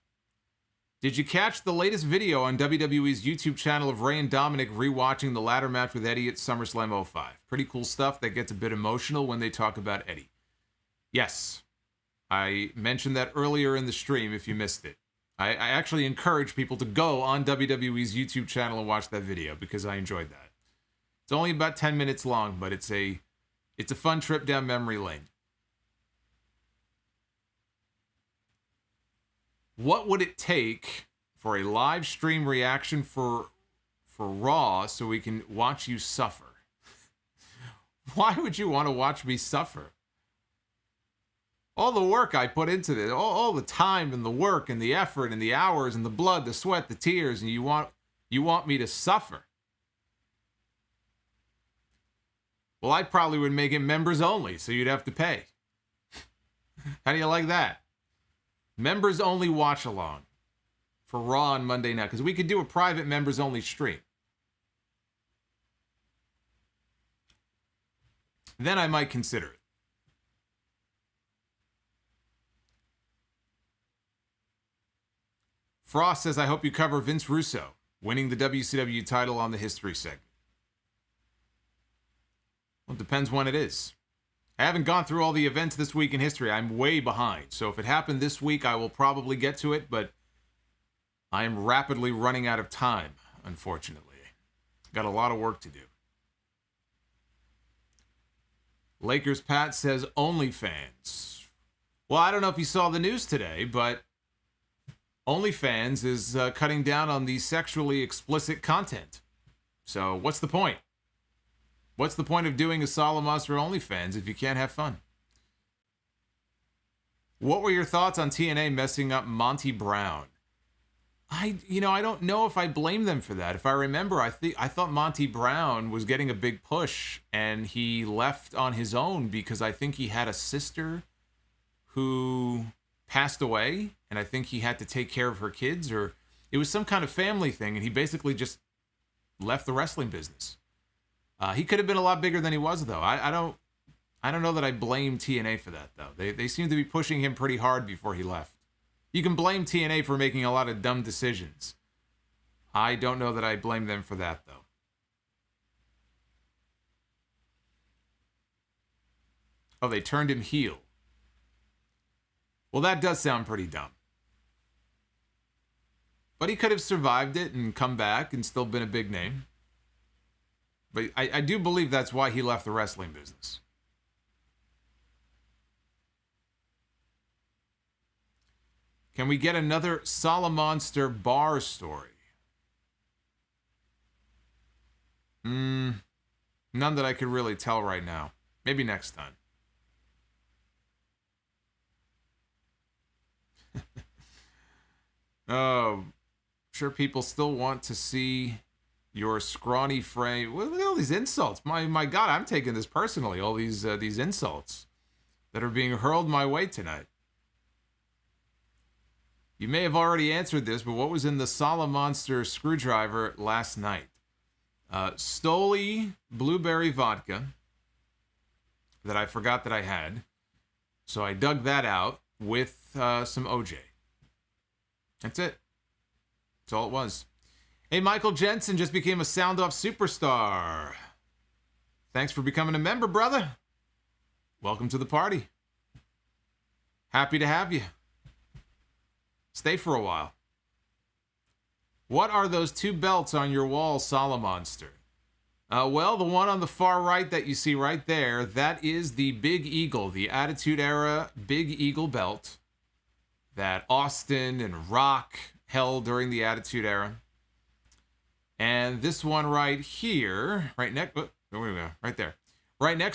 Did you catch the latest video on WWE's YouTube channel of Rhea and Dominik rewatching the ladder match with Eddie at SummerSlam 05? Pretty cool stuff that gets a bit emotional when they talk about Eddie. Yes, I mentioned that earlier in the stream if you missed it. I actually encourage people to go on WWE's YouTube channel and watch that video because I enjoyed that. It's only about 10 minutes long, but it's a fun trip down memory lane. What would it take for a live stream reaction for Raw so we can watch you suffer? Why would you want to watch me suffer? All the work I put into this, all the time and the work and the effort and the hours and the blood, the sweat, the tears, and you want me to suffer? Well, I probably would make it members only, so you'd have to pay. How do you like that? Members only watch along for Raw on Monday night, because we could do a private members only stream. Then I might consider it. Frost says, I hope you cover Vince Russo winning the WCW title on the history segment. Well, it depends when it is. I haven't gone through all the events this week in history. I'm way behind. So if it happened this week, I will probably get to it, but I am rapidly running out of time, unfortunately. Got a lot of work to do. Lakers Pat says OnlyFans. Well, I don't know if you saw the news today, but OnlyFans is cutting down on the sexually explicit content. So what's the point? What's the point of doing a Solomonster OnlyFans if you can't have fun? What were your thoughts on TNA messing up Monty Brown? I don't know if I blame them for that. If I remember, I thought Monty Brown was getting a big push and he left on his own because I think he had a sister who passed away and I think he had to take care of her kids, or it was some kind of family thing, and he basically just left the wrestling business. He could have been a lot bigger than he was, though. I don't know that I blame TNA for that, though. They seem to be pushing him pretty hard before he left. You can blame TNA for making a lot of dumb decisions. I don't know that I blame them for that, though. Oh, they turned him heel. Well, that does sound pretty dumb. But he could have survived it and come back and still been a big name. But I do believe that's why he left the wrestling business. Can we get another Solomonster bar story? None that I could really tell right now. Maybe next time. Oh, sure people still want to see your scrawny frame. Look at all these insults. My God, I'm taking this personally. All these insults that are being hurled my way tonight. You may have already answered this, but what was in the Solomonster screwdriver last night? Stoli blueberry vodka, that I forgot that I had. So I dug that out with some OJ. That's it. That's all it was. Hey, Michael Jensen just became a Sound Off superstar. Thanks for becoming a member, brother. Welcome to the party. Happy to have you. Stay for a while. What are those two belts on your wall, Solomonster? Well, the one on the far right that you see right there, that is the Big Eagle, the Attitude Era Big Eagle belt that Austin and Rock held during the Attitude Era. And this one right here, right next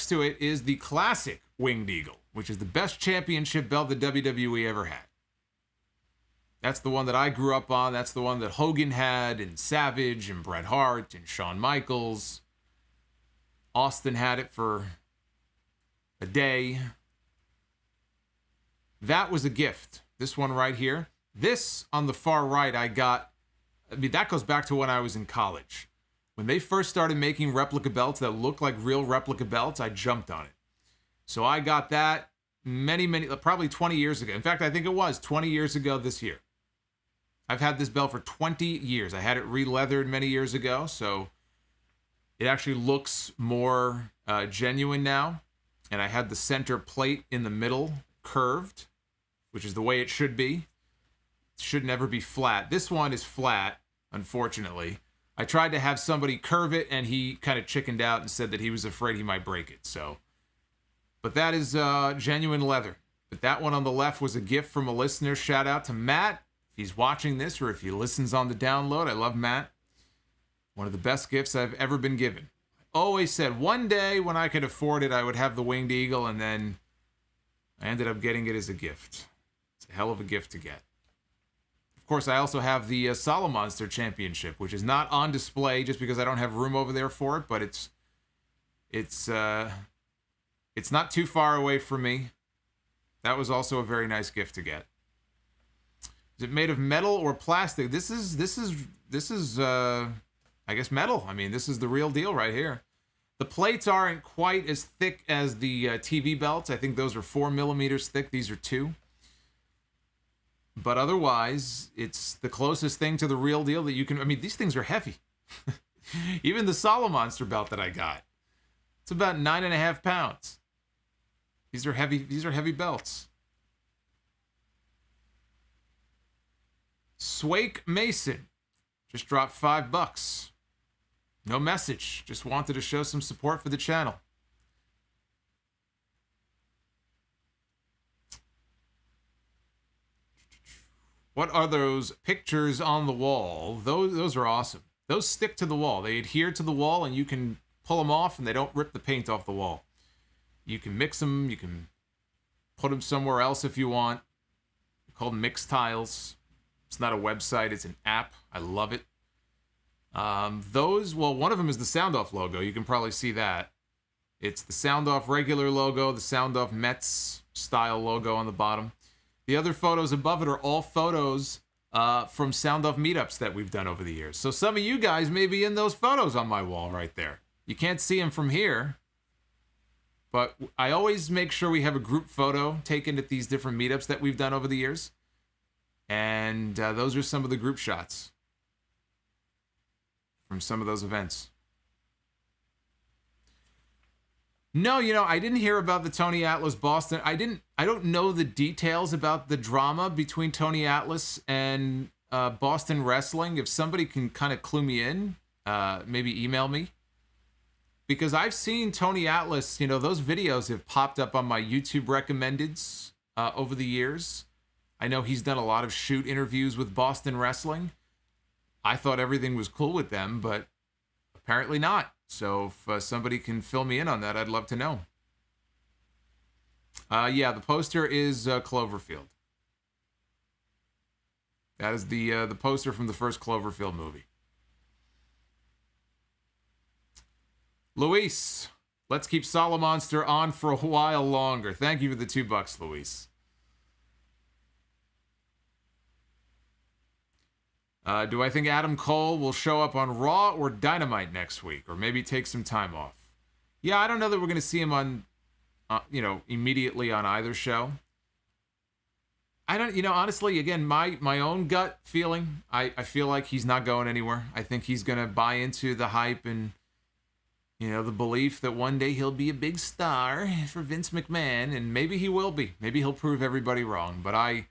to it is the classic Winged Eagle, which is the best championship belt the WWE ever had. That's the one that I grew up on. That's the one that Hogan had, and Savage, and Bret Hart, and Shawn Michaels. Austin had it for a day. That was a gift. This one right here. This on the far right I got, that goes back to when I was in college. When they first started making replica belts that looked like real replica belts, I jumped on it. So I got that probably 20 years ago. In fact, I think it was 20 years ago this year. I've had this belt for 20 years. I had it re-leathered many years ago, so it actually looks more genuine now. And I had the center plate in the middle curved, which is the way it should be. It should never be flat. This one is flat, unfortunately. I tried to have somebody curve it, and he kind of chickened out and said that he was afraid he might break it. But that is genuine leather. But that one on the left was a gift from a listener. Shout out to Matt. If he's watching this or if he listens on the download, I love Matt. One of the best gifts I've ever been given. I always said one day when I could afford it, I would have the Winged Eagle, and then I ended up getting it as a gift. It's a hell of a gift to get. Of course, I also have the Solomonster Championship, which is not on display just because I don't have room over there for it, but it's not too far away from me. That was also a very nice gift to get. Is it made of metal or plastic? This is I guess metal. I mean, this is the real deal right here. The plates aren't quite as thick as the TV belts. I think those are 4 millimeters thick. These are 2. But otherwise, it's the closest thing to the real deal that you can... I mean, these things are heavy. Even the Solomonster belt that I got. It's about 9.5 pounds. These are heavy belts. Swake Mason just dropped $5. No message. Just wanted to show some support for the channel. What are those pictures on the wall? Those are awesome. Those stick to the wall. They adhere to the wall, and you can pull them off, and they don't rip the paint off the wall. You can mix them. You can put them somewhere else if you want. They're called Mix Tiles. It's not a website. It's an app. I love it. One of them is the Sound Off logo. You can probably see that. It's the Sound Off regular logo, the Sound Off Mets style logo on the bottom. The other photos above it are all photos from Sound Off meetups that we've done over the years. So some of you guys may be in those photos on my wall right there. You can't see them from here, but I always make sure we have a group photo taken at these different meetups that we've done over the years. And those are some of the group shots from some of those events. No, I didn't hear about the Tony Atlas Boston. I don't know the details about the drama between Tony Atlas and Boston Wrestling. If somebody can kind of clue me in, maybe email me. Because I've seen Tony Atlas, those videos have popped up on my YouTube recommendeds over the years. I know he's done a lot of shoot interviews with Boston Wrestling. I thought everything was cool with them, but apparently not. So if somebody can fill me in on that, I'd love to know. Yeah, the poster is Cloverfield. That is the poster from the first Cloverfield movie. Luis, let's keep Solomonster on for a while longer. Thank you for the $2, Luis. Do I think Adam Cole will show up on Raw or Dynamite next week? Or maybe take some time off? Yeah, I don't know that we're going to see him on immediately on either show. I don't, honestly, again, my own gut feeling, I feel like he's not going anywhere. I think he's going to buy into the hype and, the belief that one day he'll be a big star for Vince McMahon, and maybe he will be. Maybe he'll prove everybody wrong, but I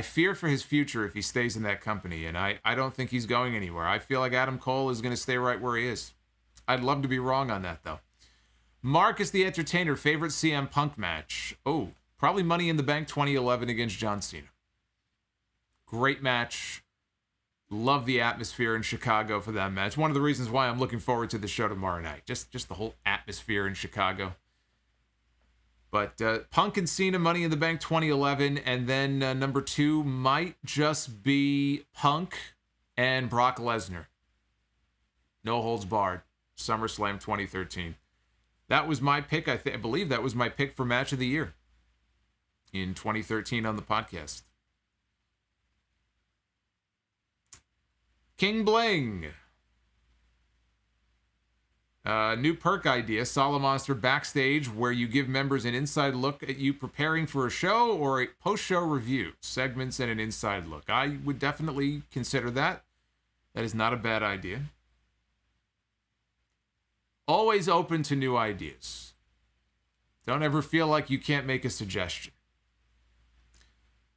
fear for his future if he stays in that company, and I don't think he's going anywhere. I feel like Adam Cole is going to stay right where he is. I'd love to be wrong on that, though. Marcus the Entertainer, favorite CM Punk match? Oh, probably Money in the Bank 2011 against John Cena. Great match. Love the atmosphere in Chicago for that match. One of the reasons why I'm looking forward to the show tomorrow night. Just the whole atmosphere in Chicago. But Punk and Cena, Money in the Bank 2011. And then number 2 might just be Punk and Brock Lesnar. No holds barred. SummerSlam 2013. That was my pick. I believe that was my pick for Match of the Year in 2013 on the podcast. King Bling. New perk idea, Solomonster backstage, where you give members an inside look at you preparing for a show or a post-show review, segments and an inside look. I would definitely consider that. That is not a bad idea. Always open to new ideas. Don't ever feel like you can't make a suggestion.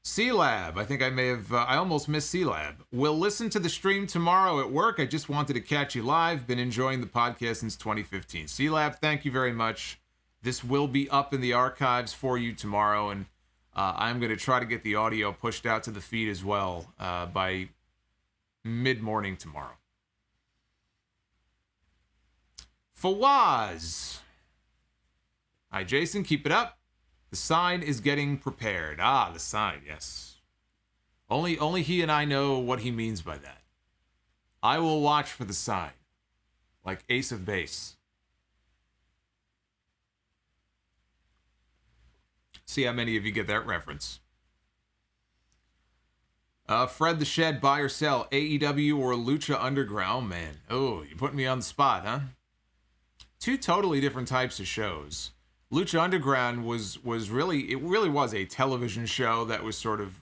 C-Lab, I think I almost missed C-Lab. Will listen to the stream tomorrow at work. I just wanted to catch you live. Been enjoying the podcast since 2015. C-Lab, thank you very much. This will be up in the archives for you tomorrow, and I'm going to try to get the audio pushed out to the feed as well by mid-morning tomorrow. Fawaz. Hi, Jason. Keep it up. The sign is getting prepared. Ah, the sign, yes. Only he and I know what he means by that. I will watch for the sign. Like Ace of Base. See how many of you get that reference. Fred the Shed, buy or sell, AEW or Lucha Underground? Man, oh, you put me on the spot, huh? 2 totally different types of shows. Lucha Underground was really was a television show that was sort of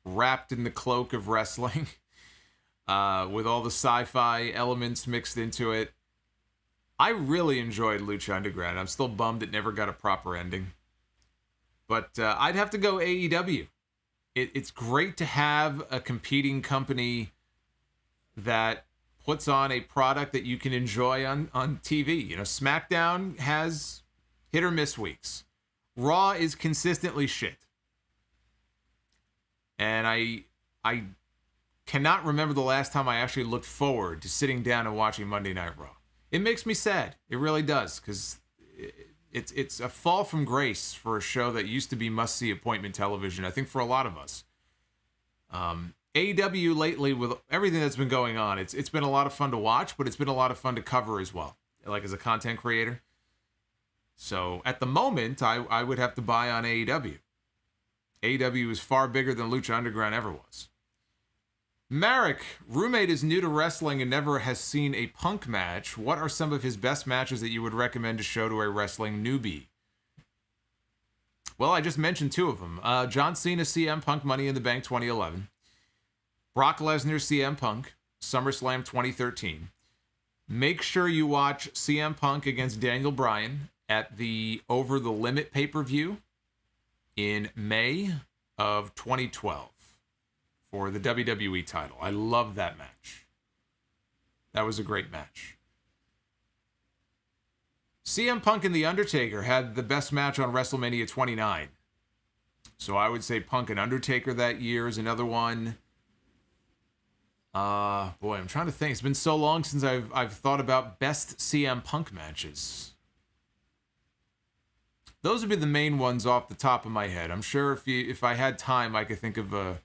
wrapped in the cloak of wrestling with all the sci-fi elements mixed into it. I really enjoyed Lucha Underground. I'm still bummed it never got a proper ending. But I'd have to go AEW. It's great to have a competing company that puts on a product that you can enjoy on TV. SmackDown has hit or miss weeks. Raw is consistently shit. And I cannot remember the last time I actually looked forward to sitting down and watching Monday Night Raw. It makes me sad. It really does, because it's a fall from grace for a show that used to be must-see appointment television, I think, for a lot of us. AEW lately, with everything that's been going on, it's been a lot of fun to watch, but it's been a lot of fun to cover as well, like as a content creator. So at the moment, I would have to buy on AEW. AEW is far bigger than Lucha Underground ever was. Marek, roommate is new to wrestling and never has seen a Punk match. What are some of his best matches that you would recommend to show to a wrestling newbie? Well, I just mentioned 2 of them. John Cena, CM Punk, Money in the Bank 2011. Brock Lesnar, CM Punk, SummerSlam 2013. Make sure you watch CM Punk against Daniel Bryan at the Over the Limit pay-per-view in May of 2012 for the WWE title. I love that match. That was a great match. CM Punk and The Undertaker had the best match on WrestleMania 29. So I would say Punk and Undertaker that year is another one. Boy, I'm trying to think. It's been so long since I've thought about best CM Punk matches. Those would be the main ones off the top of my head. I'm sure if I had time, I could think of a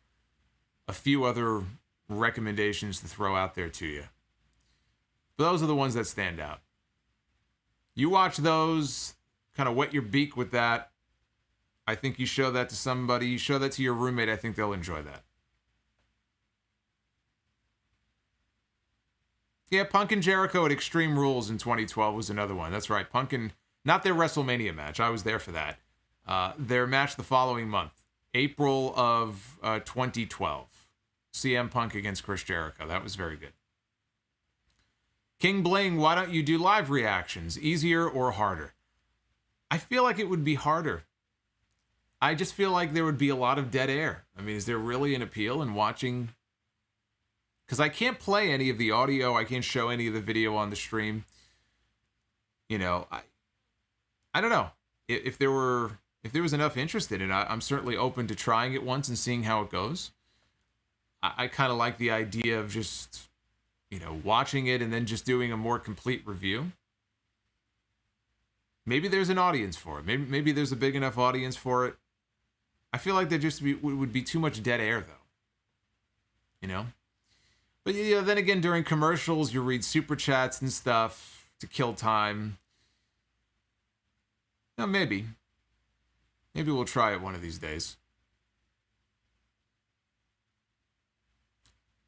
few other recommendations to throw out there to you. But those are the ones that stand out. You watch those, kind of wet your beak with that. I think you show that to somebody, you show that to your roommate, I think they'll enjoy that. Yeah, Punk and Jericho at Extreme Rules in 2012 was another one. That's right. Punk and, not their WrestleMania match. I was there for that. Their match the following month, April of 2012. CM Punk against Chris Jericho. That was very good. King Bling, why don't you do live reactions? Easier or harder? I feel like it would be harder. I just feel like there would be a lot of dead air. I mean, is there really an appeal in watching? Because I can't play any of the audio. I can't show any of the video on the stream. You know, I don't know. If there was enough interest in it, I'm certainly open to trying it once and seeing how it goes. I kind of like the idea of just, you know, watching it and then just doing a more complete review. Maybe there's an audience for it. Maybe there's a big enough audience for it. I feel like there just would be too much dead air, though. You know? But, you know, then again, during commercials, you read super chats and stuff to kill time. No, maybe. Maybe we'll try it one of these days.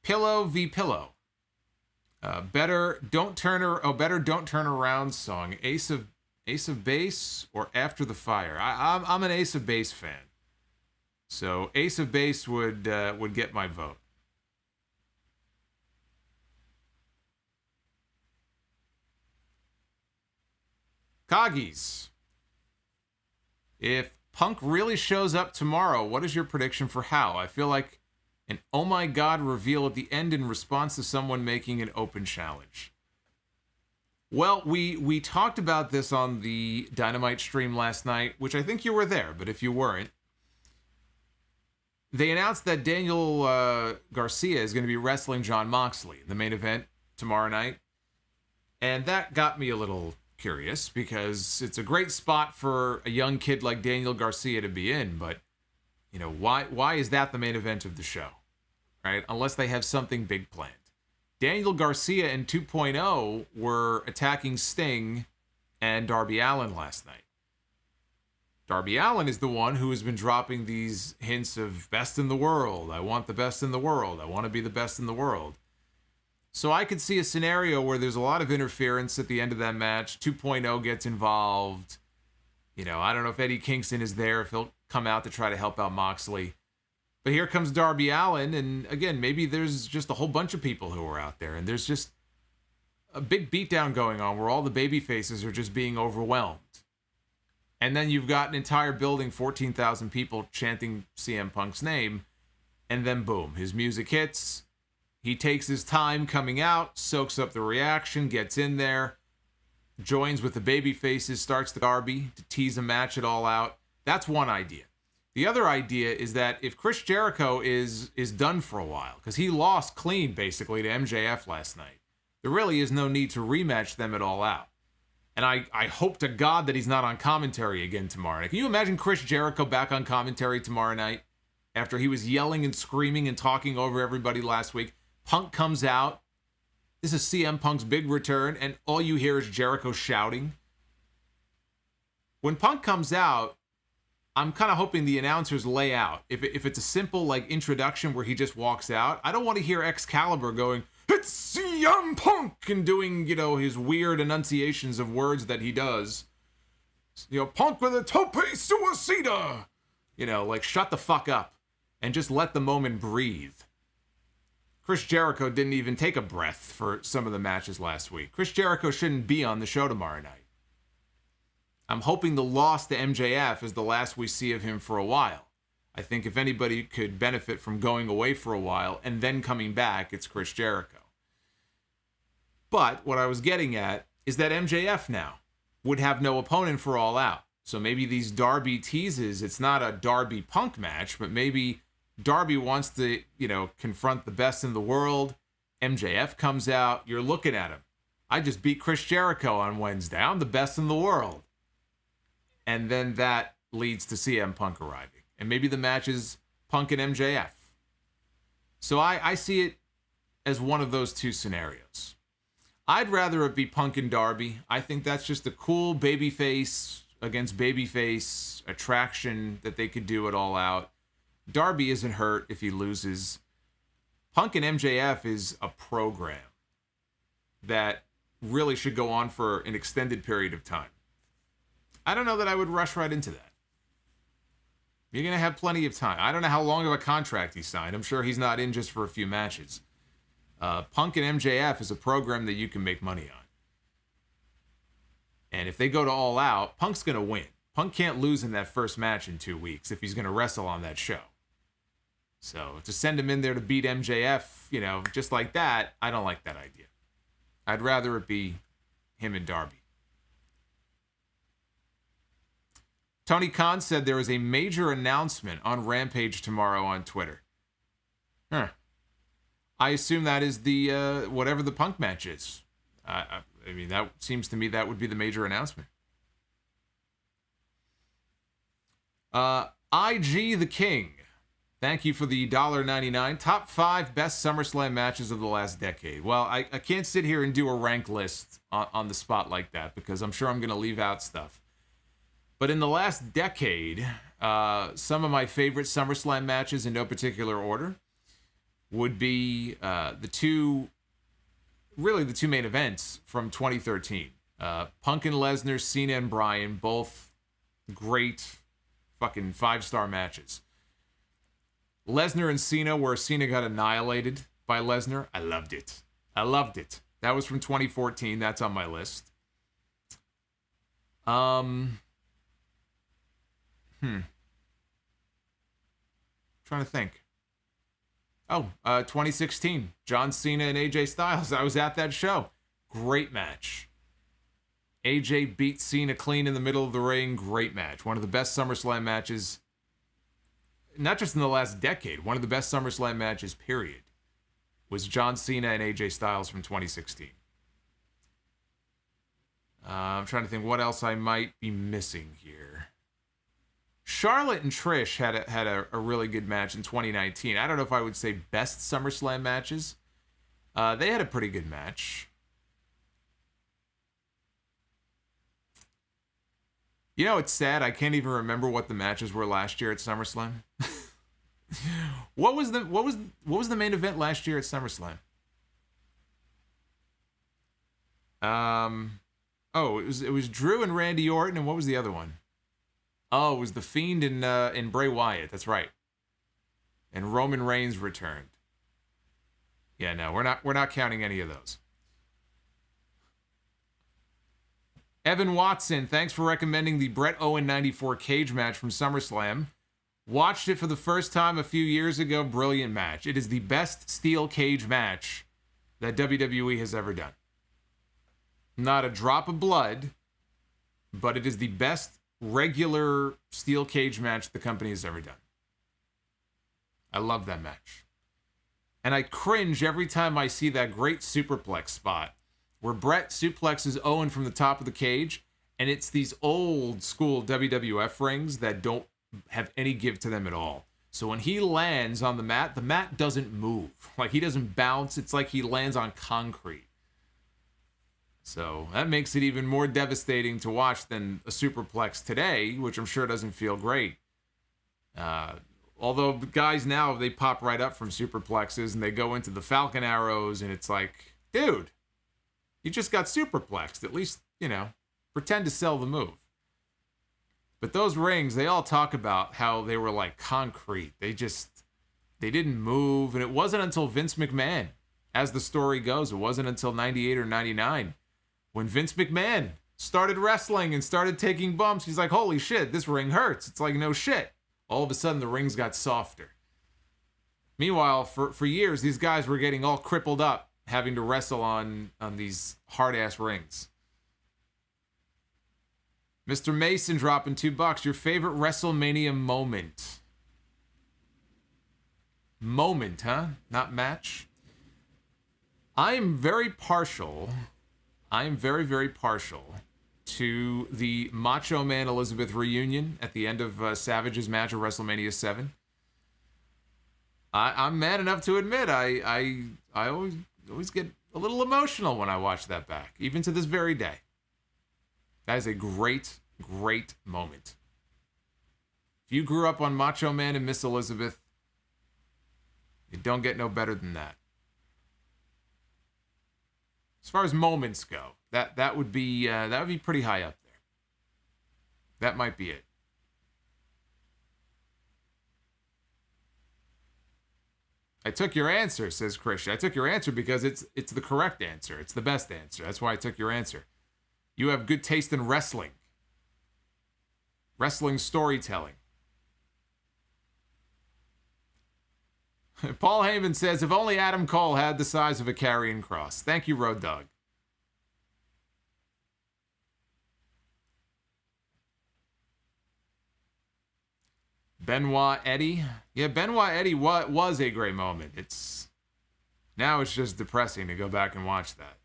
Pillow v. Pillow. Better don't turn around song. Ace of Base or After the Fire. I'm an Ace of Base fan. So Ace of Base would get my vote. Coggies. If Punk really shows up tomorrow, what is your prediction for how? I feel like an oh my god reveal at the end in response to someone making an open challenge. Well, we talked about this on the Dynamite stream last night, which I think you were there, but if you weren't, they announced that Daniel Garcia is going to be wrestling Jon Moxley in the main event tomorrow night. And that got me a little curious because it's a great spot for a young kid like Daniel Garcia to be in, but you know, why is that the main event of the show? Right? Unless they have something big planned. Daniel Garcia in 2.0 were attacking Sting and Darby Allin last night. Darby Allin is the one who has been dropping these hints of best in the world. I want the best in the world. I want to be the best in the world. So I could see a scenario where there's a lot of interference at the end of that match. 2.0 gets involved. You know, I don't know if Eddie Kingston is there, if he'll come out to try to help out Moxley. But here comes Darby Allin, and again, maybe there's just a whole bunch of people who are out there, and there's just a big beatdown going on where all the baby faces are just being overwhelmed. And then you've got an entire building, 14,000 people chanting CM Punk's name, and then boom, his music hits. He takes his time coming out, soaks up the reaction, gets in there, joins with the baby faces, starts the Darby to tease a match it all out. That's one idea. The other idea is that if Chris Jericho is done for a while, because he lost clean basically to MJF last night, there really is no need to rematch them at all out. And I hope to God that he's not on commentary again tomorrow night. Can you imagine Chris Jericho back on commentary tomorrow night after he was yelling and screaming and talking over everybody last week? Punk comes out. This is CM Punk's big return, and all you hear is Jericho shouting. When Punk comes out, I'm kind of hoping the announcers lay out. If it's a simple like introduction where he just walks out, I don't want to hear Excalibur going, "It's CM Punk," and doing, you know, his weird enunciations of words that he does. You know, Punk with a tope suicida. You know, like shut the fuck up and just let the moment breathe. Chris Jericho didn't even take a breath for some of the matches last week. Chris Jericho shouldn't be on the show tomorrow night. I'm hoping the loss to MJF is the last we see of him for a while. I think if anybody could benefit from going away for a while and then coming back, it's Chris Jericho. But what I was getting at is that MJF now would have no opponent for All Out. So maybe these Darby teases, it's not a Darby Punk match, but maybe Darby wants to, you know, confront the best in the world. MJF comes out. You're looking at him. I just beat Chris Jericho on Wednesday. I'm the best in the world. And then that leads to CM Punk arriving. And maybe the match is Punk and MJF. So I see it as one of those two scenarios. I'd rather it be Punk and Darby. I think that's just a cool babyface against babyface attraction that they could do it All Out. Darby isn't hurt if he loses. Punk and MJF is a program. that really should go on for an extended period of time. I don't know that I would rush right into that. You're going to have plenty of time. I don't know how long of a contract he signed. I'm sure he's not in just for a few matches. Punk and MJF is a program that you can make money on. And if they go to All Out, Punk's going to win. Punk can't lose in that first match in 2 weeks if he's going to wrestle on that show. So to send him in there to beat MJF, just like that, I don't like that idea. I'd rather it be him and Darby. Tony Khan said there is a major announcement on Rampage tomorrow on Twitter. I assume that is the whatever the Punk match is. I mean, that seems to me that would be the major announcement. IG the King. Thank you for the $1.99. Top 5 best SummerSlam matches of the last decade. Well, I can't sit here and do a rank list on the spot like that because I'm sure I'm going to leave out stuff. But in the last decade, some of my favorite SummerSlam matches in no particular order would be the two main events from 2013. Punk and Lesnar, Cena and Bryan, both great fucking 5-star matches. Lesnar and Cena, where Cena got annihilated by Lesnar. I loved it. That was from 2014. That's on my list. Trying to think. 2016. John Cena and AJ Styles. I was at that show. Great match. AJ beat Cena clean in the middle of the ring. Great match. One of the best SummerSlam matches. Not just in the last decade. One of the best SummerSlam matches, period. Was John Cena and AJ Styles from 2016. I'm trying to think what else I might be missing here. Charlotte and Trish had a really good match in 2019. I don't know if I would say best SummerSlam matches. They had a pretty good match. It's sad. I can't even remember what the matches were last year at SummerSlam. What was the main event last year at SummerSlam? It was Drew and Randy Orton, and what was the other one? Oh, it was The Fiend and Bray Wyatt. That's right. And Roman Reigns returned. Yeah, no, we're not counting any of those. Evan Watson, thanks for recommending the Bret Owen 94 cage match from SummerSlam. Watched it for the first time a few years ago. Brilliant match. It is the best steel cage match that WWE has ever done. Not a drop of blood, but it is the best regular steel cage match the company has ever done. I love that match. And I cringe every time I see that great superplex spot where Bret suplexes Owen from the top of the cage, and it's these old school WWF rings that don't have any give to them at all. So when he lands on the mat doesn't move. Like, he doesn't bounce. It's like he lands on concrete. So that makes it even more devastating to watch than a superplex today, which I'm sure doesn't feel great. Although guys now, they pop right up from superplexes and they go into the Falcon Arrows, and it's like, dude, you just got superplexed. At least, pretend to sell the move. But those rings, they all talk about how they were like concrete. They didn't move. And it wasn't until Vince McMahon, as the story goes, it wasn't until 98 or 99 when Vince McMahon started wrestling and started taking bumps. He's like, holy shit, this ring hurts. It's like, no shit. All of a sudden, the rings got softer. Meanwhile, for years, these guys were getting all crippled up, having to wrestle on these hard-ass rings. Mr. Mason dropping $2. Your favorite WrestleMania moment? Moment, huh? Not match? I am very, very partial to the Macho Man Elizabeth reunion at the end of Savage's match at WrestleMania 7. I'm man enough to admit I always get a little emotional when I watch that back, even to this very day. That is a great, great moment. If you grew up on Macho Man and Miss Elizabeth, you don't get no better than that. As far as moments go, that would be pretty high up there. That might be it. I took your answer, says Christian. I took your answer because it's the correct answer. It's the best answer. That's why I took your answer. You have good taste in wrestling. Wrestling storytelling. Paul Heyman says, if only Adam Cole had the size of a carrying cross. Thank you, Road Dogg. Benoit Eddie. Yeah, Benoit Eddie was a great moment. Now it's just depressing to go back and watch that.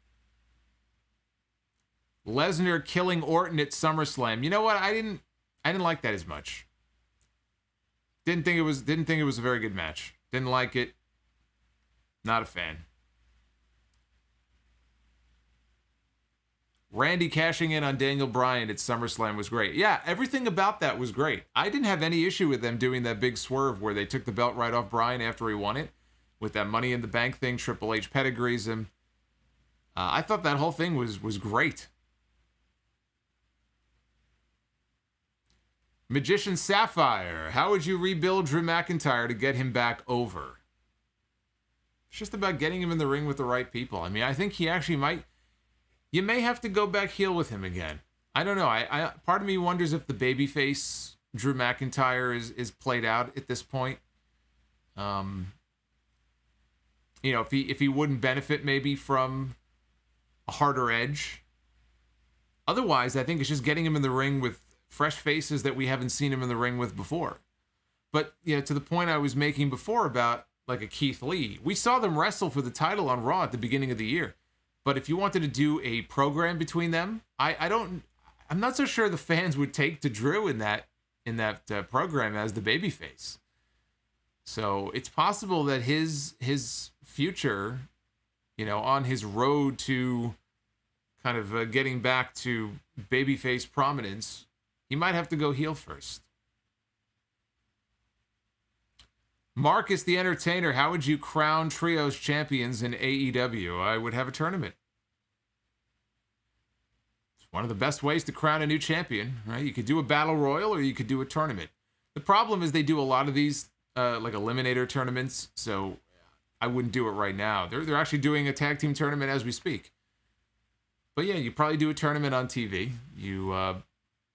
Lesnar killing Orton at SummerSlam. You know what? I didn't like that as much. Didn't think it was a very good match. Didn't like it. Not a fan. Randy cashing in on Daniel Bryan at SummerSlam was great. Yeah, everything about that was great. I didn't have any issue with them doing that big swerve where they took the belt right off Bryan after he won it. With that Money in the Bank thing, Triple H pedigrees him. I thought that whole thing was great. Magician Sapphire, how would you rebuild Drew McIntyre to get him back over? It's just about getting him in the ring with the right people. I mean, I think he actually might... You may have to go back heel with him again. I don't know. I part of me wonders if the babyface Drew McIntyre is played out at this point. You know, if he wouldn't benefit maybe from a harder edge. Otherwise, I think it's just getting him in the ring with fresh faces that we haven't seen him in the ring with before. But, you know, to the point I was making before about like a Keith Lee, we saw them wrestle for the title on Raw at the beginning of the year. But if you wanted to do a program between them, I'm not so sure the fans would take to Drew in that program as the babyface. So it's possible that his future, you know, on his road to kind of getting back to babyface prominence, he might have to go heel first. Marcus the Entertainer, how would you crown trios champions in AEW? I would have a tournament. It's one of the best ways to crown a new champion, right? You could do a battle royal or you could do a tournament. The problem is they do a lot of these like eliminator tournaments, so I wouldn't do it right now. They're actually doing a tag team tournament as we speak. But yeah, you probably do a tournament on TV. You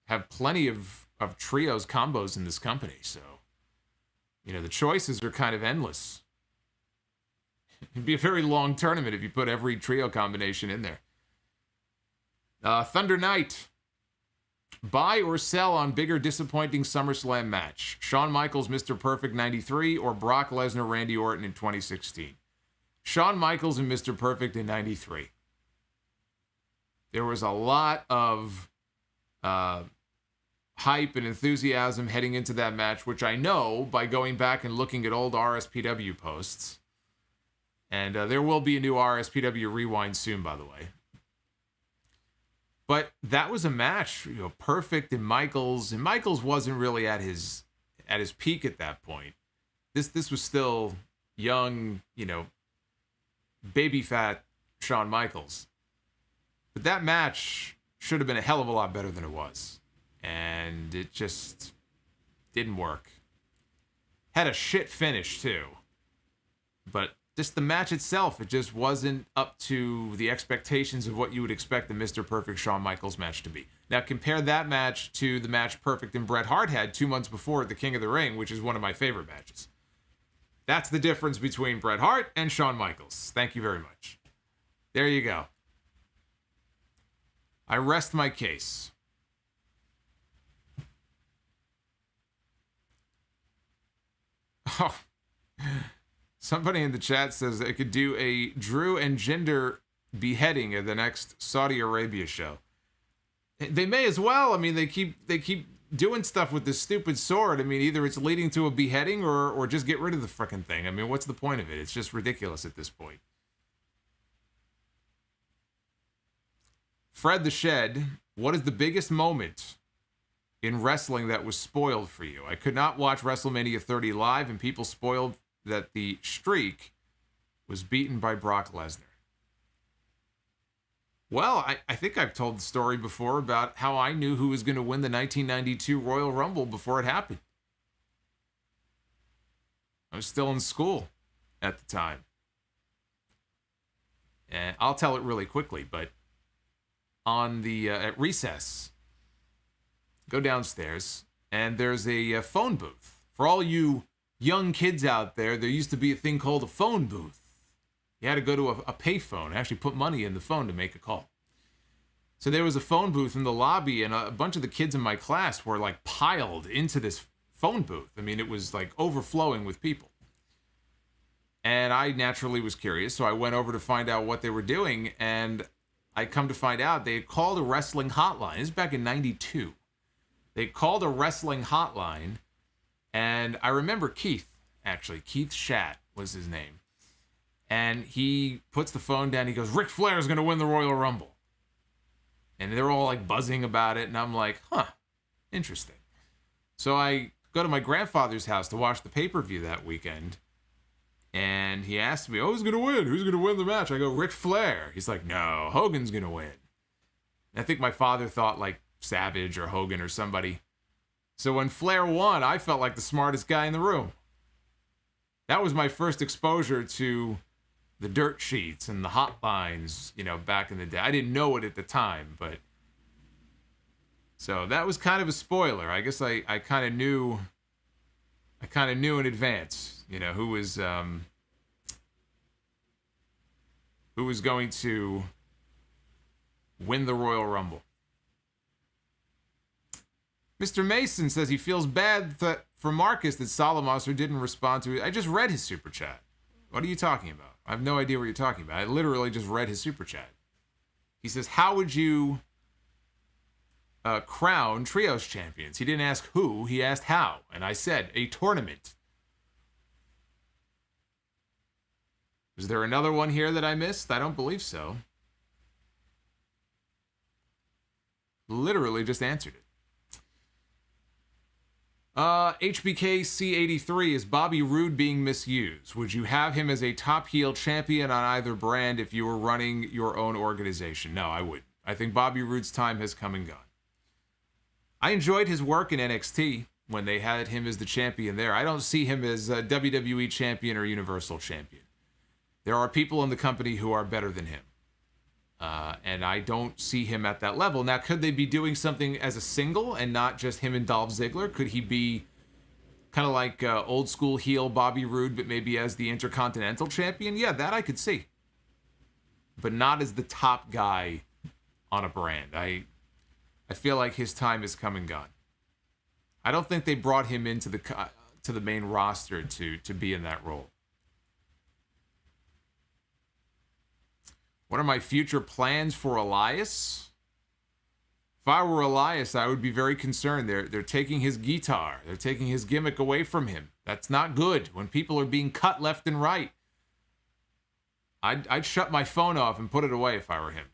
have plenty of trios combos in this company, so you know, the choices are kind of endless. It'd be a very long tournament if you put every trio combination in there. Thunder Knight. Buy or sell on bigger disappointing SummerSlam match. Shawn Michaels, Mr. Perfect 93, or Brock Lesnar, Randy Orton in 2016. Shawn Michaels and Mr. Perfect in 93. There was a lot of hype and enthusiasm heading into that match, which I know by going back and looking at old RSPW posts. And there will be a new RSPW rewind soon, by the way. But that was a match, you know, Perfect and Michaels wasn't really at his peak at that point. This was still young, you know, baby fat Shawn Michaels. But that match should have been a hell of a lot better than it was. And it just didn't work. Had a shit finish, too. But just the match itself, it just wasn't up to the expectations of what you would expect the Mr. Perfect Shawn Michaels match to be. Now, compare that match to the match Perfect and Bret Hart had 2 months before at the King of the Ring, which is one of my favorite matches. That's the difference between Bret Hart and Shawn Michaels. Thank you very much. There you go. I rest my case. Oh, somebody in the chat says they could do a Drew and Jinder beheading at the next Saudi Arabia show. They may as well. I mean, they keep doing stuff with this stupid sword. I mean, either it's leading to a beheading or just get rid of the frickin' thing. I mean, what's the point of it? It's just ridiculous at this point. Fred the Shed, what is the biggest moment in wrestling that was spoiled for you? I could not watch WrestleMania 30 live, and people spoiled that the streak was beaten by Brock Lesnar. Well, I think I've told the story before about how I knew who was going to win the 1992 Royal Rumble before it happened. I was still in school at the time. And I'll tell it really quickly, but on the at recess, go downstairs, and there's a phone booth. For all you young kids out there used to be a thing called a phone booth. You had to go to a payphone and actually put money in the phone to make a call. So there was a phone booth in the lobby, and a bunch of the kids in my class were like piled into this phone booth. I mean, it was like overflowing with people. And I naturally was curious, so I went over to find out what they were doing, and I come to find out they had called a wrestling hotline. This is back in 92. They called a wrestling hotline, and I remember Keith Shat was his name. And he puts the phone down. He goes, Ric Flair is going to win the Royal Rumble. And they're all like buzzing about it. And I'm like, interesting. So I go to my grandfather's house to watch the pay-per-view that weekend. And he asked me, who's going to win? Who's going to win the match? I go, Ric Flair. He's like, no, Hogan's going to win. And I think my father thought like Savage or Hogan or somebody. So when Flair won, I felt like the smartest guy in the room. That was my first exposure to the dirt sheets and the hotlines, back in the day. I didn't know it at the time, but so that was kind of a spoiler. I guess I kind of knew in advance, who was going to win the Royal Rumble. Mr. Mason says he feels bad for Marcus that Solomonster didn't respond to it. I just read his super chat. What are you talking about? I have no idea what you're talking about. I literally just read his super chat. He says, how would you crown trios champions? He didn't ask who, he asked how. And I said, a tournament. Is there another one here that I missed? I don't believe so. Literally just answered it. HBK C83, is Bobby Roode being misused? Would you have him as a top heel champion on either brand if you were running your own organization? No, I wouldn't. I think Bobby Roode's time has come and gone. I enjoyed his work in NXT when they had him as the champion there. I don't see him as a WWE champion or Universal champion. There are people in the company who are better than him. And I don't see him at that level. Now, could they be doing something as a single and not just him and Dolph Ziggler? Could he be kind of like old school heel Bobby Roode, but maybe as the Intercontinental Champion? Yeah, that I could see. But not as the top guy on a brand. I feel like his time has come and gone. I don't think they brought him into the main roster to be in that role. What are my future plans for Elias? If I were Elias, I would be very concerned. They're taking his guitar. They're taking his gimmick away from him. That's not good. When people are being cut left and right, I'd shut my phone off and put it away if I were him.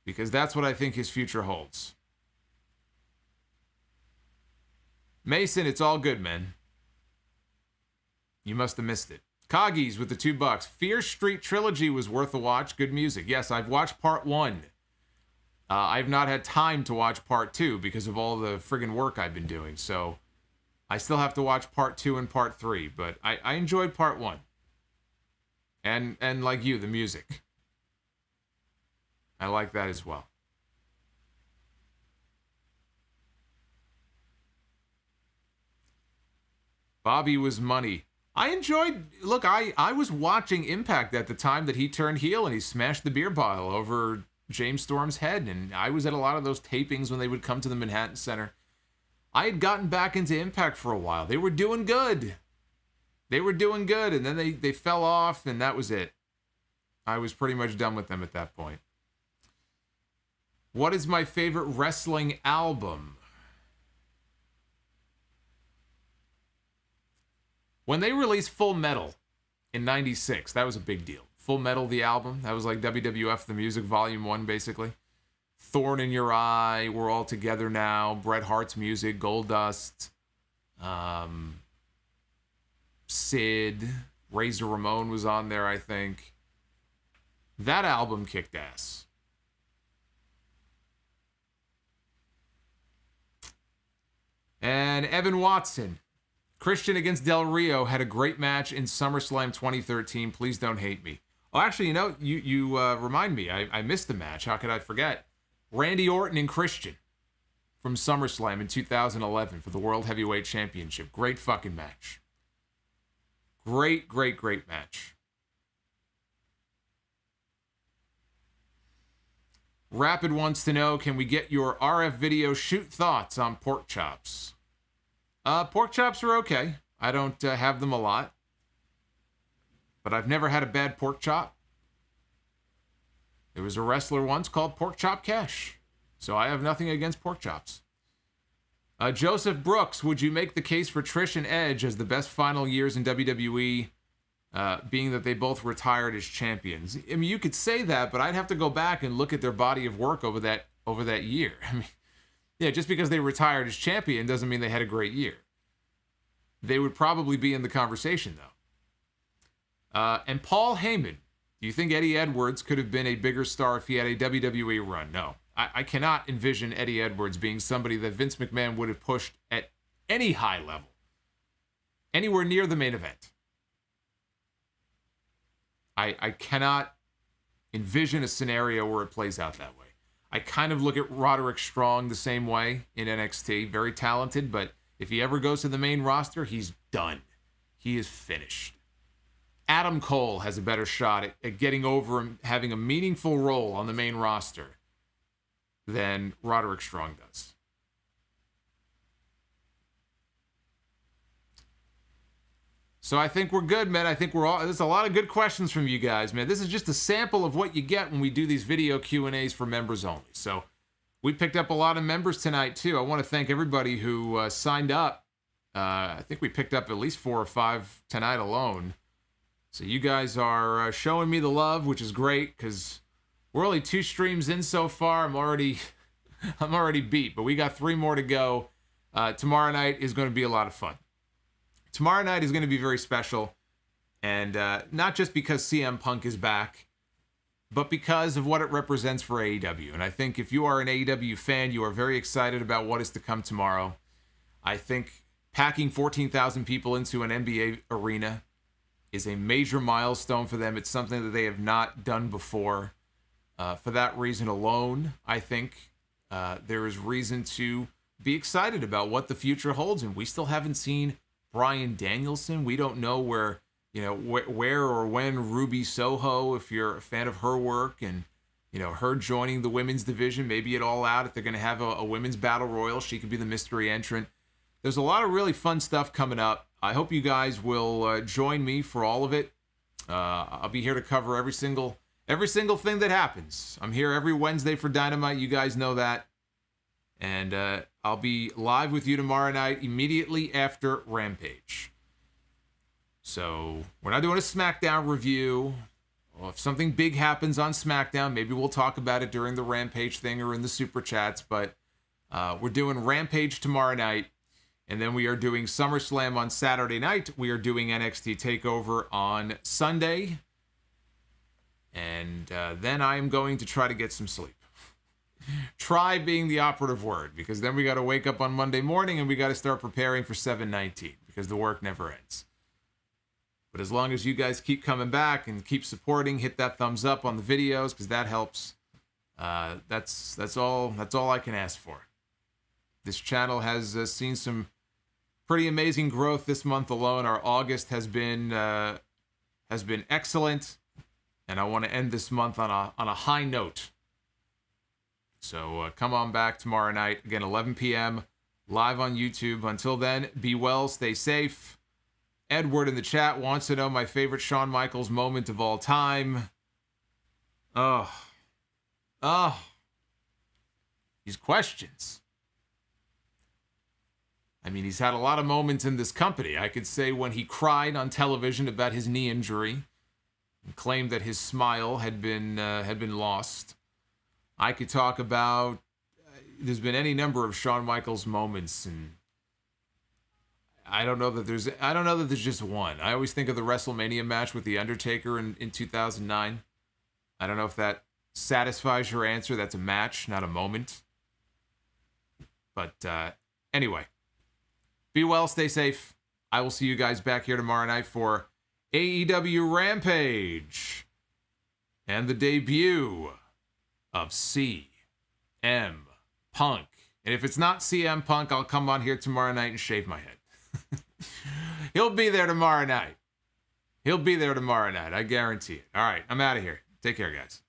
Because that's what I think his future holds. Mason, it's all good, man. You must have missed it. Coggies with the $2. Fear Street Trilogy was worth a watch. Good music. Yes, I've watched part 1. I've not had time to watch part 2 because of all the friggin' work I've been doing. So I still have to watch part 2 and part 3. But I enjoyed part 1. And like you, the music. I like that as well. Bobby was money. I enjoyed, look, I was watching Impact at the time that he turned heel and he smashed the beer bottle over James Storm's head. And I was at a lot of those tapings when they would come to the Manhattan Center. I had gotten back into Impact for a while. They were doing good. And then they fell off, and that was it. I was pretty much done with them at that point. What is my favorite wrestling album? When they released Full Metal in 96, that was a big deal. Full Metal, the album, that was like WWF The Music Volume 1, basically. Thorn in Your Eye, We're All Together Now, Bret Hart's music, Goldust, Sid, Razor Ramon was on there, I think. That album kicked ass. And Evan Watson. Christian against Del Rio had a great match in SummerSlam 2013. Please don't hate me. Oh, actually, you know, you remind me. I missed the match. How could I forget? Randy Orton and Christian from SummerSlam in 2011 for the World Heavyweight Championship. Great fucking match. Great, great, great match. Rapid wants to know, can we get your RF video shoot thoughts on pork chops? Pork chops are okay. I don't have them a lot. But I've never had a bad pork chop. There was a wrestler once called Pork Chop Cash. So I have nothing against pork chops. Joseph Brooks, would you make the case for Trish and Edge as the best final years in WWE, being that they both retired as champions? I mean, you could say that, but I'd have to go back and look at their body of work over that year. I mean, yeah, just because they retired as champion doesn't mean they had a great year. They would probably be in the conversation, though. And Paul Heyman, do you think Eddie Edwards could have been a bigger star if he had a WWE run? No. I cannot envision Eddie Edwards being somebody that Vince McMahon would have pushed at any high level, anywhere near the main event. I cannot envision a scenario where it plays out that way. I kind of look at Roderick Strong the same way in NXT. Very talented, but if he ever goes to the main roster, he's done. He is finished. Adam Cole has a better shot at getting over and having a meaningful role on the main roster than Roderick Strong does. So I think we're good, man. I think there's a lot of good questions from you guys, man. This is just a sample of what you get when we do these video Q&As for members only. So we picked up a lot of members tonight, too. I want to thank everybody who signed up. I think we picked up at least 4 or 5 tonight alone. So you guys are showing me the love, which is great, because we're only 2 streams in so far. I'm already beat, but we got 3 more to go. Tomorrow night is going to be a lot of fun. Tomorrow night is going to be very special, and not just because CM Punk is back, but because of what it represents for AEW. And I think if you are an AEW fan, you are very excited about what is to come tomorrow. I think packing 14,000 people into an NBA arena is a major milestone for them. It's something that they have not done before. For that reason alone, I think there is reason to be excited about what the future holds, and we still haven't seen Bryan Danielson. We don't know where or when Ruby Soho, if you're a fan of her work, and her joining the women's division, maybe it All Out. If they're going to have a women's battle royal, she could be the mystery entrant. There's a lot of really fun stuff coming up. I hope you guys will join me for all of it. I'll be here to cover every single thing that happens. I'm here every Wednesday for Dynamite. You guys know that. And I'll be live with you tomorrow night immediately after Rampage. So we're not doing a SmackDown review. Well, if something big happens on SmackDown, maybe we'll talk about it during the Rampage thing or in the Super Chats. But we're doing Rampage tomorrow night. And then we are doing SummerSlam on Saturday night. We are doing NXT TakeOver on Sunday. And then I am going to try to get some sleep. Try being the operative word, because then we got to wake up on Monday morning and we got to start preparing for 7/19, because the work never ends. But as long as you guys keep coming back and keep supporting, hit that thumbs up on the videos, because that helps. That's all I can ask for. This channel has seen some pretty amazing growth this month alone. Our August has been excellent, and I want to end this month on a high note. So come on back tomorrow night, again, 11 p.m., live on YouTube. Until then, be well, stay safe. Edward in the chat wants to know my favorite Shawn Michaels moment of all time. Oh. These questions. I mean, he's had a lot of moments in this company. I could say when he cried on television about his knee injury and claimed that his smile had been lost. I could talk about, there's been any number of Shawn Michaels moments, and I don't know that there's just one. I always think of the WrestleMania match with The Undertaker in 2009. I don't know if that satisfies your answer. That's a match, not a moment. But anyway, be well, stay safe. I will see you guys back here tomorrow night for AEW Rampage and the debut of CM Punk. And if it's not CM Punk, I'll come on here tomorrow night and shave my head. He'll be there tomorrow night. He'll be there tomorrow night. I guarantee it. All right, I'm out of here. Take care, guys.